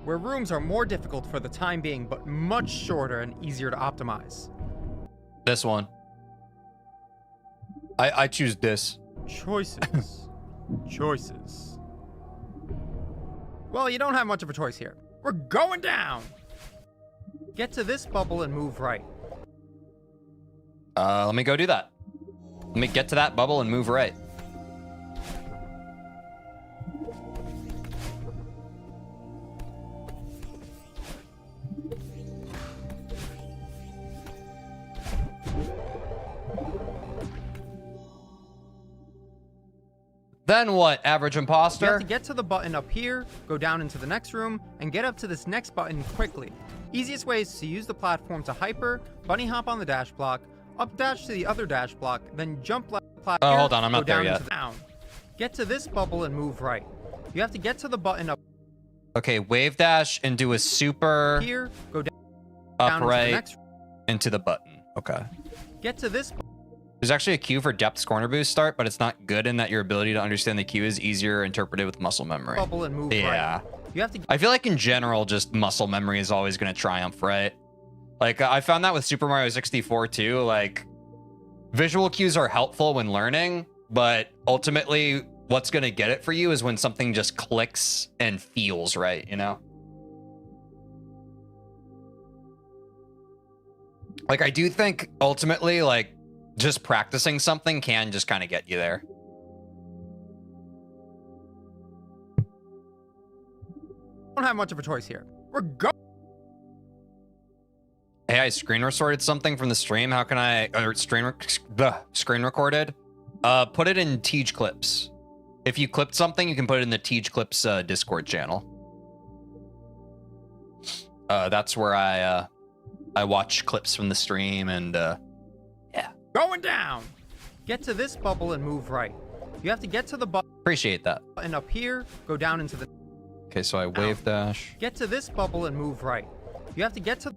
where rooms are more difficult for the time being but much shorter and easier to optimize? This one. I choose this. Choices. Choices. Well, you don't have much of a choice here. We're going down! Get to this bubble and move right. Let me go do that. Let me get to that bubble and move right. Then what, average imposter? You have to get to the button up here, go down into the next room, and get up to this next button quickly. Easiest way is to use the platform to hyper, bunny hop on the dash block, up dash to the other dash block, then jump left platform. Oh, hold on, I'm not there yet. Get to this bubble and move right. You have to get to the button up Okay, wave dash and do a super here, go down upright into the next. into the button. Okay. Get to this. There's actually a cue for depth corner boost start, but it's not good in that your ability to understand the cue is easier interpreted with muscle memory. Bubble and move Yeah. right. You have to. I feel like in general, just muscle memory is always going to triumph, right? Like I found that with Super Mario 64 too. Like visual cues are helpful when learning, but ultimately what's going to get it for you is when something just clicks and feels right, you know? Like I do think ultimately like just practicing something can just kind of get you there. Don't have much of a choice here. We're going. Hey, I screen recorded something from the stream. How can I, or screen recorded? Put it in Teej Clips. If you clipped something, you can put it in the Teej Clips Discord channel. That's where I watch clips from the stream and yeah. Going down. Get to this bubble and move right. You have to get to the Appreciate that. button up here, go down into the... Okay, so I wave dash. Get to this bubble and move right. You have to get to...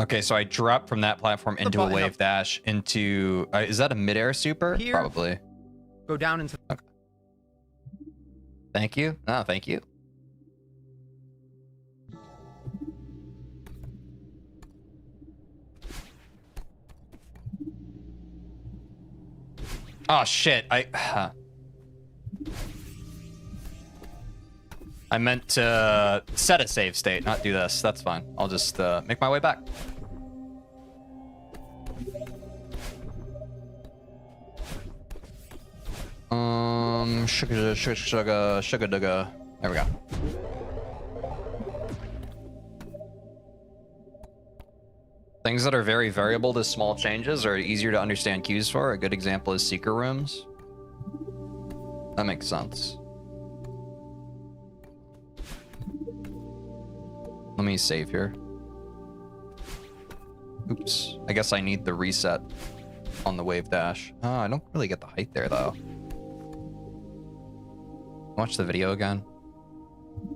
Okay, so I drop from that platform into a button wave up dash into... is that a midair super? here. Probably. Go down into... Okay. Thank you. No, thank you. Oh, shit. I meant to set a save state, not do this. That's fine. I'll just make my way back. Sugar. There we go. Things that are very variable to small changes are easier to understand cues for. A good example is secret rooms. That makes sense. Let me save here. Oops. I guess I need the reset on the wave dash. Oh, I don't really get the height there, though. Watch the video again.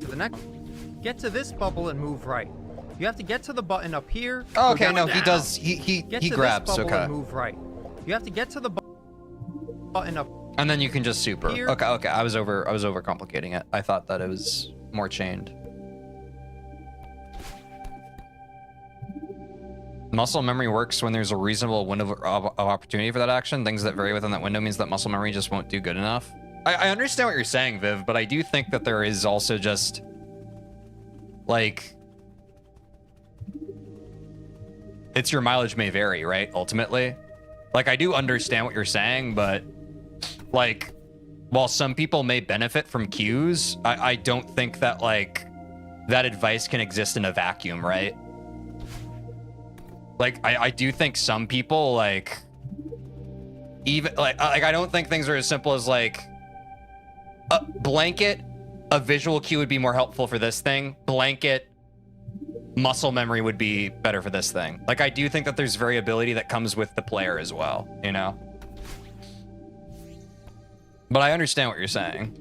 To the next... Get to this bubble and move right. You have to get to the button up here. Oh, okay, go no, down. he does. He grabs. This bubble Okay. and move right. You have to get to the button up And then you can just super. here. Okay. I was over complicating it. I thought that it was more chained. Muscle memory works when there's a reasonable window of opportunity for that action. Things that vary within that window means that muscle memory just won't do good enough. I understand what you're saying, Viv, but I do think that there is also just like it's your mileage may vary, right? Ultimately, like I do understand what you're saying, but like while some people may benefit from cues, I don't think that like that advice can exist in a vacuum, right? Like I do think some people like even like I don't think things are as simple as like a blanket a visual cue would be more helpful for this thing. Blanket muscle memory would be better for this thing. Like I do think that there's variability that comes with the player as well, you know? But I understand what you're saying.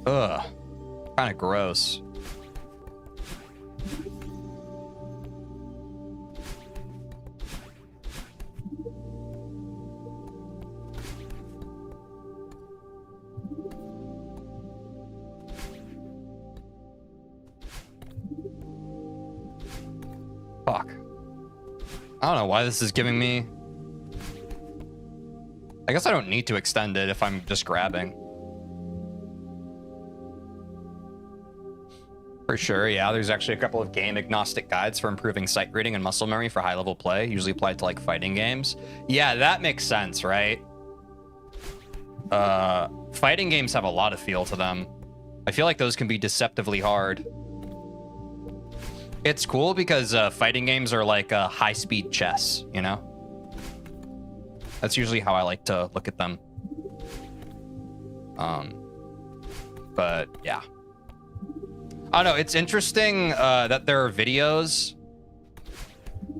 Ugh. Kind of gross. Fuck. I don't know why this is giving me... I guess I don't need to extend it if I'm just grabbing. For sure, yeah. There's actually a couple of game agnostic guides for improving sight reading and muscle memory for high-level play, usually applied to like fighting games. Yeah, that makes sense, right? Fighting games have a lot of feel to them. I feel like those can be deceptively hard. It's cool because fighting games are like high-speed chess, you know? That's usually how I like to look at them. But yeah. I don't know, it's interesting that there are videos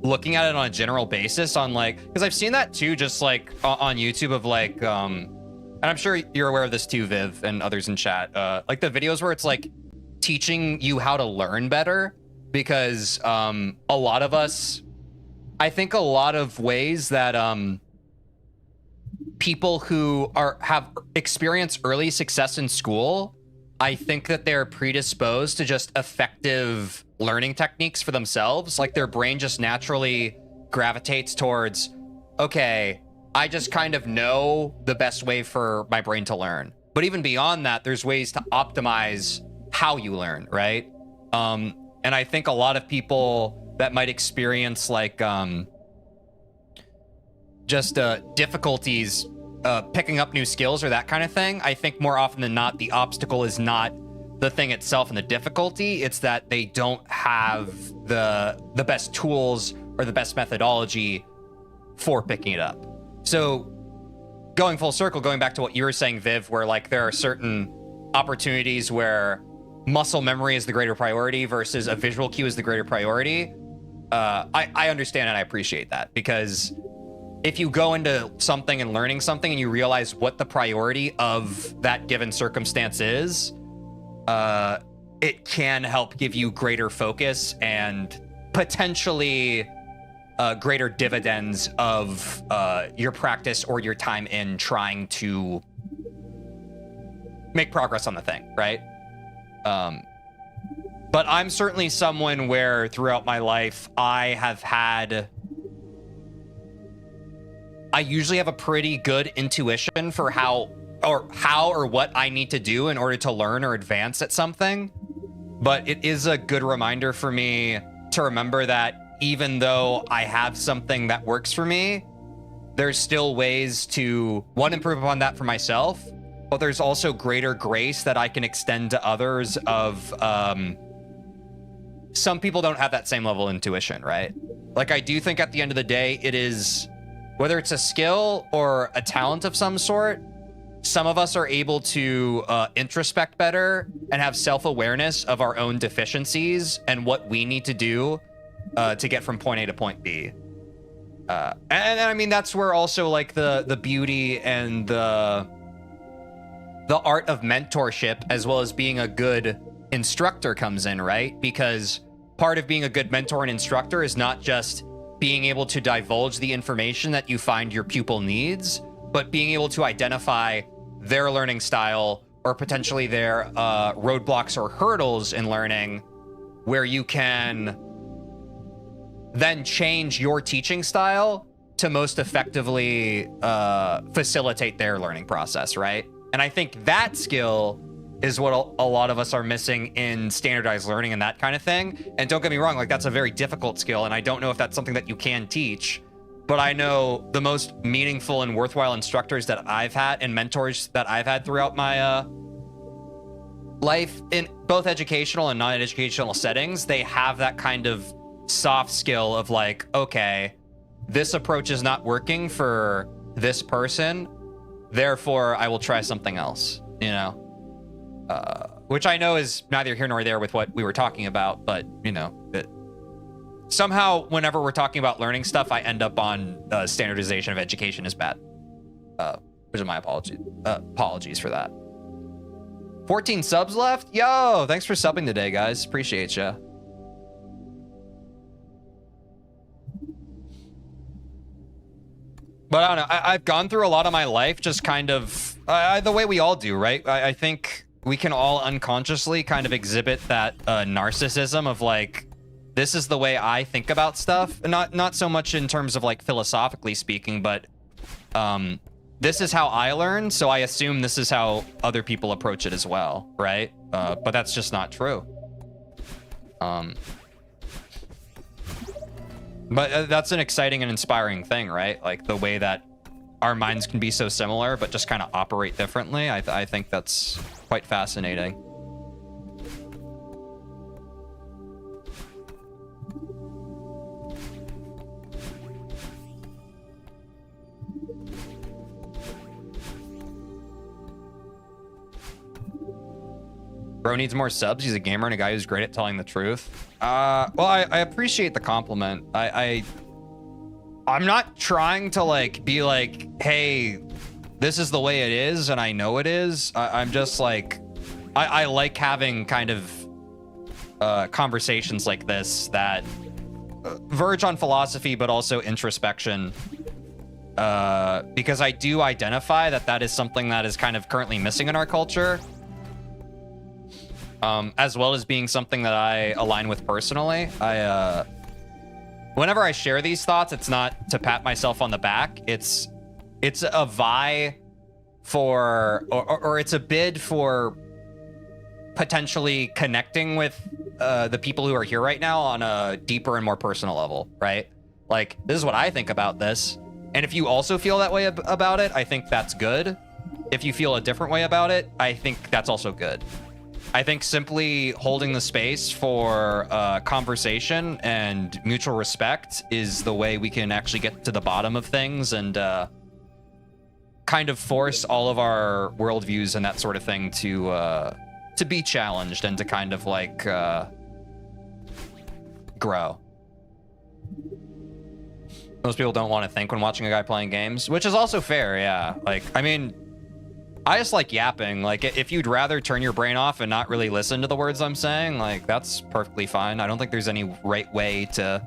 looking at it on a general basis on like, because I've seen that too, just like on YouTube of like, and I'm sure you're aware of this too, Viv, and others in chat, like the videos where it's like teaching you how to learn better, because a lot of us, I think a lot of ways that people who have experienced early success in school, I think that they're predisposed to just effective learning techniques for themselves. Like their brain just naturally gravitates towards, okay, I just kind of know the best way for my brain to learn. But even beyond that, there's ways to optimize how you learn, right? And I think a lot of people that might experience like just difficulties picking up new skills or that kind of thing, I think more often than not, the obstacle is not the thing itself and the difficulty. It's that they don't have the best tools or the best methodology for picking it up. So going full circle, going back to what you were saying, Viv, where like there are certain opportunities where muscle memory is the greater priority versus a visual cue is the greater priority. I understand and I appreciate that, because if you go into something and learning something and you realize what the priority of that given circumstance is, it can help give you greater focus and potentially greater dividends of your practice or your time in trying to make progress on the thing, right? But I'm certainly someone where throughout my life, I usually have a pretty good intuition for how or what I need to do in order to learn or advance at something. But it is a good reminder for me to remember that even though I have something that works for me, there's still ways to, one, improve upon that for myself, but there's also greater grace that I can extend to others of, some people don't have that same level of intuition, right? Like, I do think at the end of the day, it is, whether it's a skill or a talent of some sort, some of us are able to introspect better and have self-awareness of our own deficiencies and what we need to do to get from point A to point B. And I mean, that's where also like the beauty and the art of mentorship, as well as being a good instructor, comes in, right? Because part of being a good mentor and instructor is not just being able to divulge the information that you find your pupil needs, but being able to identify their learning style or potentially their roadblocks or hurdles in learning, where you can then change your teaching style to most effectively facilitate their learning process, right? And I think that skill is what a lot of us are missing in standardized learning and that kind of thing. And don't get me wrong, like that's a very difficult skill, and I don't know if that's something that you can teach, but I know the most meaningful and worthwhile instructors that I've had and mentors that I've had throughout my life in both educational and non-educational settings, they have that kind of soft skill of like, okay, this approach is not working for this person, therefore I will try something else, you know? Which I know is neither here nor there with what we were talking about, but you know, somehow whenever we're talking about learning stuff, I end up on standardization of education is bad, which is my apologies for that. 14 subs left. Yo, thanks for subbing today, guys. Appreciate ya. But I don't know. I've gone through a lot of my life just kind of the way we all do, right? I think we can all unconsciously kind of exhibit that narcissism of like, this is the way I think about stuff. Not so much in terms of like philosophically speaking, but this is how I learn, so I assume this is how other people approach it as well, right? But that's just not true. But that's an exciting and inspiring thing, right? Like the way that our minds can be so similar, but just kind of operate differently. I think that's quite fascinating. Bro needs more subs. He's a gamer and a guy who's great at telling the truth. Well, I appreciate the compliment. I'm not trying to like be like, hey, this is the way it is and I know it is. I'm just like, I like having kind of conversations like this that verge on philosophy, but also introspection. Because I do identify that that is something that is kind of currently missing in our culture. As well as being something that I align with personally. Whenever I share these thoughts, it's not to pat myself on the back. It's a vie for, or it's a bid for potentially connecting with the people who are here right now on a deeper and more personal level, right? Like, this is what I think about this. And if you also feel that way about it, I think that's good. If you feel a different way about it, I think that's also good. I think simply holding the space for conversation and mutual respect is the way we can actually get to the bottom of things and kind of force all of our worldviews and that sort of thing to be challenged and to kind of like grow. Most people don't want to think when watching a guy playing games, which is also fair, yeah. Like, I mean, I just like yapping. Like, if you'd rather turn your brain off and not really listen to the words I'm saying, like, that's perfectly fine. I don't think there's any right way to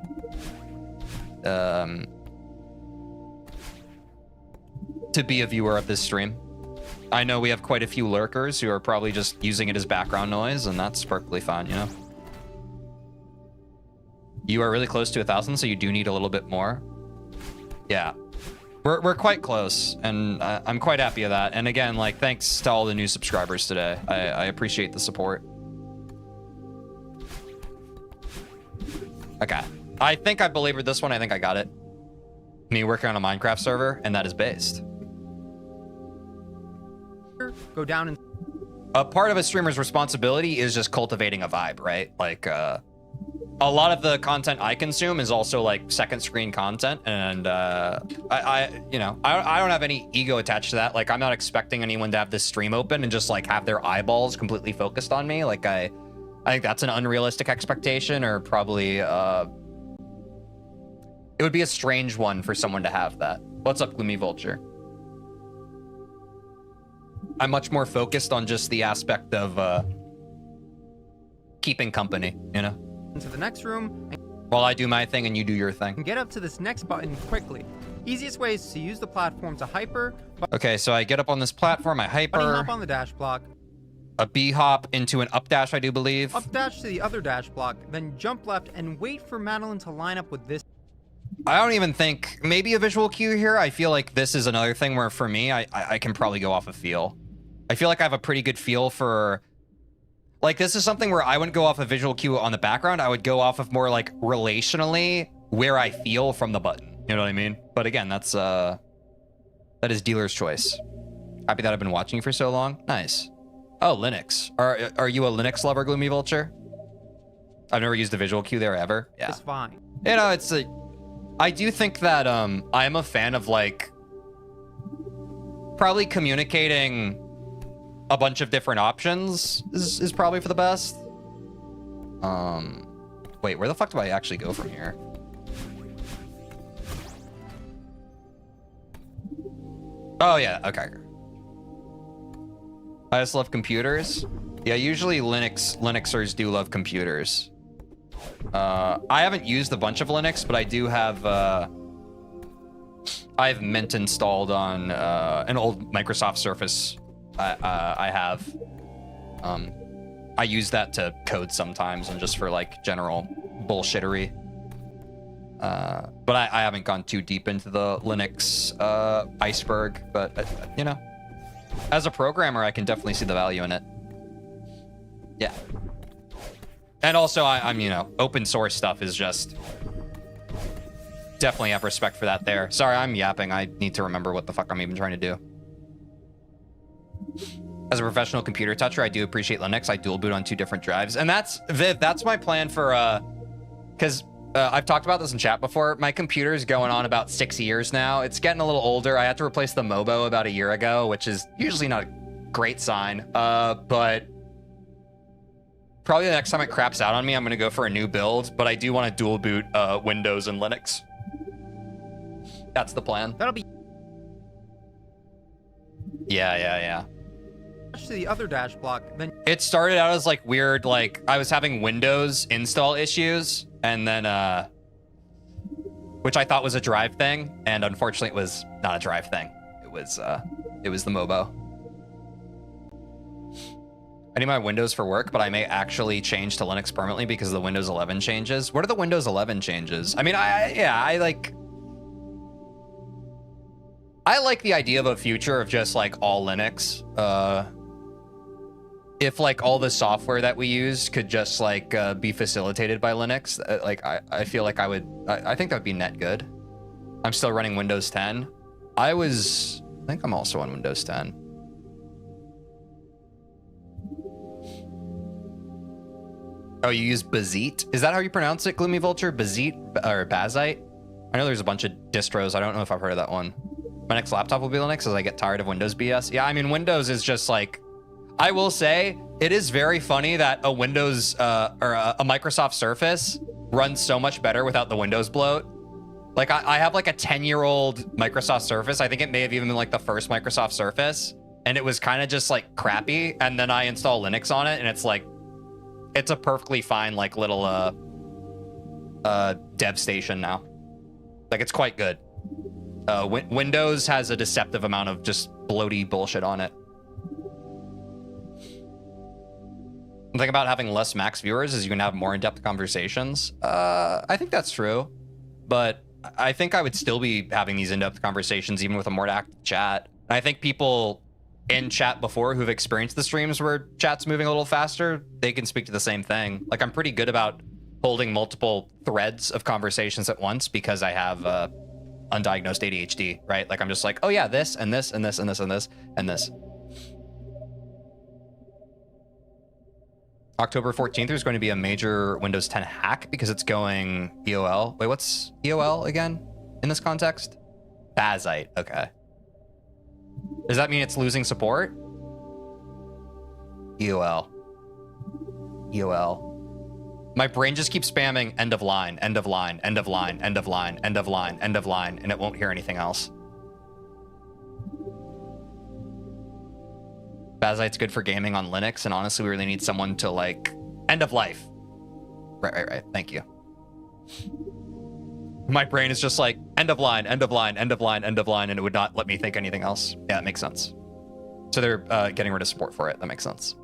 be a viewer of this stream. I know we have quite a few lurkers who are probably just using it as background noise, and that's perfectly fine, you know? You are really close to 1,000, so you do need a little bit more. Yeah. We're quite close, and I'm quite happy of that. And again, like, thanks to all the new subscribers today. I appreciate the support. Okay. I think I belabored this one. I think I got it. Me working on a Minecraft server, and that is based. Go down and... A part of a streamer's responsibility is just cultivating a vibe, right? Like, a lot of the content I consume is also like second screen content, and I don't have any ego attached to that. Like, I'm not expecting anyone to have this stream open and just like have their eyeballs completely focused on me. Like, I think that's an unrealistic expectation, or probably it would be a strange one for someone to have that. What's up, Gloomy Vulture? I'm much more focused on just the aspect of keeping company, you know? Into the next room and While I do my thing and you do your thing. get up to this next button quickly. Easiest way is to use the platform to hyper, Okay, so I get up on this platform, I bunny hyper, hop on the dash block, a B hop into an up dash, I do believe. up dash to the other dash block, then jump left and wait for Madeline to line up with this. I don't even think, maybe a visual cue here. I feel like this is another thing where for me, I can probably go off a feel. I feel like I have a pretty good feel for, like, this is something where I wouldn't go off a visual cue on the background. I would go off of more like relationally where I feel from the button. You know what I mean? But again, that is dealer's choice. Happy that I've been watching you for so long. Nice. Oh, Linux. Are you a Linux lover, Gloomy Vulture? I've never used a visual cue there ever. Yeah. It's fine. You know, I do think that I'm a fan of like probably communicating a bunch of different options is probably for the best. Wait, where the fuck do I actually go from here? Oh yeah, okay. I just love computers. Yeah, usually Linuxers do love computers. I haven't used a bunch of Linux, but I do have I have Mint installed on an old Microsoft Surface. I have. I use that to code sometimes and just for like general bullshittery. But I haven't gone too deep into the Linux iceberg. But you know, as a programmer, I can definitely see the value in it. Yeah. And also, I'm you know, open source stuff is just definitely have respect for that there. Sorry, I'm yapping. I need to remember what the fuck I'm even trying to do. As a professional computer toucher, I do appreciate Linux. I dual boot on 2 different drives. And that's, Viv, that's my plan for, because I've talked about this in chat before. My computer is going on about 6 years now. It's getting a little older. I had to replace the Mobo about a year ago, which is usually not a great sign. But probably the next time it craps out on me, I'm going to go for a new build. But I do want to dual boot Windows and Linux. That's the plan. That'll be... Yeah. to the other dash block, then... It started out as like weird, like I was having Windows install issues, and then which I thought was a drive thing, and unfortunately it was not a drive thing. It was the Mobo. I need my Windows for work, but I may actually change to Linux permanently because of the Windows 11 changes. What are the Windows 11 changes? I mean, I like the idea of a future of just like all Linux. If like all the software that we use could just like be facilitated by Linux, like I feel like I think that would be net good. I'm still running Windows 10. I think I'm also on Windows 10. Oh, you use Bazite? Is that how you pronounce it, Gloomy Vulture? Bazite or Bazite? I know there's a bunch of distros. I don't know if I've heard of that one. My next laptop will be Linux as I get tired of Windows BS. Yeah, I mean, Windows is just like, I will say, it is very funny that a Windows or a Microsoft Surface runs so much better without the Windows bloat. Like, I have like a 10-year-old Microsoft Surface. I think it may have even been like the first Microsoft Surface. And it was kind of just like crappy. And then I install Linux on it and it's like, it's a perfectly fine like little dev station now. Like, it's quite good. Windows has a deceptive amount of just bloaty bullshit on it. The thing about having less max viewers is you can have more in-depth conversations. I think that's true, but I think I would still be having these in-depth conversations even with a more active chat. And I think people in chat before who've experienced the streams where chat's moving a little faster, they can speak to the same thing. Like, I'm pretty good about holding multiple threads of conversations at once because I have undiagnosed ADHD, right? Like, I'm just like, oh yeah, this and this and this and this and this and this. October 14th, there's going to be a major Windows 10 hack because it's going EOL. Wait, what's EOL again in this context? Bazite, okay. Does that mean it's losing support? EOL. EOL. My brain just keeps spamming end of line, end of line, end of line, end of line, end of line, end of line, and it won't hear anything else. Bazite's good for gaming on Linux, and honestly, we really need someone to like end of life. Right. Thank you. My brain is just like end of line, end of line, end of line, end of line, and it would not let me think anything else. Yeah, that makes sense. So they're getting rid of support for it. That makes sense.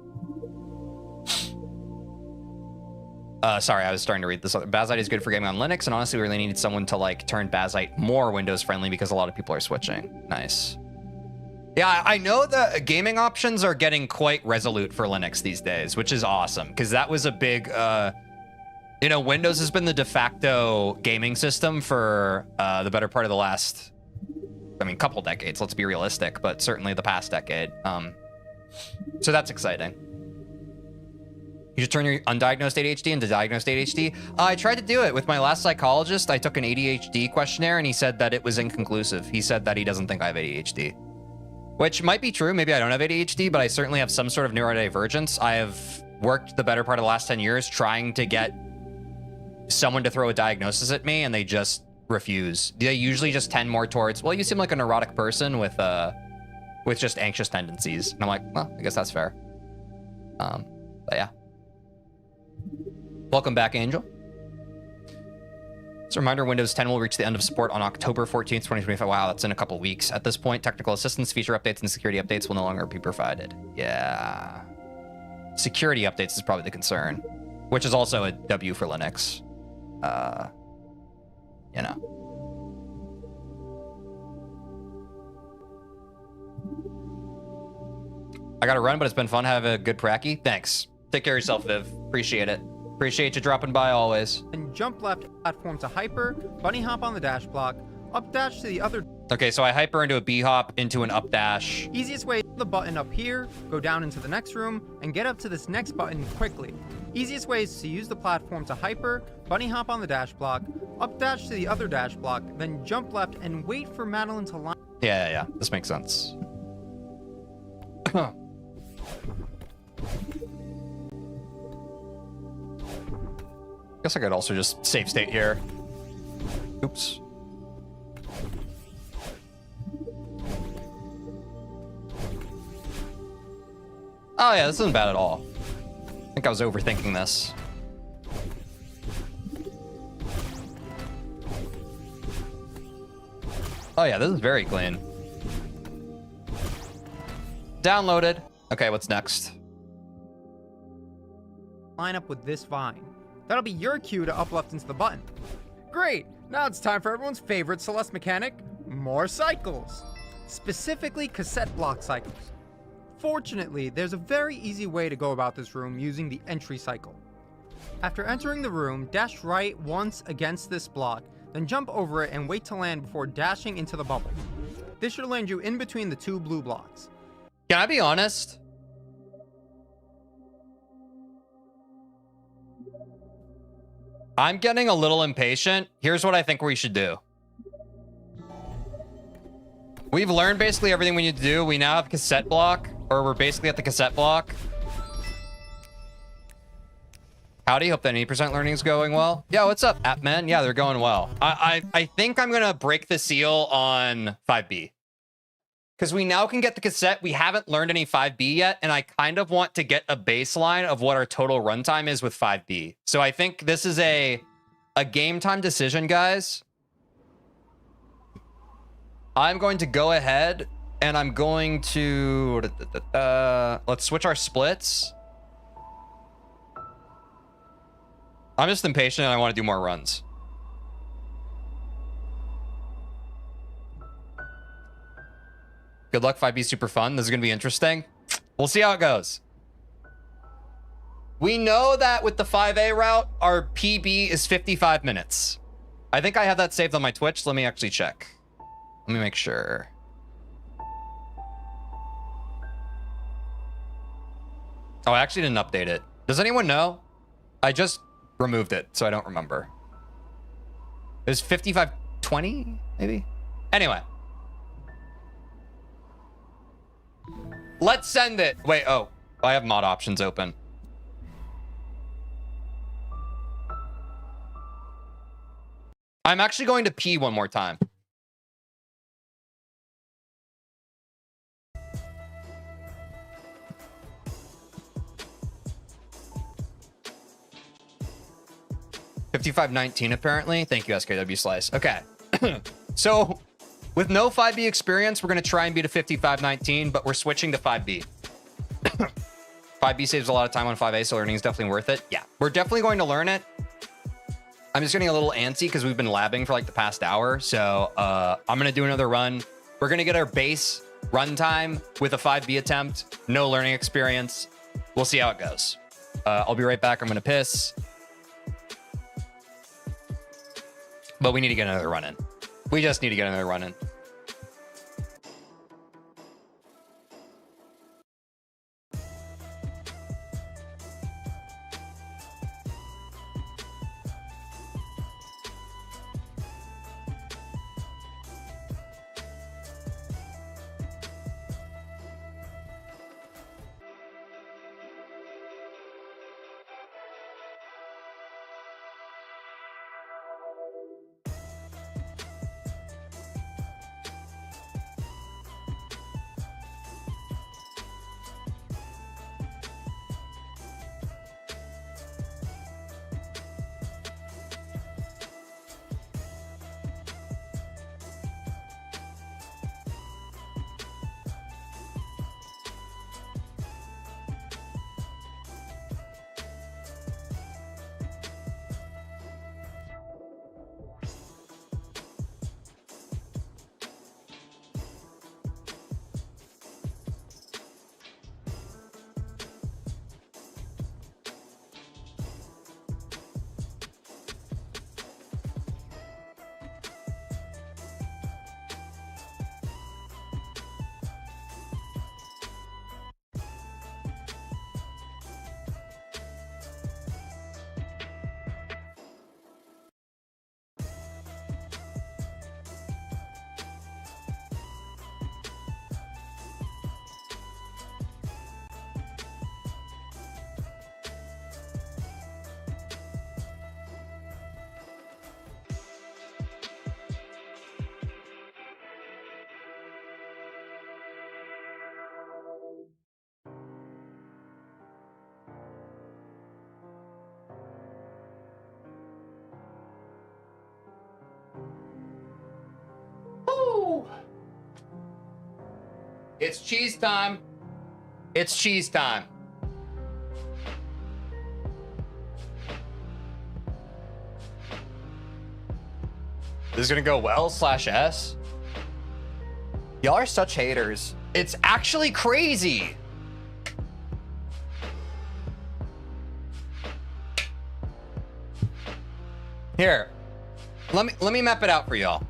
Sorry, I was starting to read this. Bazite is good for gaming on Linux, and honestly, we really needed someone to like turn Bazite more Windows friendly because a lot of people are switching. Nice. Yeah, I know the gaming options are getting quite resolute for Linux these days, which is awesome because that was a big, you know, Windows has been the de facto gaming system for the better part of the last, I mean, couple decades, let's be realistic, but certainly the past decade. So that's exciting. You should turn your undiagnosed ADHD into diagnosed ADHD. I tried to do it with my last psychologist. I took an ADHD questionnaire and he said that it was inconclusive. He said that he doesn't think I have ADHD. Which might be true. Maybe I don't have ADHD, but I certainly have some sort of neurodivergence. I have worked the better part of the last 10 years trying to get someone to throw a diagnosis at me, and they just refuse. They usually just tend more towards, well, you seem like a neurotic person with just anxious tendencies. And I'm like, well, I guess that's fair. But yeah. Welcome back, Angel. As a reminder, Windows 10 will reach the end of support on October 14th, 2025. Wow, that's in a couple weeks. At this point, technical assistance, feature updates, and security updates will no longer be provided. Yeah. Security updates is probably the concern, which is also a W for Linux. You know. I gotta run, but it's been fun. Have a good pracky. Thanks. Take care of yourself, Viv. Appreciate it. Appreciate you dropping by always. And jump left platform to hyper, bunny hop on the dash block, up dash to the other. Okay, so I hyper into a B hop into an up dash. Easiest way, the button up here, go down into the next room, and get up to this next button quickly. Easiest way is to use the platform to hyper, bunny hop on the dash block, up dash to the other dash block, then jump left and wait for Madeline to line. Yeah. This makes sense. Guess I could also just save state here. Oops. Oh yeah, this isn't bad at all. I think I was overthinking this. Oh yeah, this is very clean. Downloaded. Okay, what's next? Line up with this vine. That'll be your cue to up left into the button. Great! Now it's time for everyone's favorite Celeste mechanic, more cycles. Specifically cassette block cycles. Fortunately, there's a very easy way to go about this room using the entry cycle. After entering the room, dash right once against this block, then jump over it and wait to land before dashing into the bubble. This should land you in between the two blue blocks. Can I be honest? I'm getting a little impatient. Here's what I think we should do. We've learned basically everything we need to do. We now have cassette block, or we're basically at the cassette block. Howdy, hope that 80% learning is going well. Yeah, what's up, Appman? Yeah, they're going well. I think I'm gonna break the seal on 5B. Because we now can get the cassette. We haven't learned any 5B yet, and I kind of want to get a baseline of what our total runtime is with 5B. So I think this is a game time decision, guys. I'm going to go ahead and I'm going to let's switch our splits. I'm just impatient and I want to do more runs. Good luck, 5B, super fun. This is going to be interesting. We'll see how it goes. We know that with the 5A route, our PB is 55 minutes. I think I have that saved on my Twitch. Let me actually check. Let me make sure. Oh, I actually didn't update it. Does anyone know? I just removed it, so I don't remember. It was 55:20, maybe? Anyway. Let's send it. Wait, oh. I have mod options open. I'm actually going to pee one more time. $55.19 apparently. Thank you, SKW Slice. Okay. So with no 5B experience, we're going to try and beat a 55.19, but we're switching to 5B. 5B saves a lot of time on 5A, so learning is definitely worth it. Yeah, we're definitely going to learn it. I'm just getting a little antsy because we've been labbing for like the past hour. So I'm going to do another run. We're going to get our base run time with a 5B attempt. No learning experience. We'll see how it goes. I'll be right back. I'm going to piss. But we need to get another run in. We just need to get another run in. It's cheese time. It's cheese time. This is gonna go well /S. Y'all are such haters. It's actually crazy. Here, let me map it out for y'all.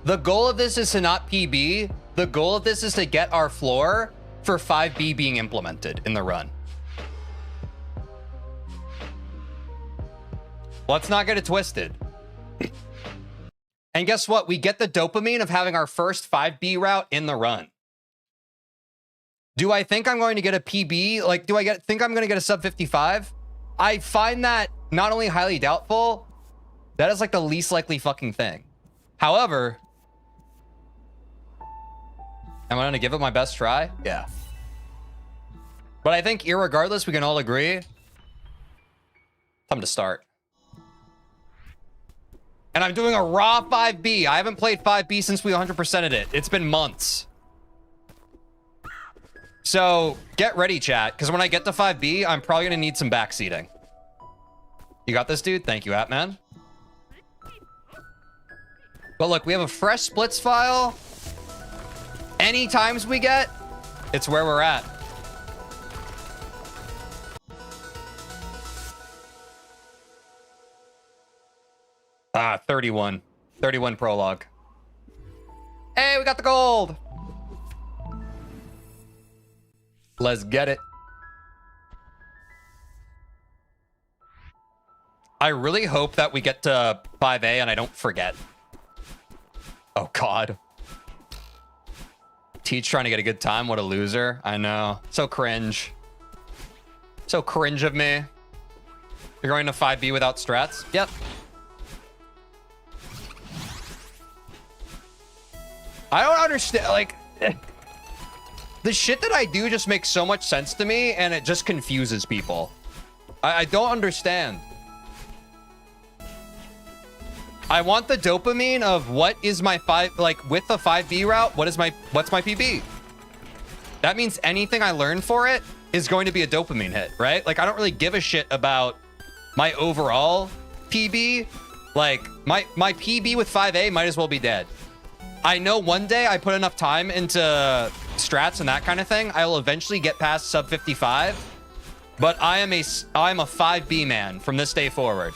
The goal of this is to not PB. The goal of this is to get our floor for 5B being implemented in the run. Let's not get it twisted. And guess what? We get the dopamine of having our first 5B route in the run. Do I think I'm going to get a PB? Like, do I think I'm going to get a sub 55? I find that not only highly doubtful, that is like the least likely fucking thing. However, am I going to give it my best try? Yeah. But I think irregardless, we can all agree, time to start. And I'm doing a raw 5B. I haven't played 5B since we 100%ed it. It's been months. So get ready, chat, because when I get to 5B, I'm probably going to need some backseating. You got this, dude? Thank you, Atman. But look, we have a fresh splits file. Any times we get, it's where we're at. Ah, 31. 31 prologue. Hey, we got the gold. Let's get it. I really hope that we get to 5A and I don't forget. Oh, God. Teach trying to get a good time. What a loser. I know. So cringe. So cringe of me. You're going to 5B without strats? Yep. I don't understand. Like, the shit that I do just makes so much sense to me, and it just confuses people. I don't understand. I want the dopamine of what is my with the 5B route, what's my PB? That means anything I learn for it is going to be a dopamine hit, right? Like, I don't really give a shit about my overall PB. Like, my PB with 5A might as well be dead. I know one day I put enough time into strats and that kind of thing, I will eventually get past sub 55. But I'm a 5B man from this day forward.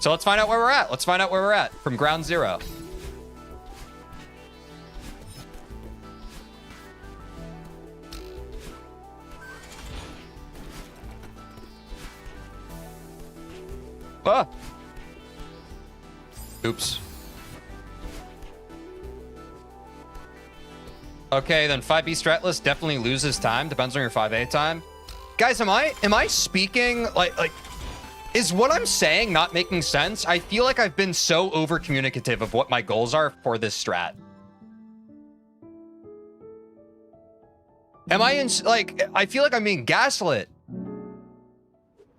So let's find out where we're at. Let's find out where we're at from ground zero. Ah. Oops. Okay, then 5B stratless definitely loses time. Depends on your 5A time. Guys, am I speaking like is what I'm saying not making sense? I feel like I've been so over communicative of what my goals are for this strat. Am I in like I feel like I'm being gaslit.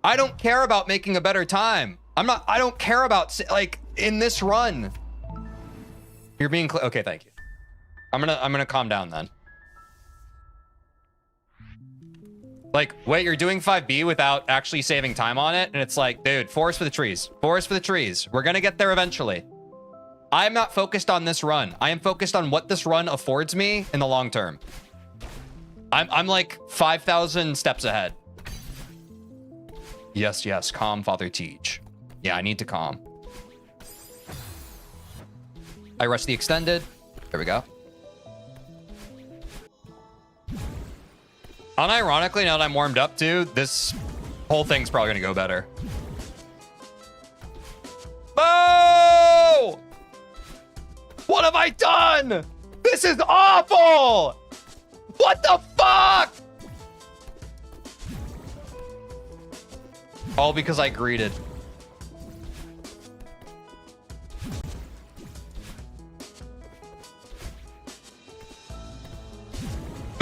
I don't care about making a better time. I don't care about like in this run. You're being okay, thank you. I'm gonna calm down then. Like, wait, you're doing 5B without actually saving time on it? And it's like, dude, forest for the trees. Forest for the trees. We're gonna get there eventually. I'm not focused on this run. I am focused on what this run affords me in the long term. I'm like 5,000 steps ahead. Yes, yes, calm, Father Teach. Yeah, I need to calm. I rush the extended. There we go. Unironically, now that I'm warmed up too, this whole thing's probably gonna go better. Oh! What have I done? This is awful! What the fuck? All because I greeted.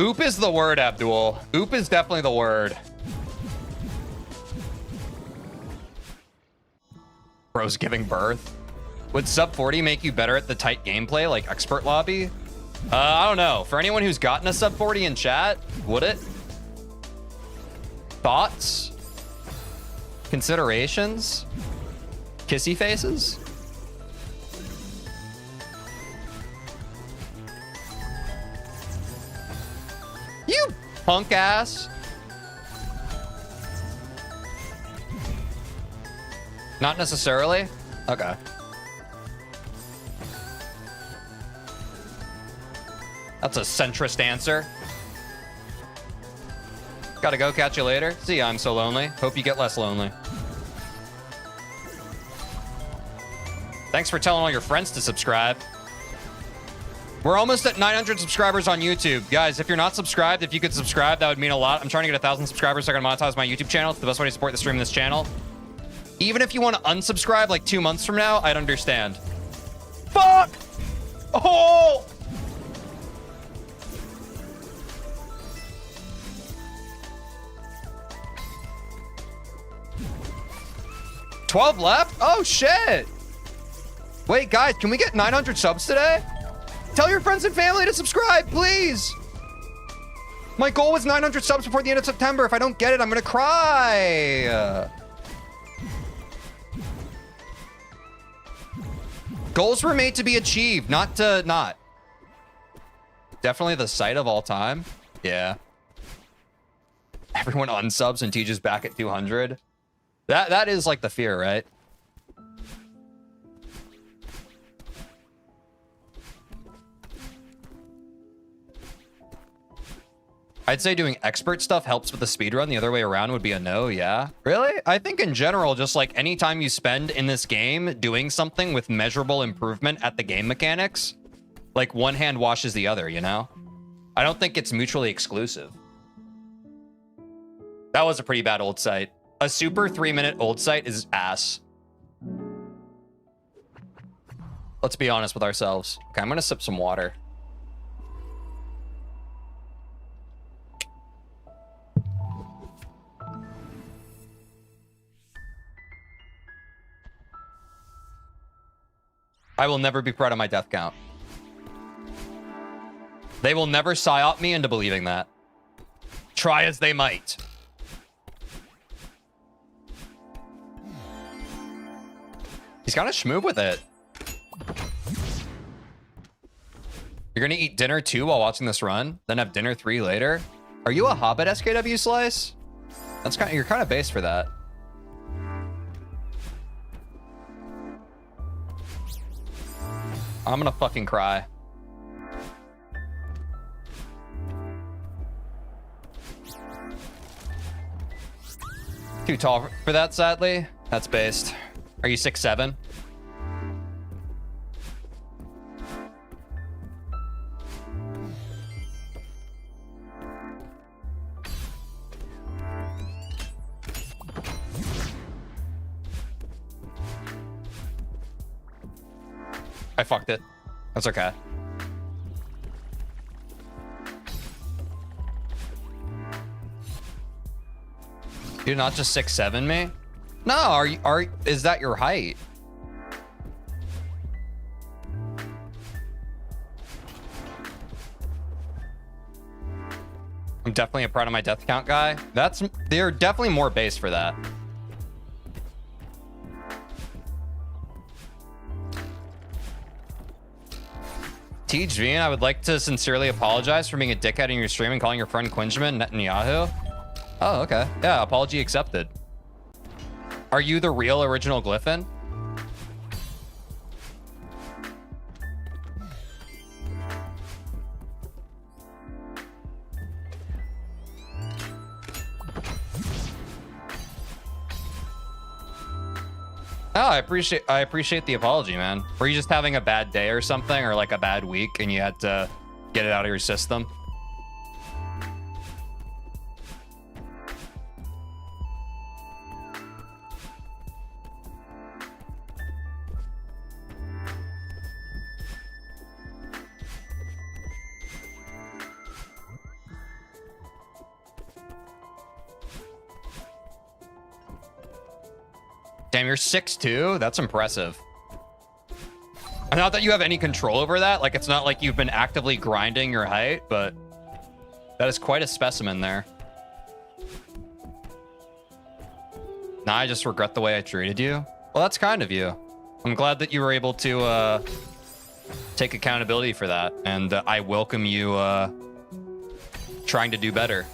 Oop is the word, Abdul. Oop is definitely the word. Bro's giving birth. Would sub 40 make you better at the tight gameplay like expert lobby? I don't know. For anyone who's gotten a sub 40 in chat, would it? Thoughts? Considerations? Kissy faces? You punk ass. Not necessarily. Okay. That's a centrist answer. Gotta go, catch you later. See ya, I'm so lonely. Hope you get less lonely. Thanks for telling all your friends to subscribe. We're almost at 900 subscribers on YouTube. Guys, if you're not subscribed, if you could subscribe, that would mean a lot. I'm trying to get 1,000 subscribers so I can monetize my YouTube channel. It's the best way to support the stream in this channel. Even if you want to unsubscribe like 2 months from now, I'd understand. Fuck! Oh! $12 left? Oh, shit. Wait, guys, can we get 900 subs today? Tell your friends and family to subscribe, please. My goal was 900 subs before the end of September. If I don't get it, I'm gonna cry. Goals were made to be achieved, not to not. Definitely the sight of all time. Yeah. Everyone unsubs and Teej is back at 200. That is like the fear, right? I'd say doing expert stuff helps with the speedrun. The other way around would be a no, yeah. Really? I think in general, just like anytime you spend in this game doing something with measurable improvement at the game mechanics, like one hand washes the other, you know? I don't think it's mutually exclusive. That was a pretty bad old site. A super 3-minute old site is ass. Let's be honest with ourselves. Okay, I'm gonna sip some water. I will never be proud of my death count. They will never psyop me into believing that. Try as they might. He's kind of schmoove with it. You're gonna eat dinner 2 while watching this run, then have dinner 3 later? Are you a Hobbit SKW Slice? That's kind of, you're kind of based for that. I'm gonna fucking cry. Too tall for that, sadly. That's based. Are you 6'7"? I fucked it. That's okay. You're not just 6'7" me? No, is that your height? I'm definitely a proud of my death count guy. They're definitely more base for that. TeejVeen, I would like to sincerely apologize for being a dickhead in your stream and calling your friend Quinjamin Netanyahu. Oh, okay. Yeah, apology accepted. Are you the real original Glyphon? Oh, I appreciate the apology, man. Were you just having a bad day or something, or like a bad week and you had to get it out of your system? Damn, you're 6'2"? That's impressive. Not that you have any control over that. Like, it's not like you've been actively grinding your height, but that is quite a specimen there. Nah, I just regret the way I treated you. Well, that's kind of you. I'm glad that you were able to take accountability for that. And I welcome you trying to do better.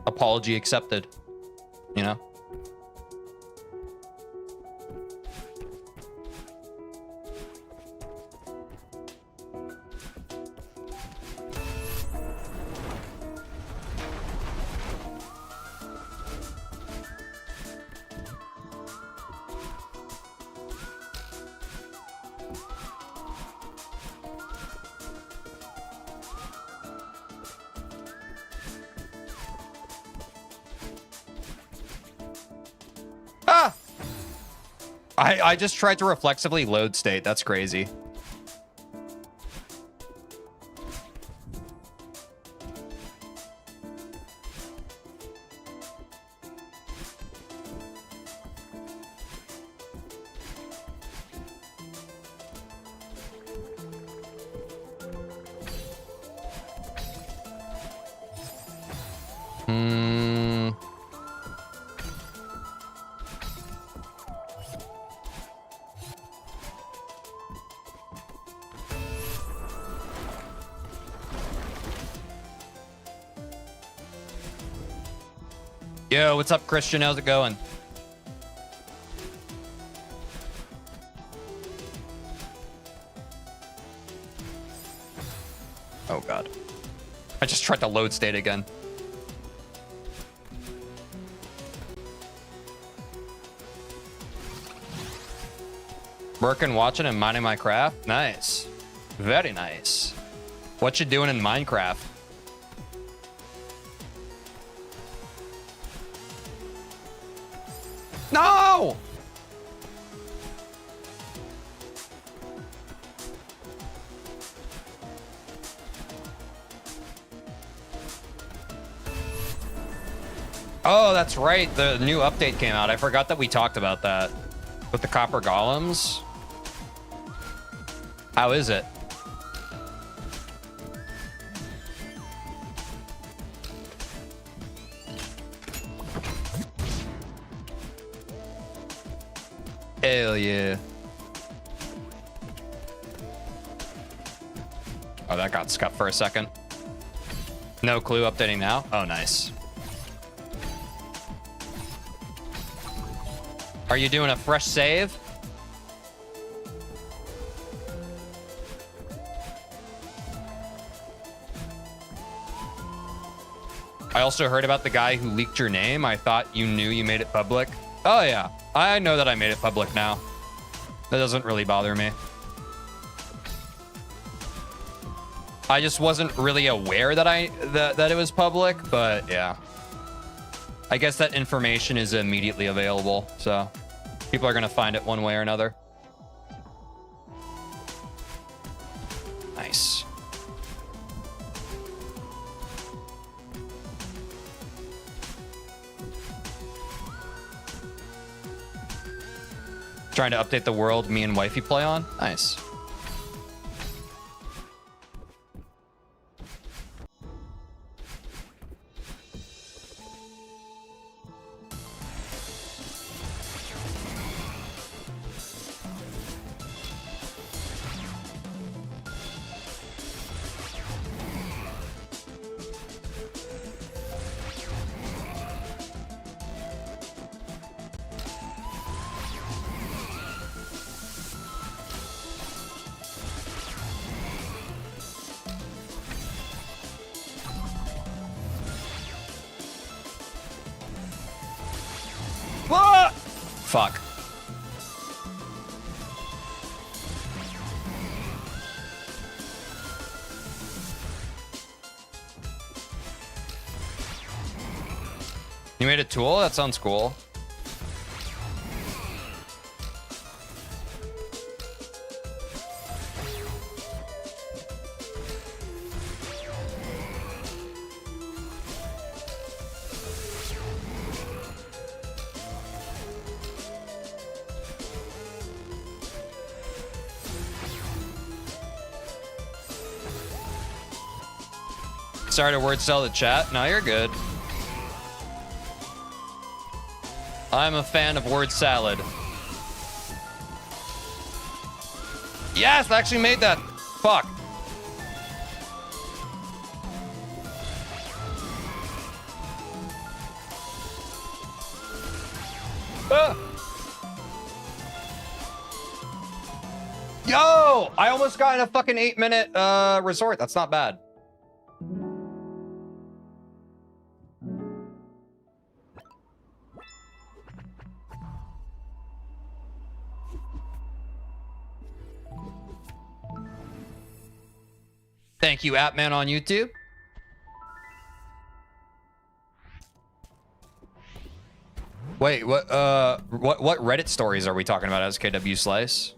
Apology accepted, you know? I just tried to reflexively load state. That's crazy. Yo, what's up, Christian? How's it going? Oh, God. I just tried to load state again. Working, watching, and mining my craft. Nice. Very nice. What you doing in Minecraft? No! Oh, that's right. The new update came out. I forgot that we talked about that. With the copper golems. How is it? Hell yeah. Oh, that got scuffed for a second. No clue updating now. Oh, nice. Are you doing a fresh save? I also heard about the guy who leaked your name. I thought you knew you made it public. Oh, yeah. I know that I made it public now. That doesn't really bother me. I just wasn't really aware that that it was public, but yeah. I guess that information is immediately available, so people are going to find it one way or another. Nice. Trying to update the world me and wifey play on. Nice. What? Fuck. You made a tool? That sounds cool. Sorry to word sell the chat. No, you're good. I'm a fan of word salad. Yes, I actually made that. Fuck. Yo, I almost got in a fucking 8-minute resort. That's not bad. Thank you, Appman on YouTube. Wait, what Reddit stories are we talking about as KW Slice?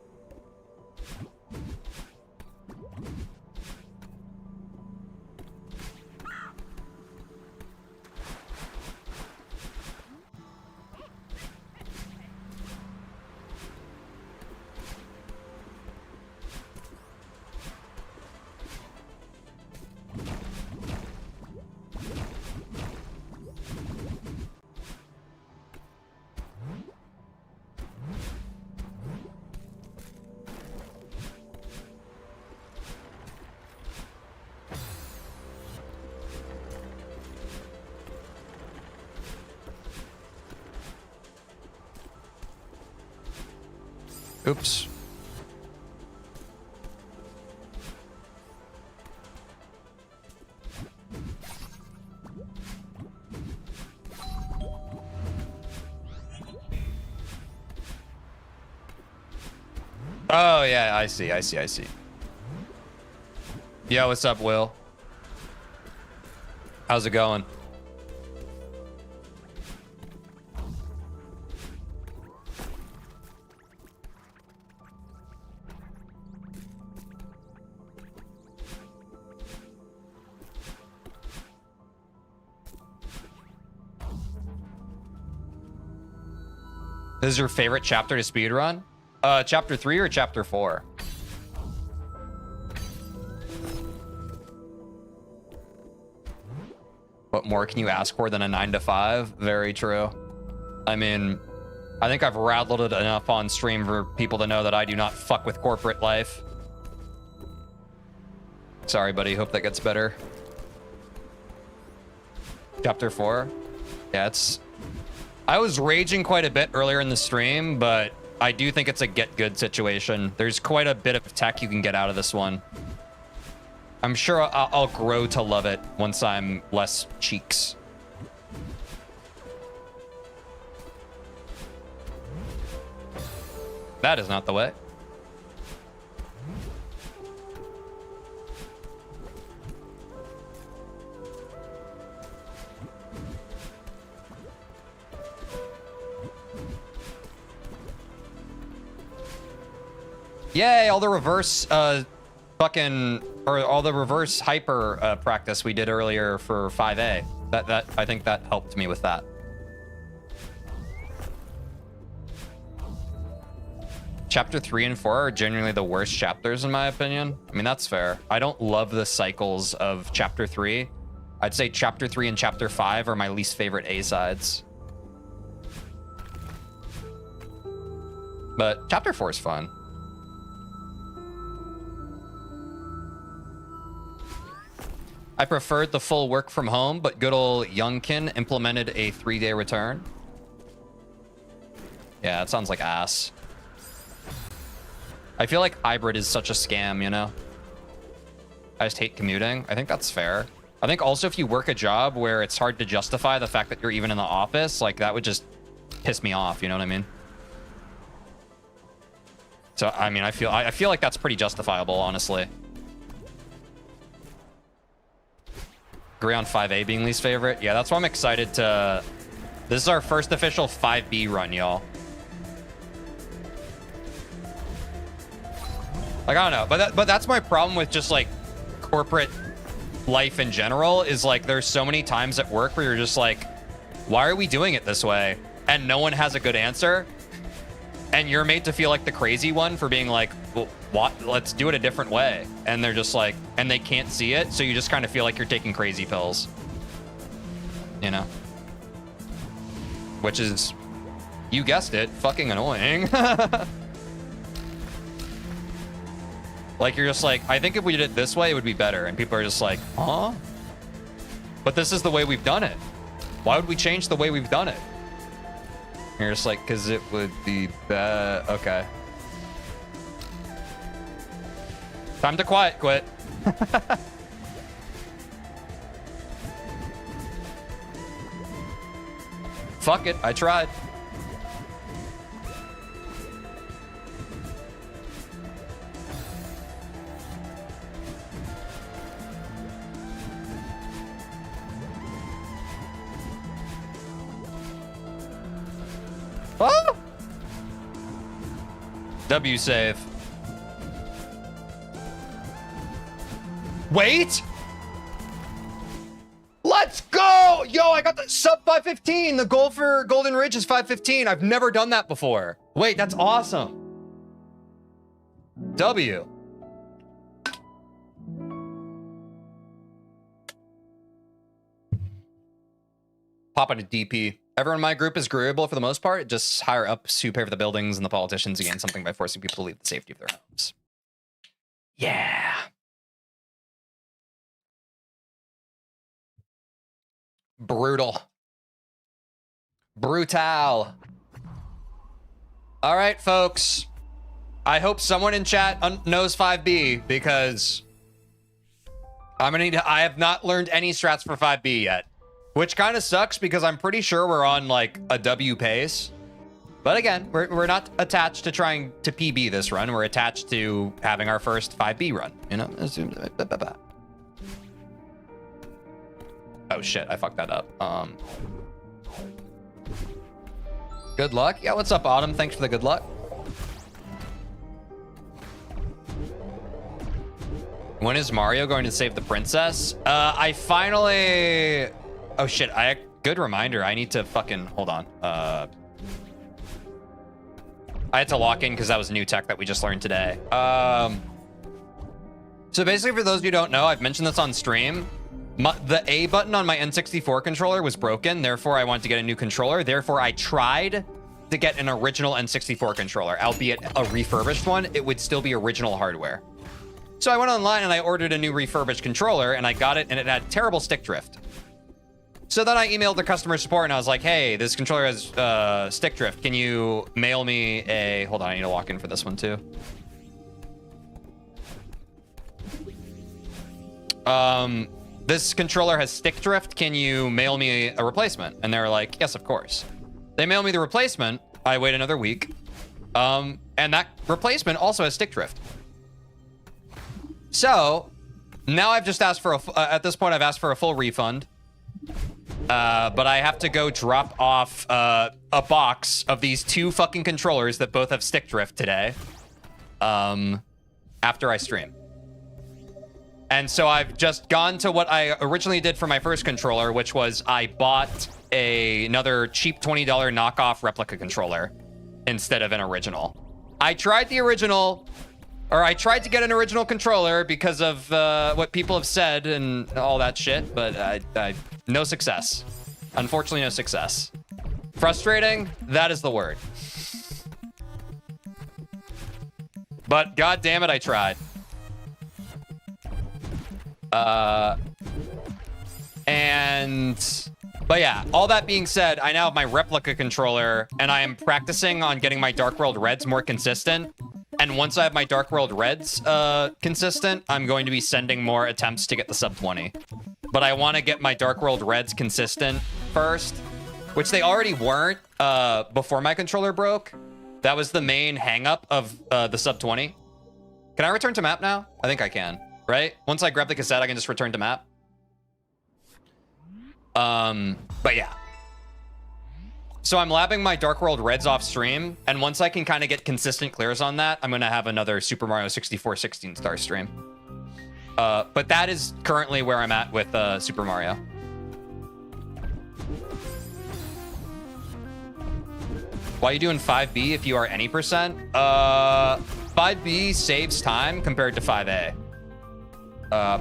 Oops. Oh, yeah, I see. Yo, what's up, Will? How's it going? This is your favorite chapter to speedrun? Chapter 3 or chapter 4? What more can you ask for than a 9 to 5? Very true. I mean, I think I've rattled it enough on stream for people to know that I do not fuck with corporate life. Sorry, buddy. Hope that gets better. Chapter 4? Yeah, it's... I was raging quite a bit earlier in the stream, but I do think it's a get good situation. There's quite a bit of tech you can get out of this one. I'm sure I'll grow to love it once I'm less cheeks. That is not the way. Yay, all the reverse fucking or all the reverse hyper practice we did earlier for 5A. That I think that helped me with that. Chapter 3 and 4 are genuinely the worst chapters in my opinion. I mean, that's fair. I don't love the cycles of chapter 3. I'd say chapter 3 and chapter 5 are my least favorite A-sides. But chapter 4 is fun. I preferred the full work from home, but good old Youngkin implemented a 3-day return. Yeah, it sounds like ass. I feel like hybrid is such a scam, you know? I just hate commuting. I think that's fair. I think also if you work a job where it's hard to justify the fact that you're even in the office, like that would just piss me off, you know what I mean? So, I mean, I feel like that's pretty justifiable, honestly. Agree on 5A being least favorite. Yeah, that's why I'm excited to... This is our first official 5B run, y'all. Like, I don't know, but that's my problem with just like corporate life in general is like there's so many times at work where you're just like, why are we doing it this way? And no one has a good answer. And you're made to feel like the crazy one for being like, well, what? Let's do it a different way. And they're just like, and they can't see it. So you just kind of feel like you're taking crazy pills, you know, which is, you guessed it, fucking annoying. Like, you're just like, I think if we did it this way, it would be better. And people are just like, huh? But this is the way we've done it. Why would we change the way we've done it? And you're just like, because it would be bad. Okay. Time to quit. Fuck it, I tried. Oh! W save. Wait! Let's go! Yo, I got the sub 515. The goal for Golden Ridge is 515. I've never done that before. Wait, that's awesome. W. Pop on a DP. Everyone in my group is agreeable for the most part. Just higher ups who pay for the buildings and the politicians gain something by forcing people to leave the safety of their homes. Yeah. Brutal. Brutal. All right, folks. I hope someone in chat knows 5B because I'm gonna need to, I have not learned any strats for 5B yet, which kind of sucks because I'm pretty sure we're on like a W pace. But again, we're not attached to trying to PB this run. We're attached to having our first 5B run, you know? Oh shit, I fucked that up. Good luck. Yeah, what's up, Autumn? Thanks for the good luck. When is Mario going to save the princess? I finally... Oh shit, good reminder. I need to fucking... Hold on. I had to lock in because that was new tech that we just learned today. So basically, for those of you who don't know, I've mentioned this on stream. The A button on my N64 controller was broken. Therefore, I wanted to get a new controller. Therefore, I tried to get an original N64 controller, albeit a refurbished one. It would still be original hardware. So I went online and I ordered a new refurbished controller and I got it and it had terrible stick drift. So then I emailed the customer support and I was like, hey, this controller has stick drift. Can you mail me a... Hold on, I need to lock in for this one too. This controller has stick drift. Can you mail me a replacement? And they were like, yes, of course. They mail me the replacement. I wait another week. And that replacement also has stick drift. So now I've just asked for at this point, I've asked for a full refund. But I have to go drop off a box of these two fucking controllers that both have stick drift today. After I stream. And so I've just gone to what I originally did for my first controller, which was I bought another cheap $20 knockoff replica controller instead of an original. I tried the original, or I tried to get an original controller because of what people have said and all that shit, but I no success. Unfortunately, no success. Frustrating, that is the word. But god damn it, I tried. But yeah, all that being said, I now have my replica controller and I am practicing on getting my Dark World Reds more consistent. And once I have my Dark World Reds consistent, I'm going to be sending more attempts to get the sub 20. But I want to get my Dark World Reds consistent first, which they already weren't before my controller broke. That was the main hang up of the sub 20. Can I return to map now? I think I can. Right? Once I grab the cassette, I can just return to map. But yeah. So I'm labbing my Dark World Reds off stream, and once I can kind of get consistent clears on that, I'm going to have another Super Mario 64 16-star stream. But that is currently where I'm at with Super Mario. Why are you doing 5B if you are any percent? 5B saves time compared to 5A.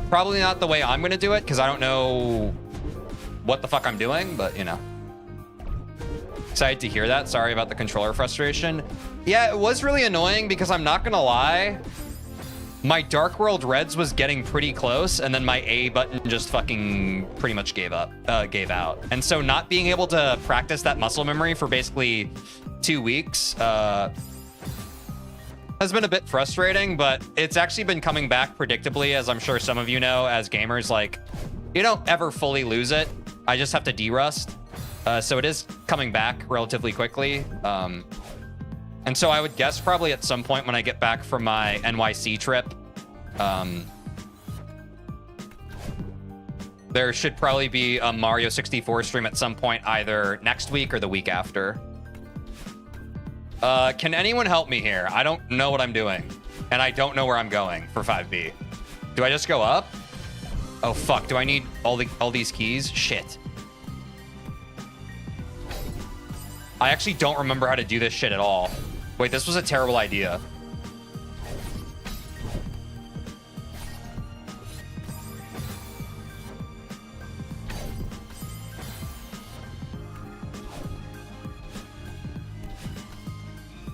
Probably not the way I'm going to do it, because I don't know what the fuck I'm doing, but, you know. Excited to hear that. Sorry about the controller frustration. Yeah, it was really annoying, because I'm not going to lie. My Dark World Reds was getting pretty close, and then my A button just fucking pretty much gave out. And so not being able to practice that muscle memory for basically 2 weeks, has been a bit frustrating, but it's actually been coming back predictably, as I'm sure some of you know, as gamers. Like, you don't ever fully lose it. I just have to derust. So it is coming back relatively quickly. And so I would guess probably at some point when I get back from my NYC trip, there should probably be a Mario 64 stream at some point, either next week or the week after. Can anyone help me here? I don't know what I'm doing. And I don't know where I'm going for 5B. Do I just go up? Oh, fuck. Do I need all these keys? Shit. I actually don't remember how to do this shit at all. Wait, this was a terrible idea.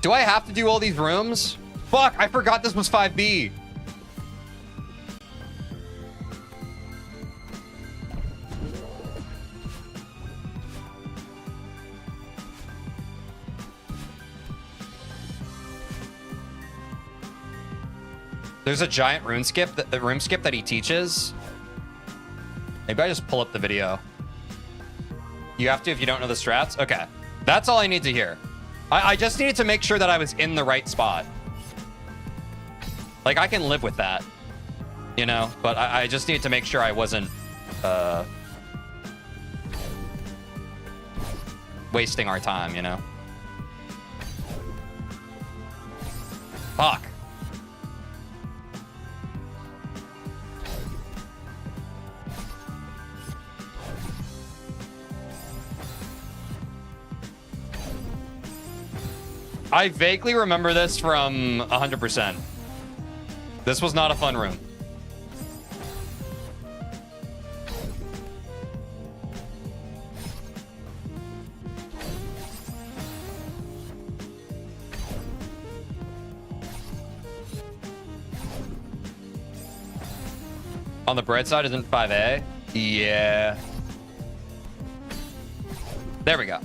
Do I have to do all these rooms? Fuck, I forgot this was 5B. There's a giant room skip that he teaches. Maybe I just pull up the video. You have to if you don't know the strats? Okay. That's all I need to hear. I just needed to make sure that I was in the right spot. Like, I can live with that, you know? But I just need to make sure I wasn't wasting our time, you know? Fuck. I vaguely remember this from 100%. This was not a fun room. On the bread side, isn't 5A? Yeah. There we go.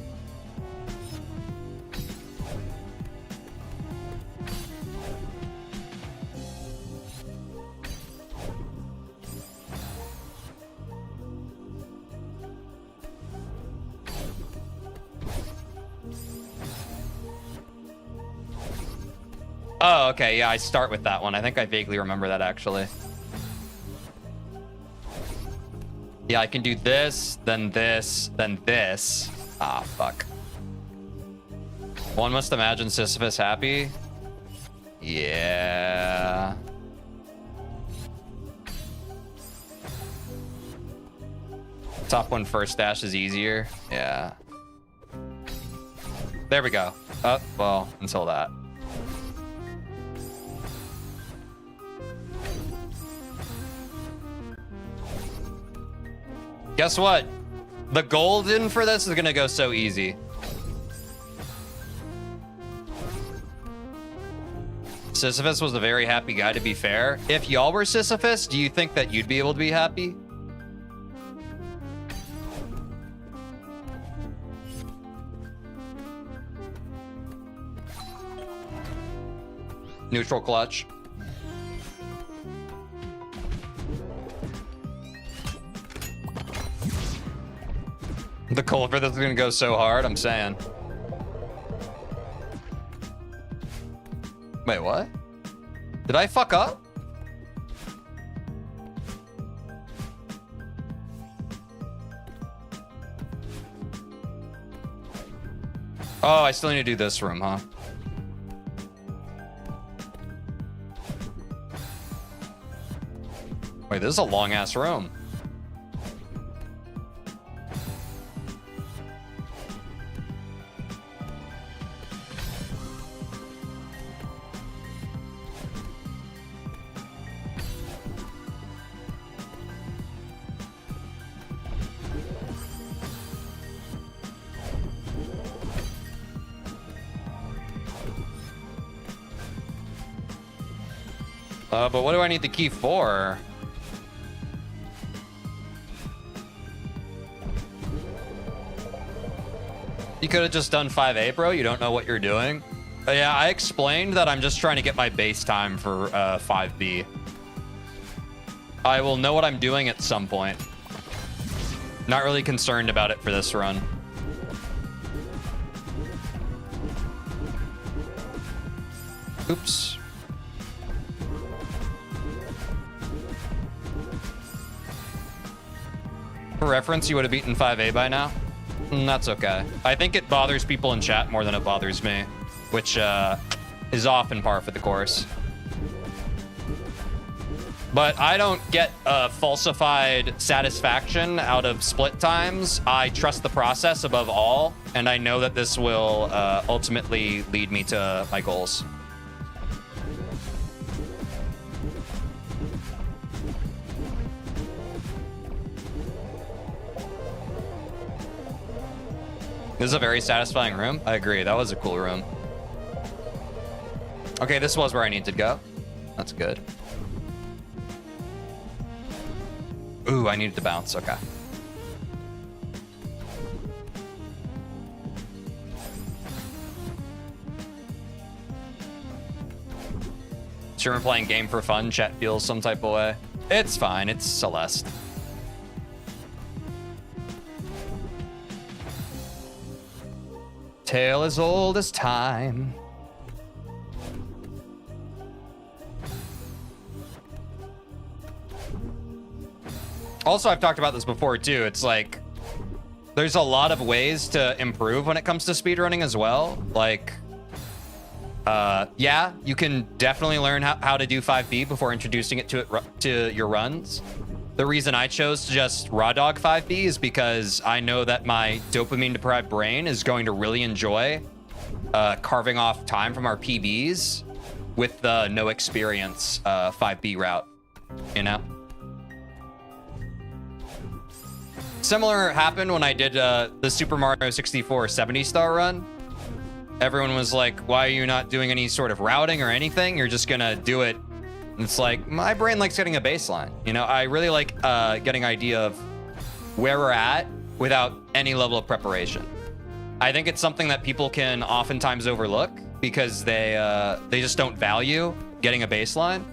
Oh, okay. Yeah, I start with that one. I think I vaguely remember that, actually. Yeah, I can do this, then this, then this. Ah, fuck. One must imagine Sisyphus happy. Yeah. Top one first dash is easier. Yeah. There we go. Oh, well, until that. Guess what? The golden for this is gonna go so easy. Sisyphus was a very happy guy, to be fair. If y'all were Sisyphus, do you think that you'd be able to be happy? Neutral clutch. The cold for this is gonna go so hard, I'm saying. Wait, what? Did I fuck up? Oh, I still need to do this room, huh? Wait, this is a long-ass room. But what do I need the key for? You could have just done 5A, bro. You don't know what you're doing. But yeah, I explained that I'm just trying to get my base time for 5B. I will know what I'm doing at some point. Not really concerned about it for this run. Oops. For reference, you would have beaten 5A by now. That's okay. I think it bothers people in chat more than it bothers me. which is often par for the course. But I don't get falsified satisfaction out of split times. I trust the process above all, and I know that this will ultimately lead me to my goals. This is a very satisfying room. I agree. That was a cool room. Okay, this was where I need to go. That's good. Ooh, I needed to bounce. Okay. Sure, we're playing game for fun. Chat feels some type of way. It's fine. It's Celeste. Tale as old as time. Also, I've talked about this before too. It's like there's a lot of ways to improve when it comes to speedrunning as well. Like, yeah, you can definitely learn how to do 5B before introducing it to your runs. The reason I chose to just raw dog 5B is because I know that my dopamine deprived brain is going to really enjoy carving off time from our PBs with the no experience 5B route, you know? Similar happened when I did the Super Mario 64 70-star run. Everyone was like, why are you not doing any sort of routing or anything? You're just gonna do it. And it's like, my brain likes getting a baseline. You know, I really like getting an idea of where we're at without any level of preparation. I think it's something that people can oftentimes overlook because they just don't value getting a baseline.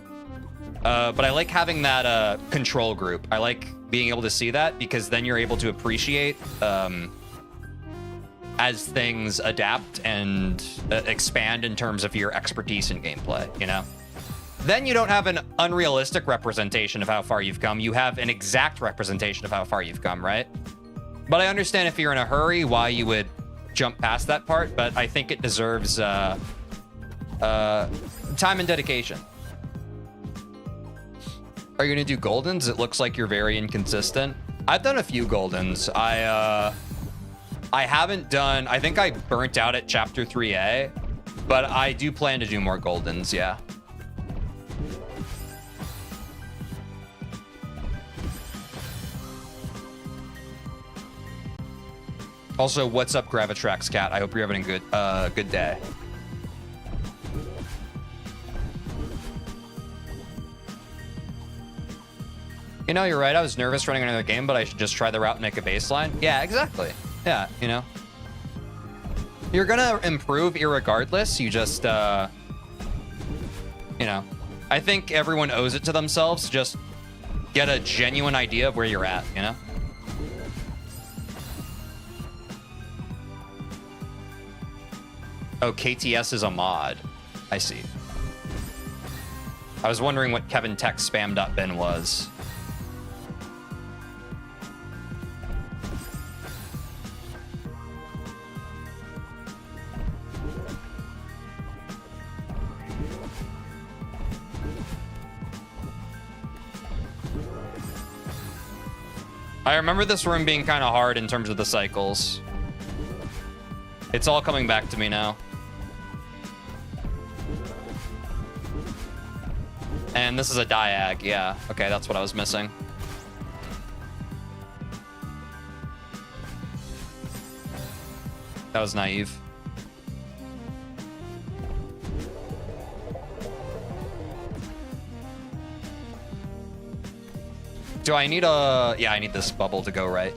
But I like having that control group. I like being able to see that because then you're able to appreciate as things adapt and expand in terms of your expertise in gameplay, you know? Then you don't have an unrealistic representation of how far you've come. You have an exact representation of how far you've come, right? But I understand if you're in a hurry why you would jump past that part, but I think it deserves time and dedication. Are you gonna do Goldens? It looks like you're very inconsistent. I've done a few Goldens. I haven't done, I think I burnt out at chapter 3A, but I do plan to do more Goldens, yeah. Also, what's up, Gravitrax Cat? I hope you're having a good day. You know, you're right. I was nervous running another game, but I should just try the route and make a baseline. Yeah, exactly. Yeah, you know. You're gonna improve irregardless. You just, you know. I think everyone owes it to themselves to just get a genuine idea of where you're at, you know? Oh, KTS is a mod. I see. I was wondering what Kevin Tech spam.bin was. I remember this room being kind of hard in terms of the cycles. It's all coming back to me now. And this is a diag, yeah. Okay, that's what I was missing. That was naive. Do I need a... Yeah, I need this bubble to go right.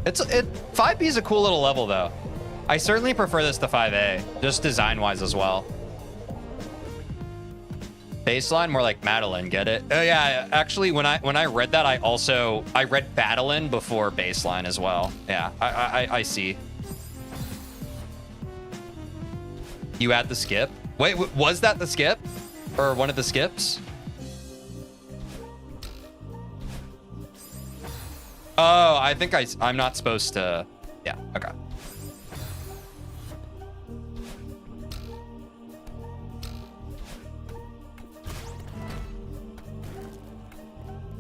5B is a cool little level, though. I certainly prefer this to 5A, just design-wise as well. Baseline, more like Madeline, get it? Oh yeah, actually, when I read that, I read Battlein before baseline as well. Yeah, I see. You add the skip? Wait, was that the skip? Or one of the skips? Oh, I think I'm not supposed to... Yeah, okay.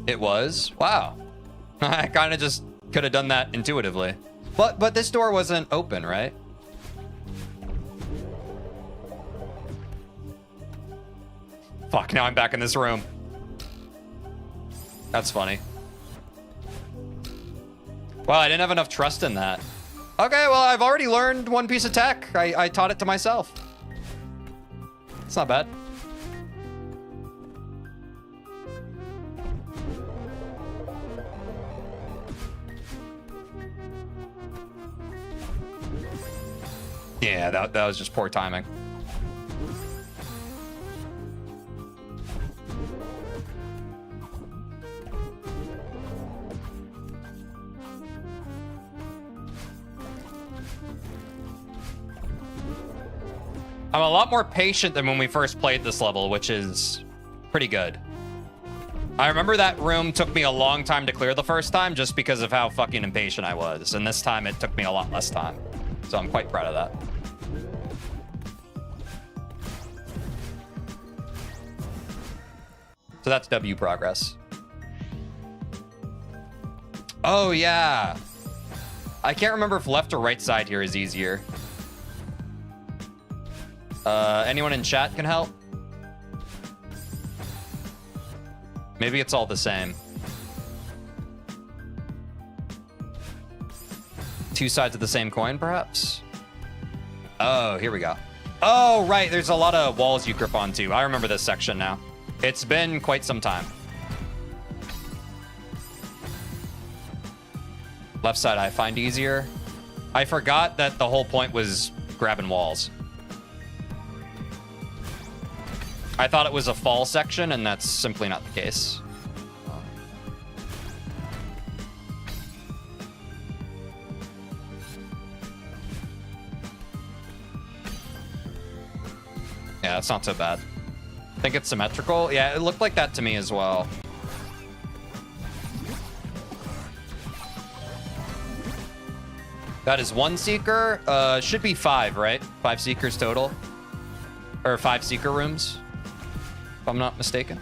It was? Wow. I kind of just could have done that intuitively. But this door wasn't open, right? Fuck, now I'm back in this room. That's funny. Well, I didn't have enough trust in that. Okay, well, I've already learned one piece of tech. I taught it to myself. It's not bad. Yeah, that was just poor timing. I'm a lot more patient than when we first played this level, which is pretty good. I remember that room took me a long time to clear the first time just because of how fucking impatient I was. And this time it took me a lot less time. So I'm quite proud of that. So that's W progress. Oh, yeah. I can't remember if left or right side here is easier. Anyone in chat can help? Maybe it's all the same. Two sides of the same coin, perhaps? Oh, here we go. Oh, right. There's a lot of walls you grip onto. I remember this section now. It's been quite some time. Left side I find easier. I forgot that the whole point was grabbing walls. I thought it was a fall section, and that's simply not the case. Yeah, that's not so bad. I think it's symmetrical. Yeah, it looked like that to me as well. That is one seeker. Should be 5, right? 5 seekers total. Or 5 seeker rooms, if I'm not mistaken.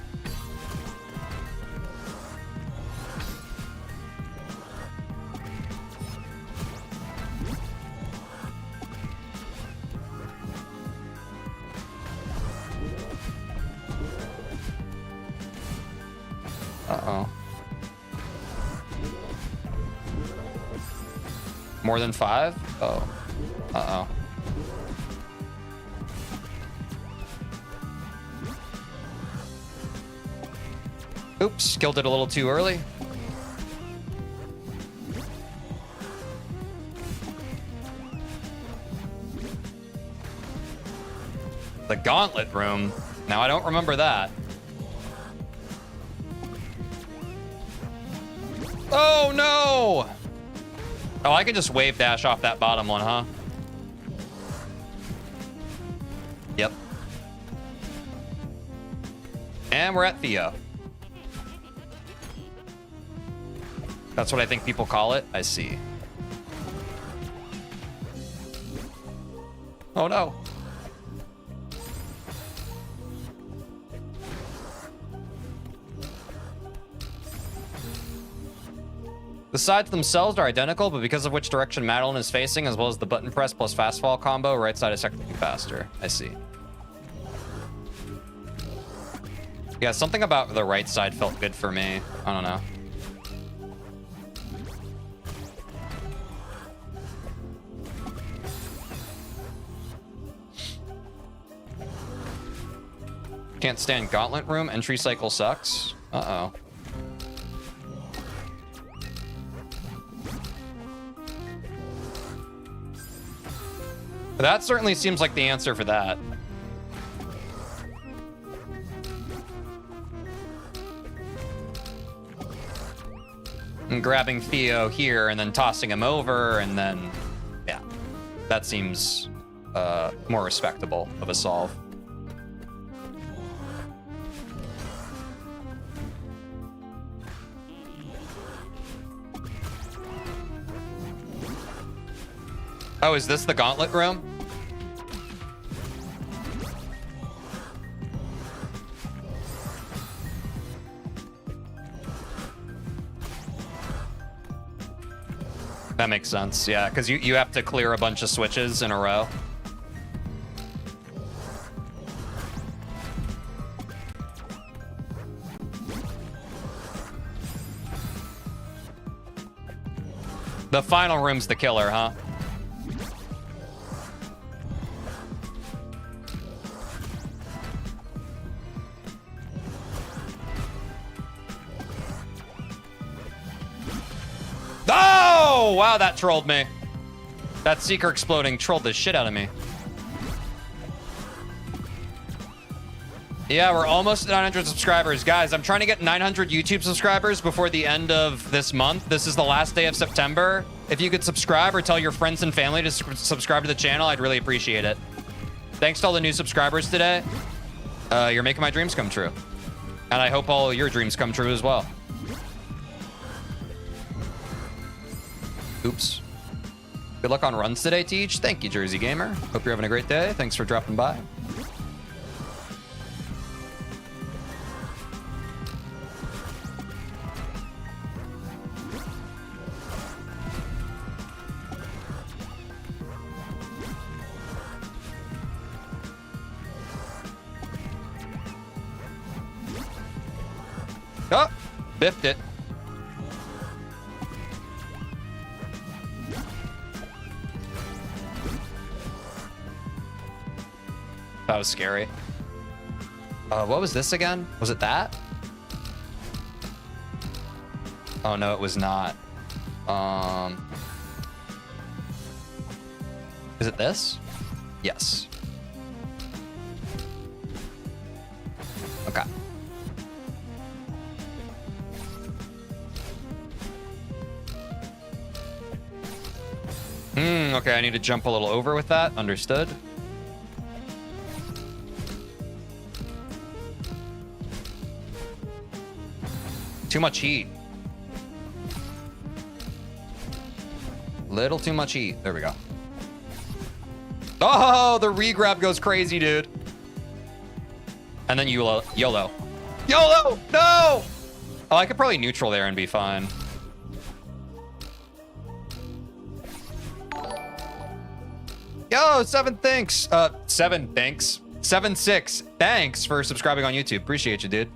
Uh-oh. More than 5? Oh. Uh-oh. Oops, killed it a little too early. The gauntlet room. Now, I don't remember that. Oh, no! Oh, I can just wave dash off that bottom one, huh? Yep. And we're at Theo. That's what I think people call it. I see. Oh, no. The sides themselves are identical, but because of which direction Madeline is facing, as well as the button press plus fast fall combo, right side is technically faster. I see. Yeah, something about the right side felt good for me. I don't know. Can't stand gauntlet room. Entry cycle sucks. Uh-oh. That certainly seems like the answer for that. And grabbing Theo here and then tossing him over and then, yeah, that seems more respectable of a solve. Oh, is this the gauntlet room? That makes sense, yeah, because you have to clear a bunch of switches in a row. The final room's the killer, huh? Oh, wow, that trolled me. That Seeker exploding trolled the shit out of me. Yeah, we're almost at 900 subscribers. Guys, I'm trying to get 900 YouTube subscribers before the end of this month. This is the last day of September. If you could subscribe or tell your friends and family to subscribe to the channel, I'd really appreciate it. Thanks to all the new subscribers today. You're making my dreams come true. And I hope all your dreams come true as well. Oops. Good luck on runs today, Teej. Thank you, Jersey Gamer. Hope you're having a great day. Thanks for dropping by. Oh, biffed it. That was scary. What was this again? Was it that? Oh, no, it was not. Is it this? Yes. Okay. Okay, I need to jump a little over with that. Understood. Too much heat. Little too much heat. There we go. Oh, the re-grab goes crazy, dude. And then YOLO. YOLO. YOLO! No! Oh, I could probably neutral there and be fine. Yo, 7 thanks. 7 thanks. 7-6. Thanks for subscribing on YouTube. Appreciate you, dude.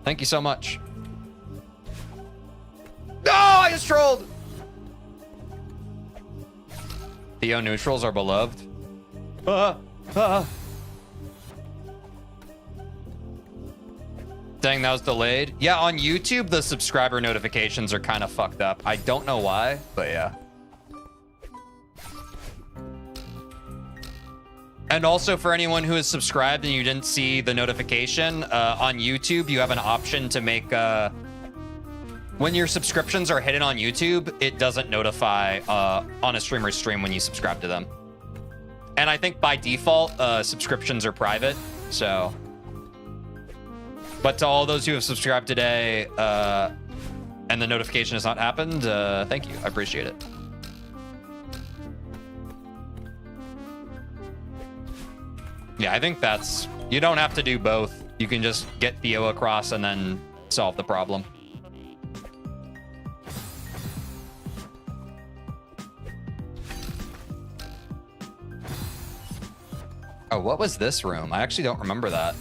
Thank you so much. No, I just trolled. Theo neutrals are beloved. Dang, that was delayed. Yeah, on YouTube, the subscriber notifications are kind of fucked up. I don't know why, but yeah. And also for anyone who is subscribed and you didn't see the notification, on YouTube, you have an option to make, when your subscriptions are hidden on YouTube, it doesn't notify on a streamer's stream when you subscribe to them. And I think by default, subscriptions are private, so. But to all those who have subscribed today and the notification has not happened, thank you, I appreciate it. Yeah, I think that's... You don't have to do both. You can just get Theo across and then solve the problem. Oh, what was this room? I actually don't remember that.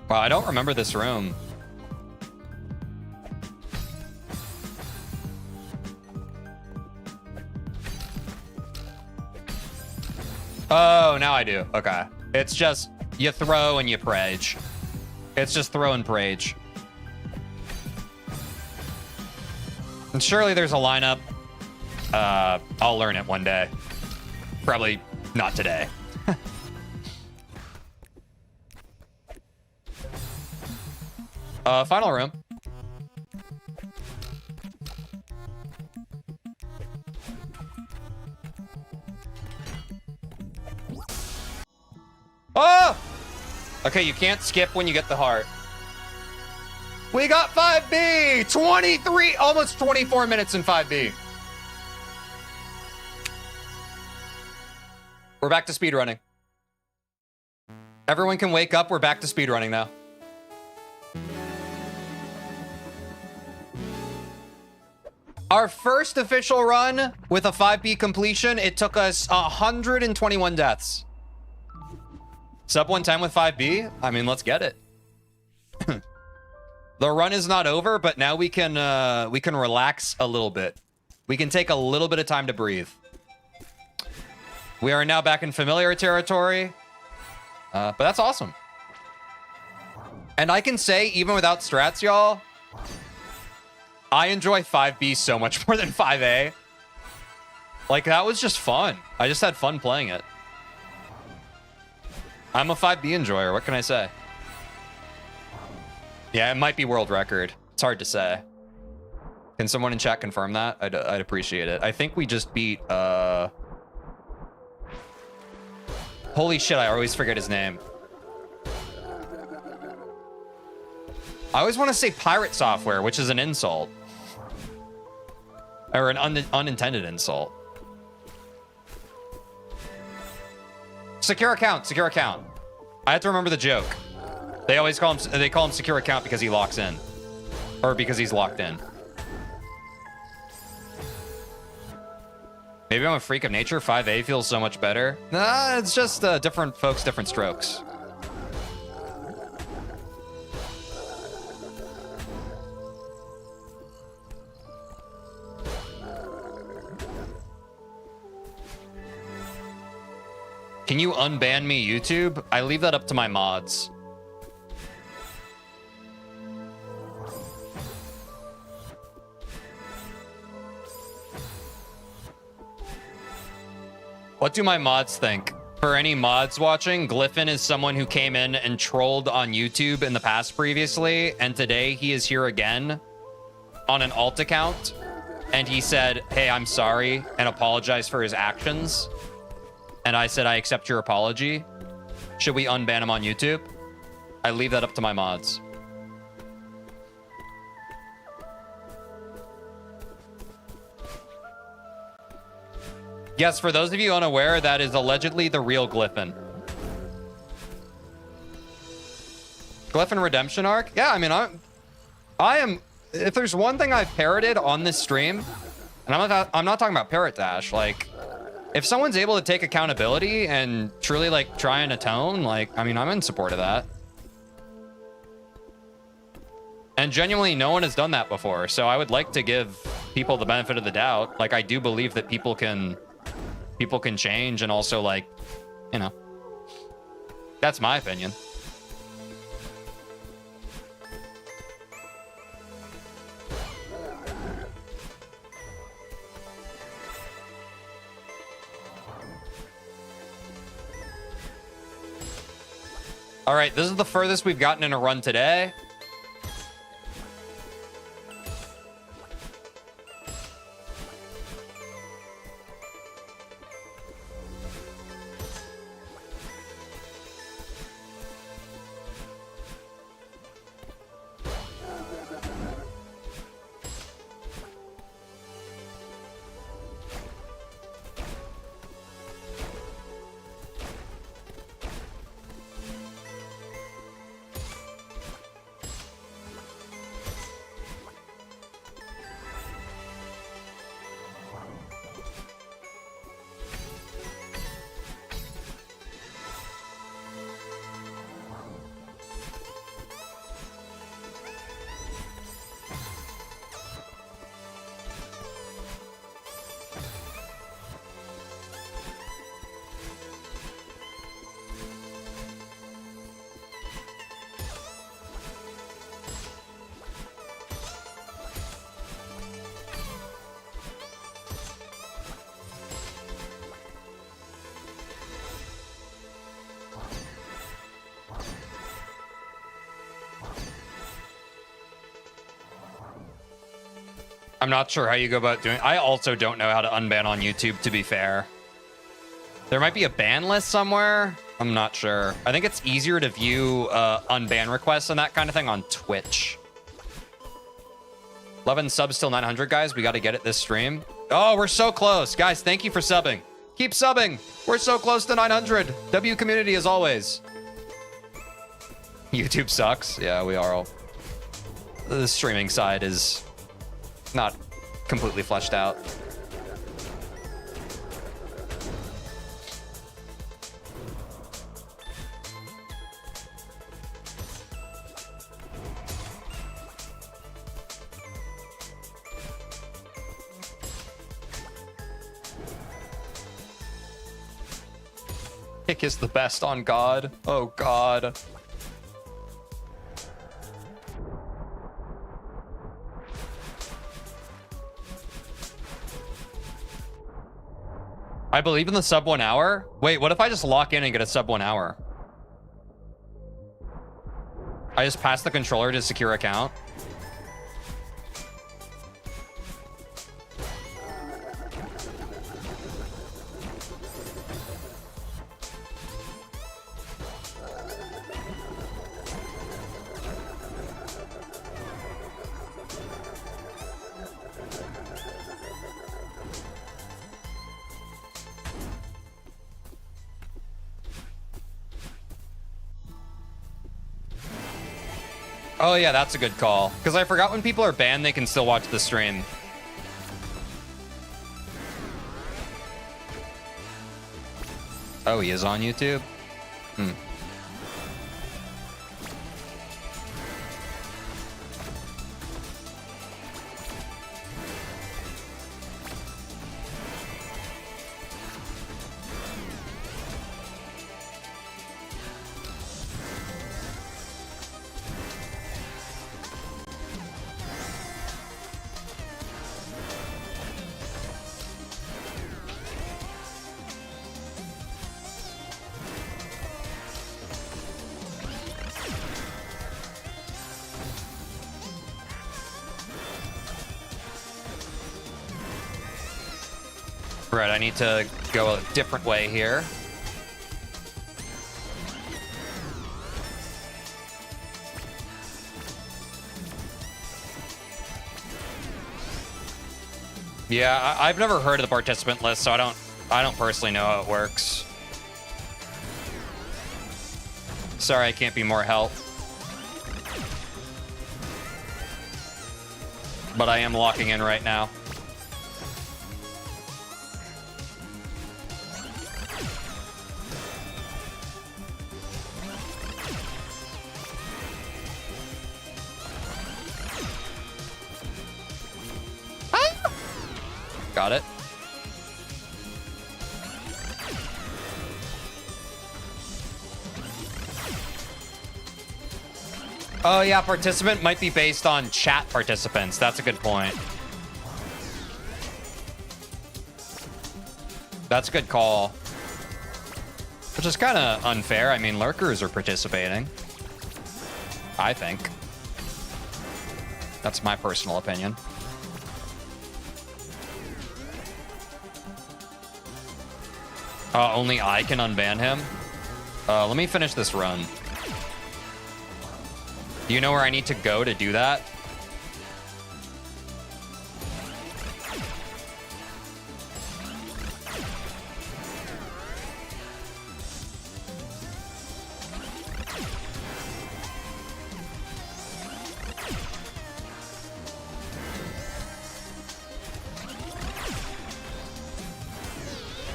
Wow, I don't remember this room. Oh, now I do. Okay. It's just, you throw and you prage. It's just throw and prage. And surely there's a lineup. I'll learn it one day. Probably not today. Final room. Oh! Okay, you can't skip when you get the heart. We got 5B! 23, almost 24 minutes in 5B. We're back to speedrunning. Everyone can wake up. We're back to speedrunning now. Our first official run with a 5B completion, it took us 121 deaths. Sub 110 with 5B? I mean, let's get it. The run is not over, but now we can relax a little bit. We can take a little bit of time to breathe. We are now back in familiar territory. But that's awesome. And I can say, even without strats, y'all, I enjoy 5B so much more than 5A. Like, that was just fun. I just had fun playing it. I'm a 5B enjoyer. What can I say? Yeah, it might be world record. It's hard to say. Can someone in chat confirm that? I'd appreciate it. I think we just beat... Holy shit, I always forget his name. I always want to say Pirate Software, which is an insult. Or an unintended insult. Secure account, secure account. I have to remember the joke. They always call him secure account because he locks in. Or because he's locked in. Maybe I'm a freak of nature. 5A feels so much better. Nah, it's just different folks, different strokes. Can you unban me, YouTube? I leave that up to my mods. What do my mods think? For any mods watching, Glyphon is someone who came in and trolled on YouTube in the past previously, and today he is here again on an alt account, and he said, hey, I'm sorry, and apologized for his actions. And I said, I accept your apology. Should we unban him on YouTube? I leave that up to my mods. Yes, for those of you unaware, that is allegedly the real Glyphon. Glyphon Redemption Arc? Yeah, I mean, I am... If there's one thing I've parroted on this stream, and I'm not talking about Parrot Dash, like... If someone's able to take accountability and truly, like, try and atone, like, I mean, I'm in support of that. And genuinely, no one has done that before, so I would like to give people the benefit of the doubt. Like, I do believe that people can change, and also, like, you know, that's my opinion. All right, this is the furthest we've gotten in a run today. I'm not sure how you go about doing. I also don't know how to unban on YouTube, to be fair. There might be a ban list somewhere. I'm not sure. I think it's easier to view unban requests and that kind of thing on Twitch. 11 subs till 900, guys. We got to get it this stream. Oh, we're so close. Guys, thank you for subbing. Keep subbing. We're so close to 900. W community as always. YouTube sucks. Yeah, we are all. The streaming side is not completely fleshed out. Kick is the best on God. Oh, God. I believe in the sub 1 hour. Wait, what if I just lock in and get a sub 1 hour? I just pass the controller to secure account. Oh yeah, that's a good call. Because I forgot when people are banned, they can still watch the stream. Oh, he is on YouTube? Hmm. Right, I need to go a different way here. Yeah, I've never heard of the participant list, so I don't personally know how it works. Sorry, I can't be more help. But I am locking in right now. Got it. Oh yeah, participant might be based on chat participants. That's a good point. That's a good call. Which is kind of unfair. I mean, lurkers are participating. I think. That's my personal opinion. Only I can unban him? Let me finish this run. Do you know where I need to go to do that?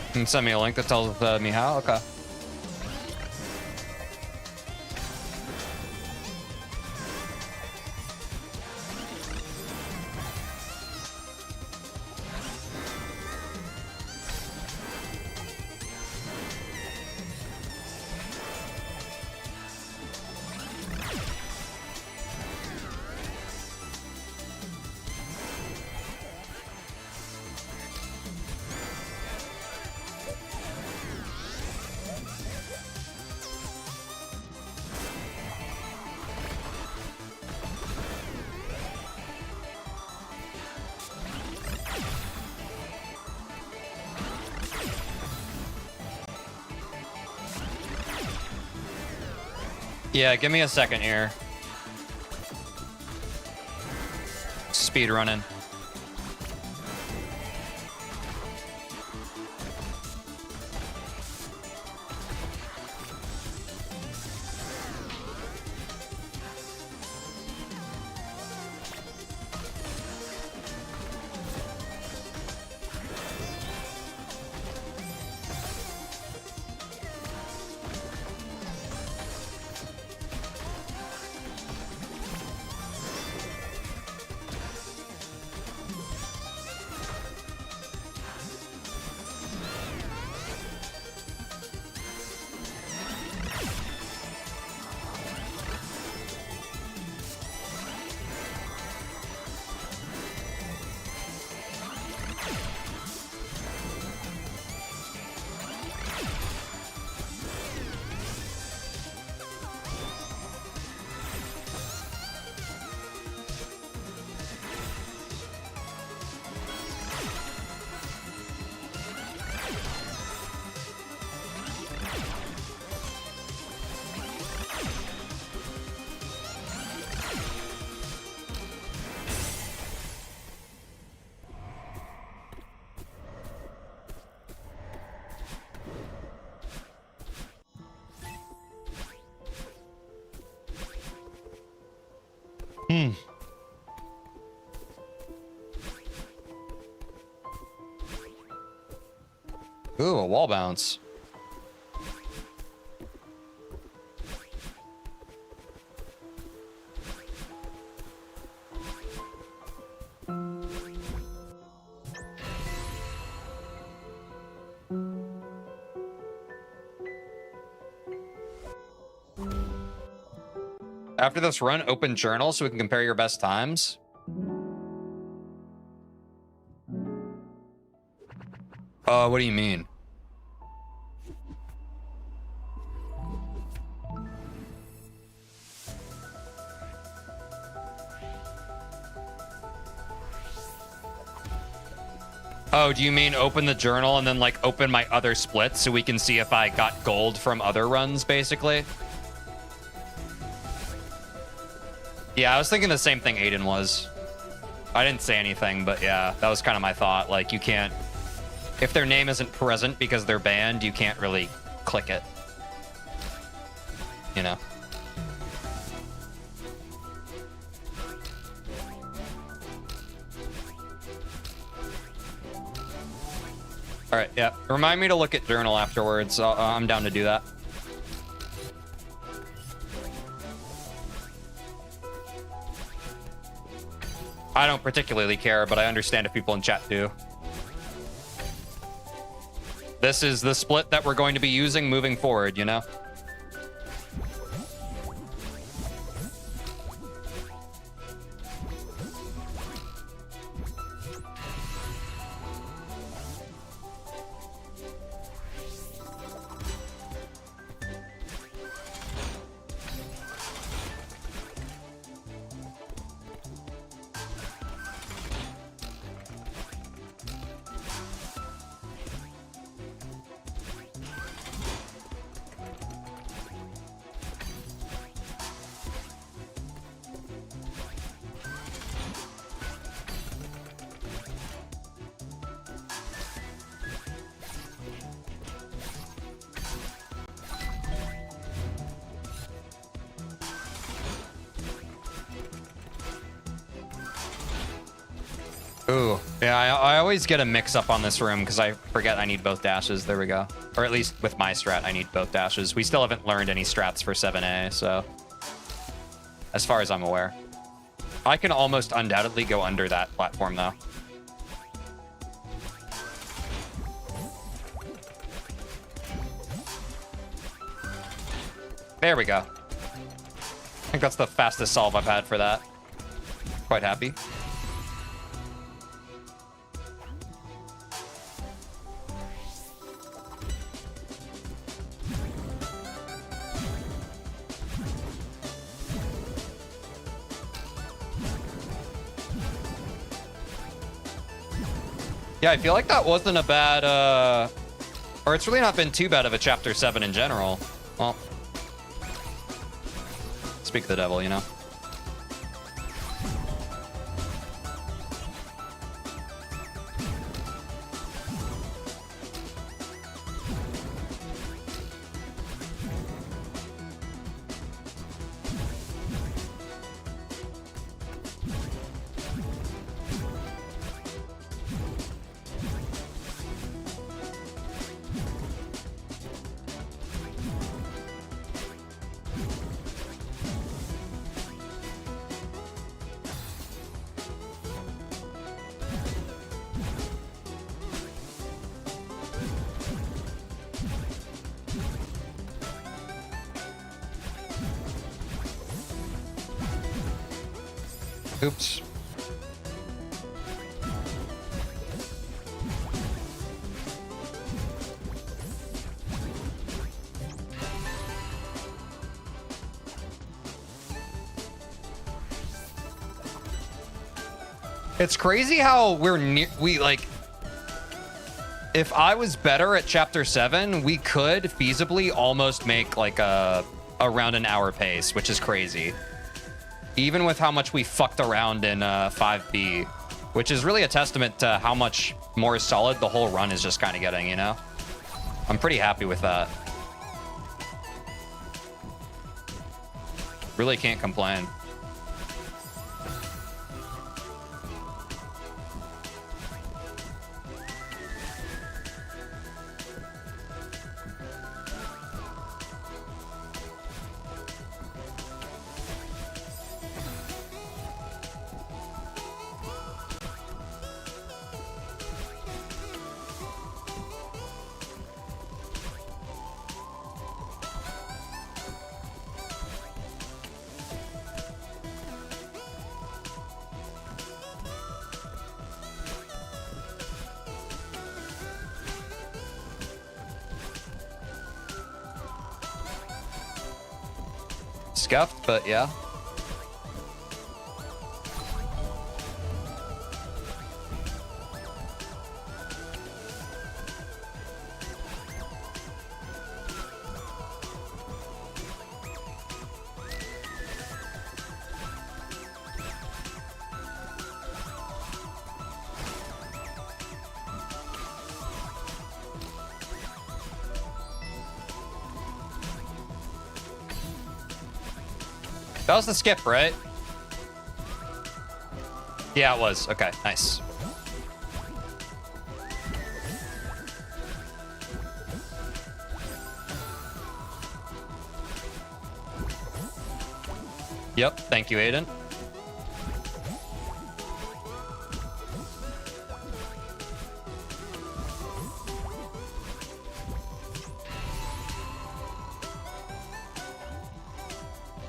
You can send me a link that tells me how? Okay. Yeah, give me a second here. Speed running. Ooh, a wall bounce. After this run, open journal so we can compare your best times. What do you mean? Oh, do you mean open the journal and then like open my other splits so we can see if I got gold from other runs, basically? Yeah, I was thinking the same thing Aiden was. I didn't say anything, but yeah, that was kind of my thought. Like, you can't... If their name isn't present because they're banned, you can't really click it. You know? All right, yeah. Remind me to look at journal afterwards. I'm down to do that. I don't particularly care, but I understand if people in chat do. This is the split that we're going to be using moving forward, you know? Ooh, yeah, I always get a mix-up on this room because I forget I need both dashes. There we go. Or at least with my strat, I need both dashes. We still haven't learned any strats for 7A, so... As far as I'm aware. I can almost undoubtedly go under that platform, though. There we go. I think that's the fastest solve I've had for that. Quite happy. Yeah, I feel like that wasn't a bad, or it's really not been too bad of a Chapter 7 in general. Well, speak of the devil, you know? Oops. It's crazy how we like, if I was better at Chapter 7, we could feasibly almost make like around an hour pace, which is crazy. Even with how much we fucked around in 5B, which is really a testament to how much more solid the whole run is just kind of getting, you know? I'm pretty happy with that. Really can't complain. scuffed, but yeah. That was the skip, right? Yeah, it was. Okay, nice. Yep, thank you, Aiden.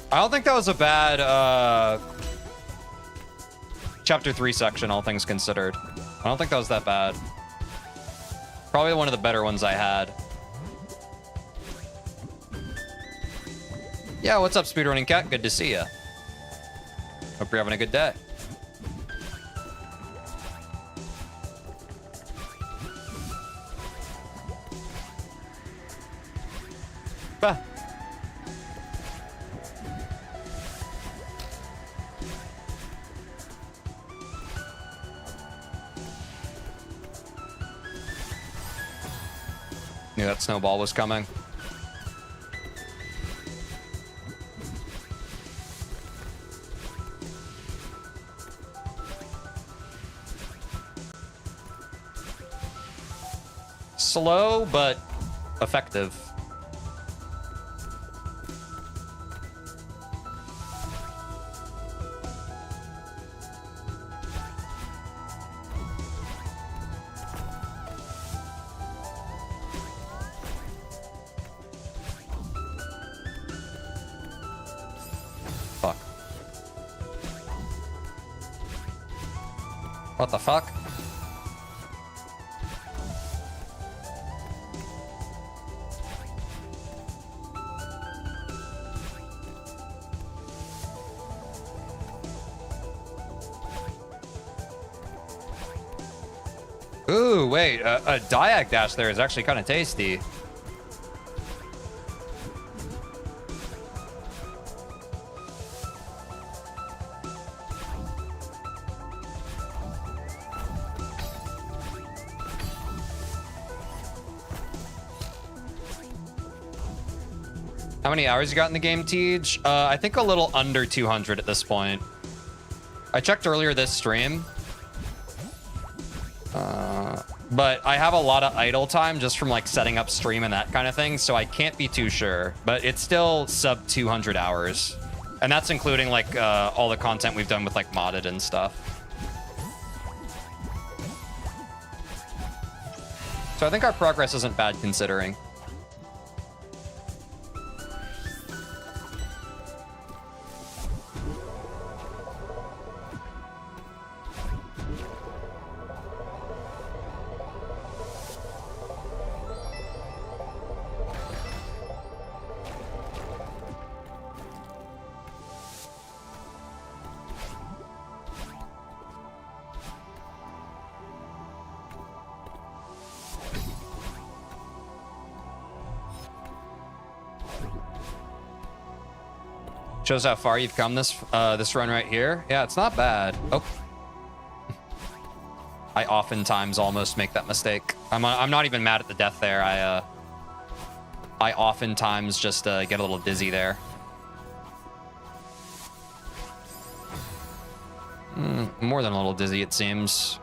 I don't think that was a bad chapter 3 section, all things considered. I don't think that was that bad. Probably one of the better ones I had. Yeah, what's up, Speedrunning Cat? Good to see ya. Hope you're having a good day. Bah. Knew that snowball was coming. Slow, but effective. Fuck. What the fuck? Ooh, wait, a diag dash there is actually kind of tasty. How many hours you got in the game, Teej? I think a little under 200 at this point. I checked earlier this stream. But I have a lot of idle time just from like setting up stream and that kind of thing, so I can't be too sure. But it's still sub 200 hours. And that's including like all the content we've done with like modded and stuff. So I think our progress isn't bad considering. Shows how far you've come this this run right here. Yeah, it's not bad. Oh. I oftentimes almost make that mistake. I'm not even mad at the death there. I oftentimes just get a little dizzy there. More than a little dizzy, it seems.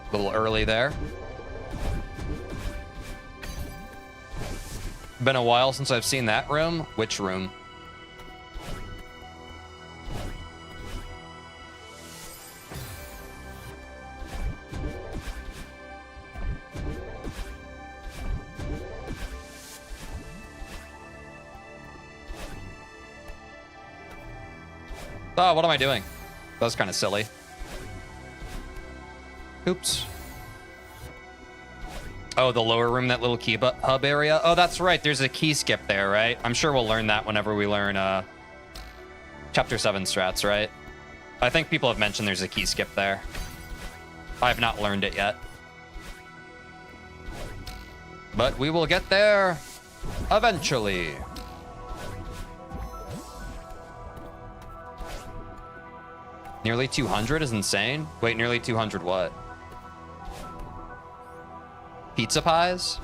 A little early there. Been a while since I've seen that room. Which room? Oh, what am I doing? That was kind of silly. Oops. Oh, the lower room, that little key hub area. Oh, that's right. There's a key skip there, right? I'm sure we'll learn that whenever we learn Chapter 7 strats, right? I think people have mentioned there's a key skip there. I have not learned it yet. But we will get there eventually. Nearly 200 is insane. Wait, nearly 200 what? Pizza pies?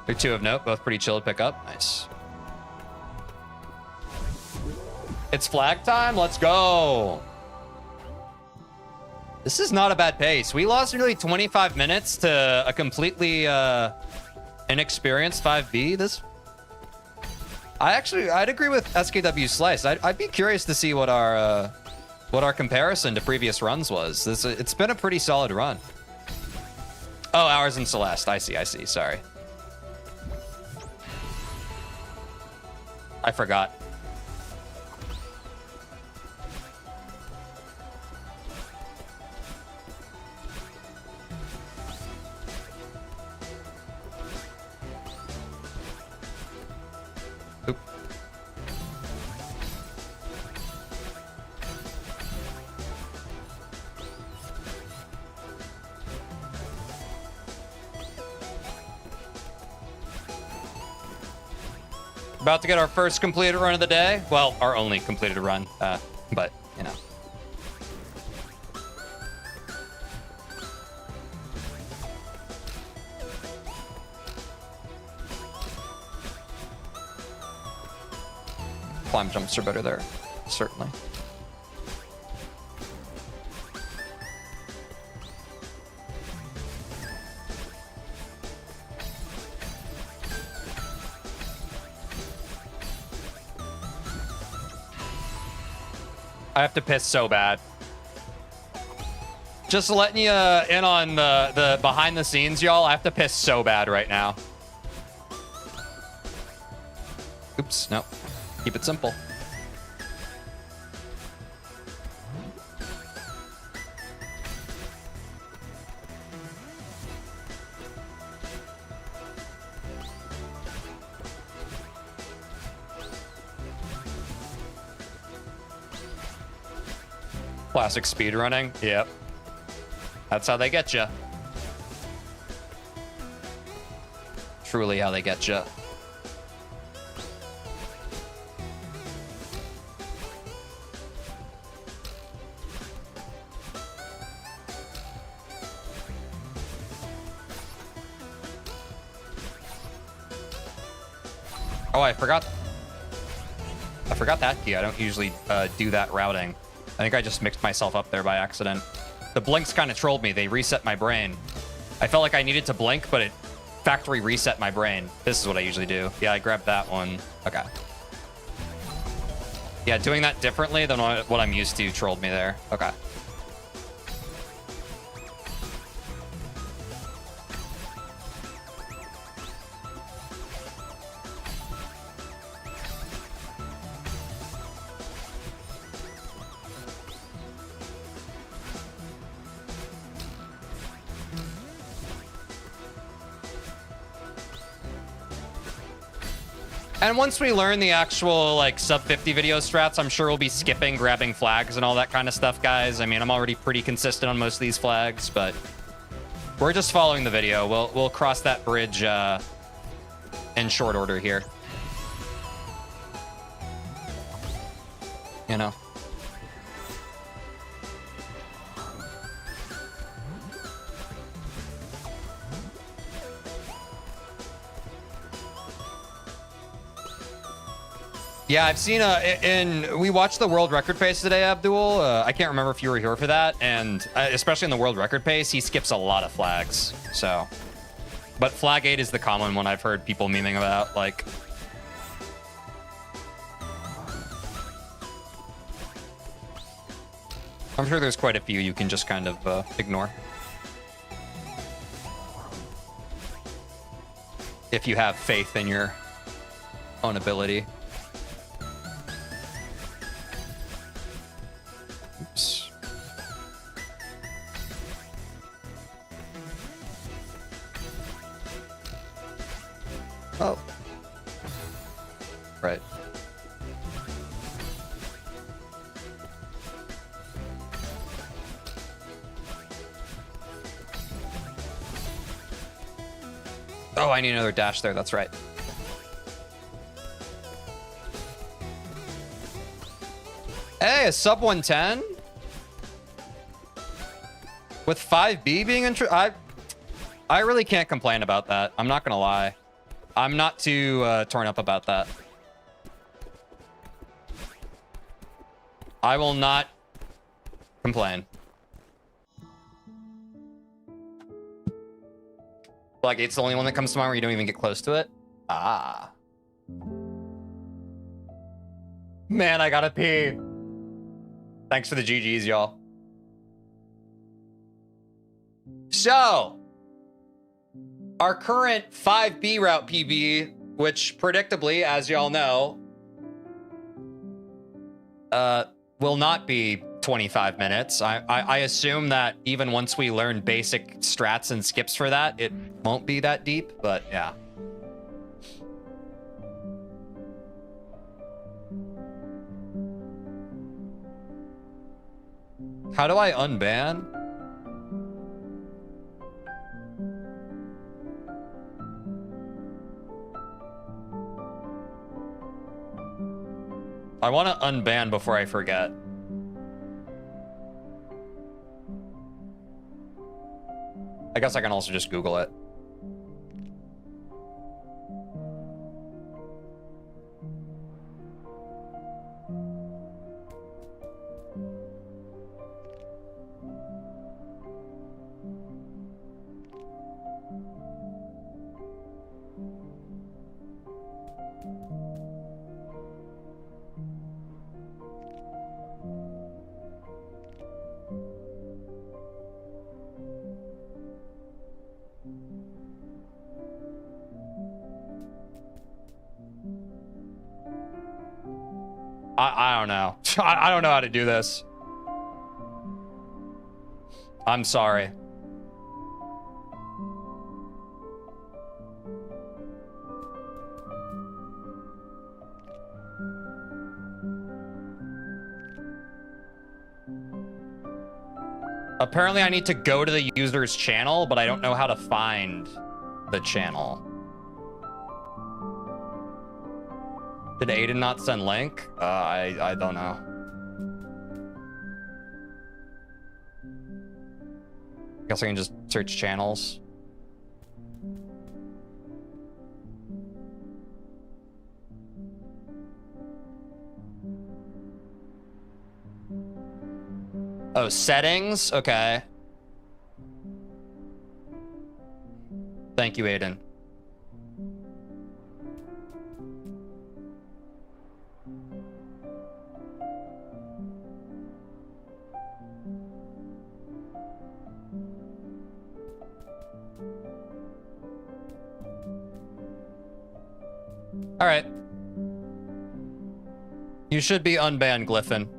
They're 2 of note, both pretty chill to pick up. Nice. It's flag time, let's go. This is not a bad pace. We lost nearly 25 minutes to a completely inexperienced 5B. I'd agree with SKW Slice. I'd be curious to see what our comparison to previous runs was. It's been a pretty solid run. Oh, ours in Celeste. I see. Sorry. I forgot. Oop. About to get our first completed run of the day. Well, our only completed run, but, you know. Climb jumps are better there, certainly. I have to piss so bad. Just letting you in on the behind the scenes, y'all. I have to piss so bad right now. Oops, no. Keep it simple. Classic speedrunning. Yep. That's how they get you. Truly how they get you. Oh, I forgot that key. I don't usually do that routing. I think I just mixed myself up there by accident. The blinks kind of trolled me. They reset my brain. I felt like I needed to blink, but it factory reset my brain. This is what I usually do. Yeah, I grabbed that one. Okay. Yeah, doing that differently than what I'm used to trolled me there. Okay. And once we learn the actual, like, sub 50 video strats, I'm sure we'll be skipping, grabbing flags and all that kind of stuff, guys. I mean, I'm already pretty consistent on most of these flags, but we're just following the video. We'll cross that bridge in short order here. You know? Yeah, I've seen we watched the world record pace today, Abdul. I can't remember if you were here for that, and especially in the world record pace, he skips a lot of flags. So, but flag 8 is the common one I've heard people memeing about. Like, I'm sure there's quite a few you can just kind of ignore if you have faith in your own ability. Oops. Oh. Right. Oh, I need another dash there. That's right. Hey, a sub 110? With 5B being I really can't complain about that. I'm not gonna lie. I'm not too torn up about that. I will not complain. Like, it's the only one that comes to mind where you don't even get close to it? Ah. Man, I gotta pee. Thanks for the GGs, y'all. So, our current 5B route PB, which predictably, as y'all know, will not be 25 minutes. I assume that even once we learn basic strats and skips for that, it won't be that deep, but yeah. How do I unban? I want to unban before I forget. I guess I can also just Google it. I don't know. I don't know how to do this. I'm sorry. Apparently I need to go to the user's channel, but I don't know how to find the channel. Did Aiden not send link? I don't know. I guess I can just search channels. Oh, settings? Okay. Thank you, Aiden. All right. You should be unbanned, Glyphon.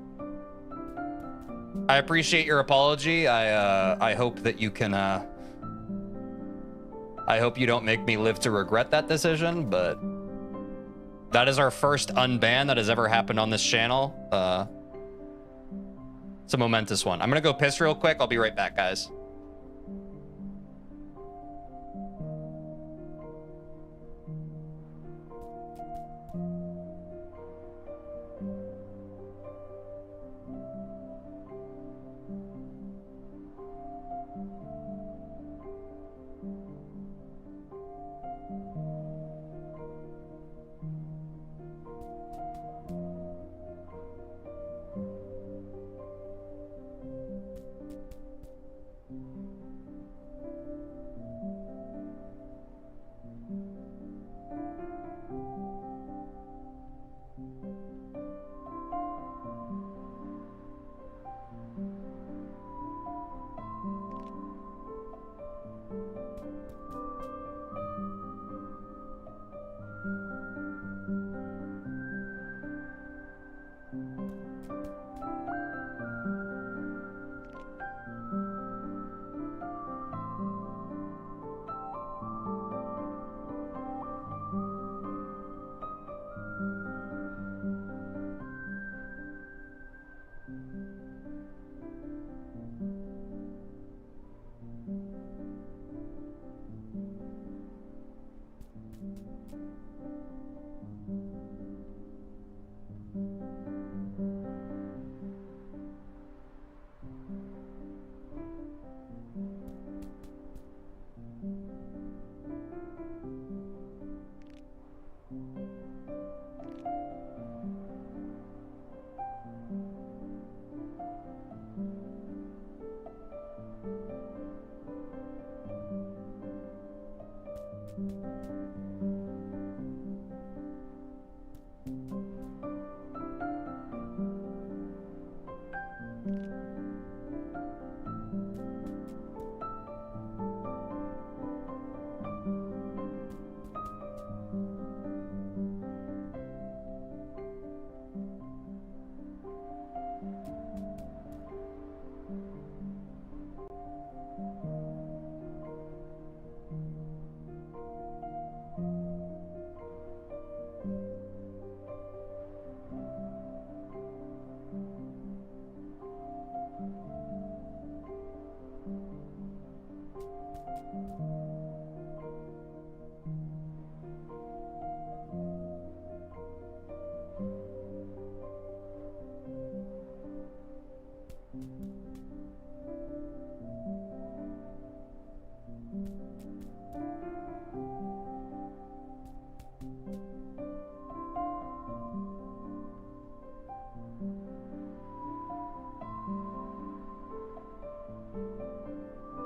I appreciate your apology. I hope that you can, I hope you don't make me live to regret that decision, but that is our first unban that has ever happened on this channel. It's a momentous one. I'm gonna go piss real quick. I'll be right back, guys.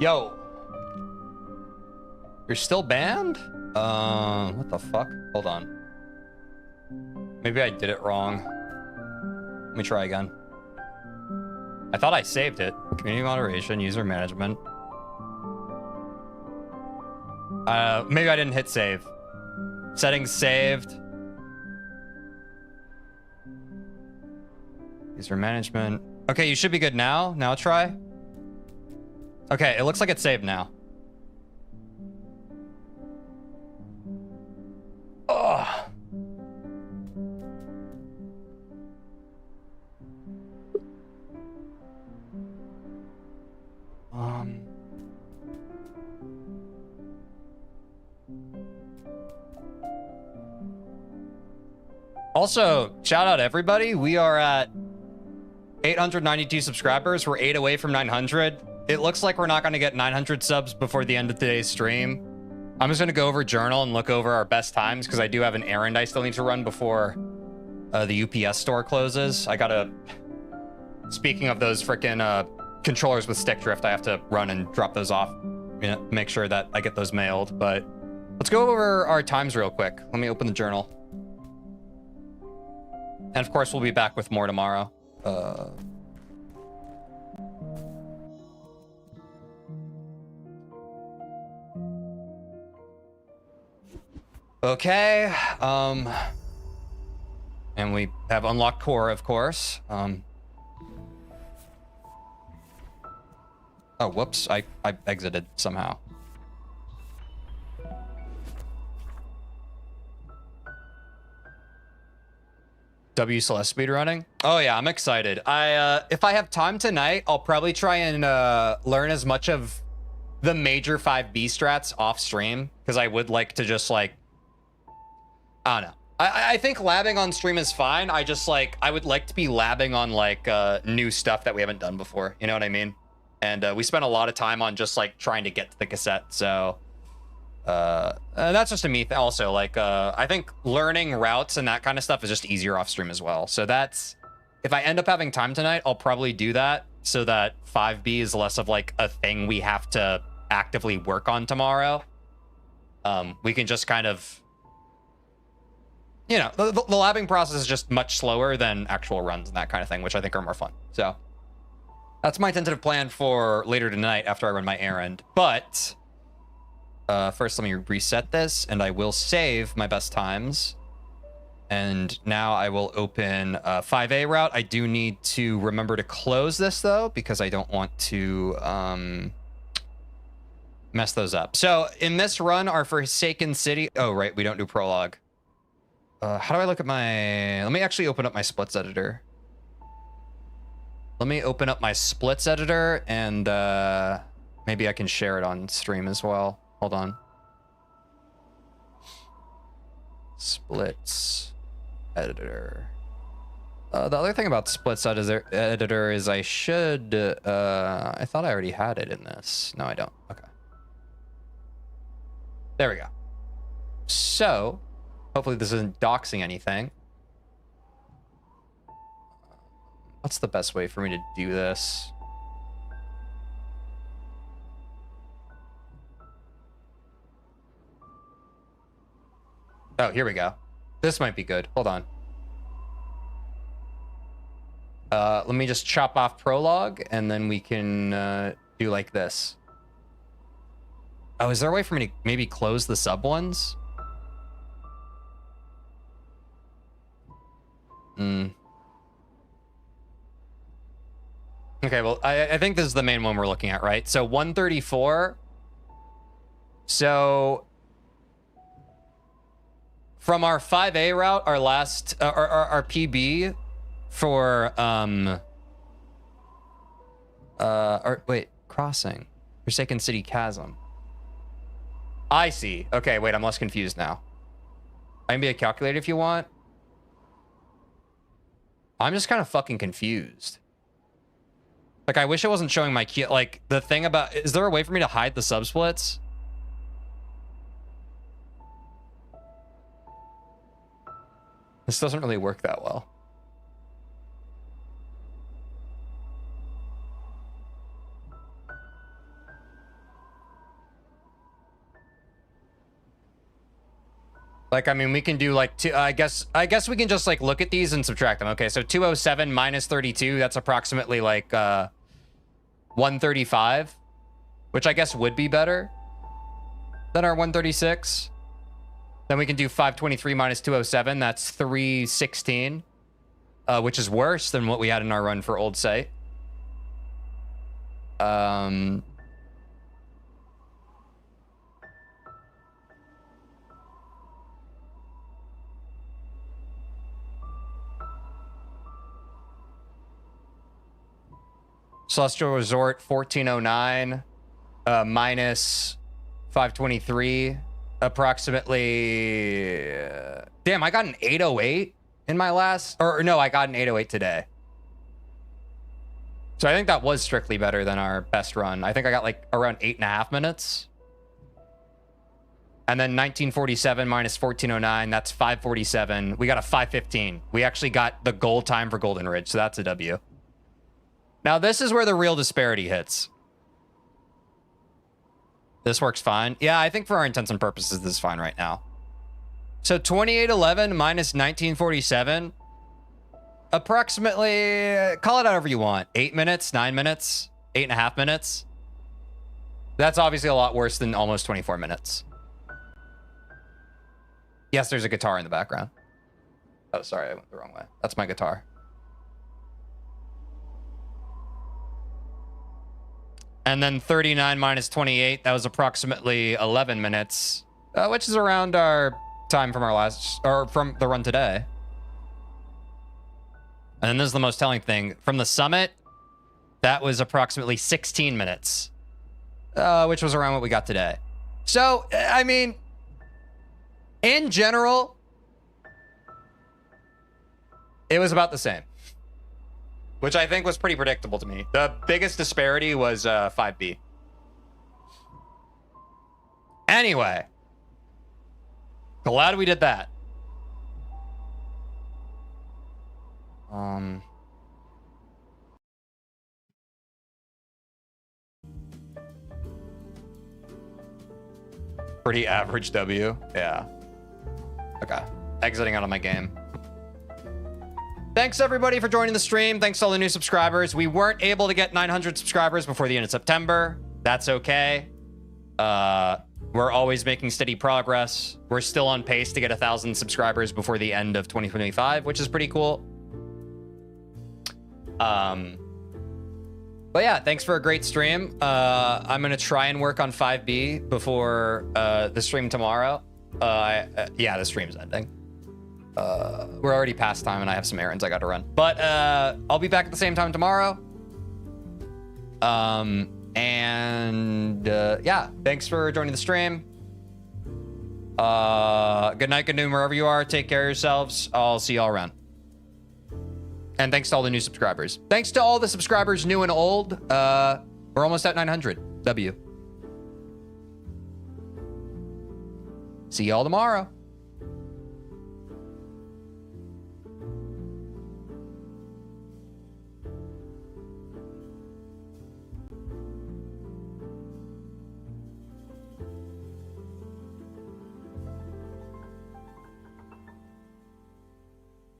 Yo. You're still banned? What the fuck? Hold on. Maybe I did it wrong. Let me try again. I thought I saved it. Community moderation, user management. Maybe I didn't hit save. Settings saved. User management. Okay, you should be good now. Now try. Okay, it looks like it's saved now. Ugh. Also, shout out everybody. We are at 892 subscribers. We're 8 away from 900. It looks like we're not going to get 900 subs before the end of today's stream. I'm just going to go over journal and look over our best times because I do have an errand I still need to run before the UPS store closes. I gotta... Speaking of those freaking controllers with stick drift, I have to run and drop those off. You know, make sure that I get those mailed. But let's go over our times real quick. Let me open the journal. And of course, we'll be back with more tomorrow. Okay. And we have unlocked core, of course. Oh, whoops. I exited somehow. CELESTE speedrunning? Oh yeah, I'm excited. If I have time tonight, I'll probably try and learn as much of the major 5B strats off stream, because I would like to just like, I don't know. I think labbing on stream is fine. I just like, I would like to be labbing on like new stuff that we haven't done before. You know what I mean? And we spent a lot of time on just like trying to get to the cassette. So that's just a me also. Like, I think learning routes and that kind of stuff is just easier off stream as well. So that's, if I end up having time tonight, I'll probably do that so that 5B is less of like a thing we have to actively work on tomorrow. We can just kind of, you know, the labbing process is just much slower than actual runs and that kind of thing, which I think are more fun. So that's my tentative plan for later tonight after I run my errand. But first, let me reset this, and I will save my best times. And now I will open 5A route. I do need to remember to close this, though, because I don't want to mess those up. So in this run, our Forsaken City... Oh, right, we don't do prologue. How do I look at my... Let me actually open up my splits editor. Let me open up my splits editor, and maybe I can share it on stream as well. Hold on. Splits editor. The other thing about splits editor is I should, I thought I already had it in this. No, I don't. Okay. There we go. So, hopefully this isn't doxing anything. What's the best way for me to do this? Oh, here we go. This might be good. Hold on. Let me just chop off prologue, and then we can do like this. Oh, is there a way for me to maybe close the sub ones? Okay, well, I think this is the main one we're looking at, right? So 134. So from our 5A route, our last, our PB for, crossing. Forsaken City Chasm. I see. Okay, wait, I'm less confused now. I can be a calculator if you want. I'm just kind of fucking confused. Like, I wish it wasn't showing my key. Like, the thing about... Is there a way for me to hide the subsplits? This doesn't really work that well. Like, I mean, we can do like I guess we can just like look at these and subtract them. Okay, so 207 minus 32, that's approximately like 135, which I guess would be better than our 136. Then we can do 523 minus 207, that's 316, which is worse than what we had in our run for Old Site. Celestial Resort 1409 minus 523, approximately. Damn, I got an 808 in my last, or no, I got an 808 today. So I think that was strictly better than our best run. I think I got like around 8.5 minutes. And then 1947 minus 1409, that's 547. We got a 515. We actually got the goal time for Golden Ridge, so that's a W. Now, this is where the real disparity hits. This works fine. Yeah, I think for our intents and purposes, this is fine right now. So 2811 minus 1947, approximately, call it however you want. 8 minutes, 9 minutes, 8.5 minutes. That's obviously a lot worse than almost 24 minutes. Yes, there's a guitar in the background. Oh, sorry, I went the wrong way. That's my guitar. And then 39 minus 28, that was approximately 11 minutes, which is around our time from our last, or from the run today. And then this is the most telling thing. From the summit, that was approximately 16 minutes, which was around what we got today. So, I mean, in general, it was about the same. Which I think was pretty predictable to me. The biggest disparity was 5B. Anyway. Glad we did that. Pretty average W. Yeah. Okay. Exiting out of my game. Thanks, everybody, for joining the stream. Thanks to all the new subscribers. We weren't able to get 900 subscribers before the end of September. That's okay. We're always making steady progress. We're still on pace to get 1,000 subscribers before the end of 2025, which is pretty cool. But yeah, thanks for a great stream. I'm going to try and work on 5B before the stream tomorrow. Yeah, the stream's ending. We're already past time and I have some errands I got to run, but I'll be back at the same time tomorrow. Yeah, thanks for joining the stream. Good night, good noon, wherever you are. Take care of yourselves. I'll see y'all around. And thanks to all the new subscribers. Thanks to all the subscribers, new and old. We're almost at 900. W. See y'all tomorrow.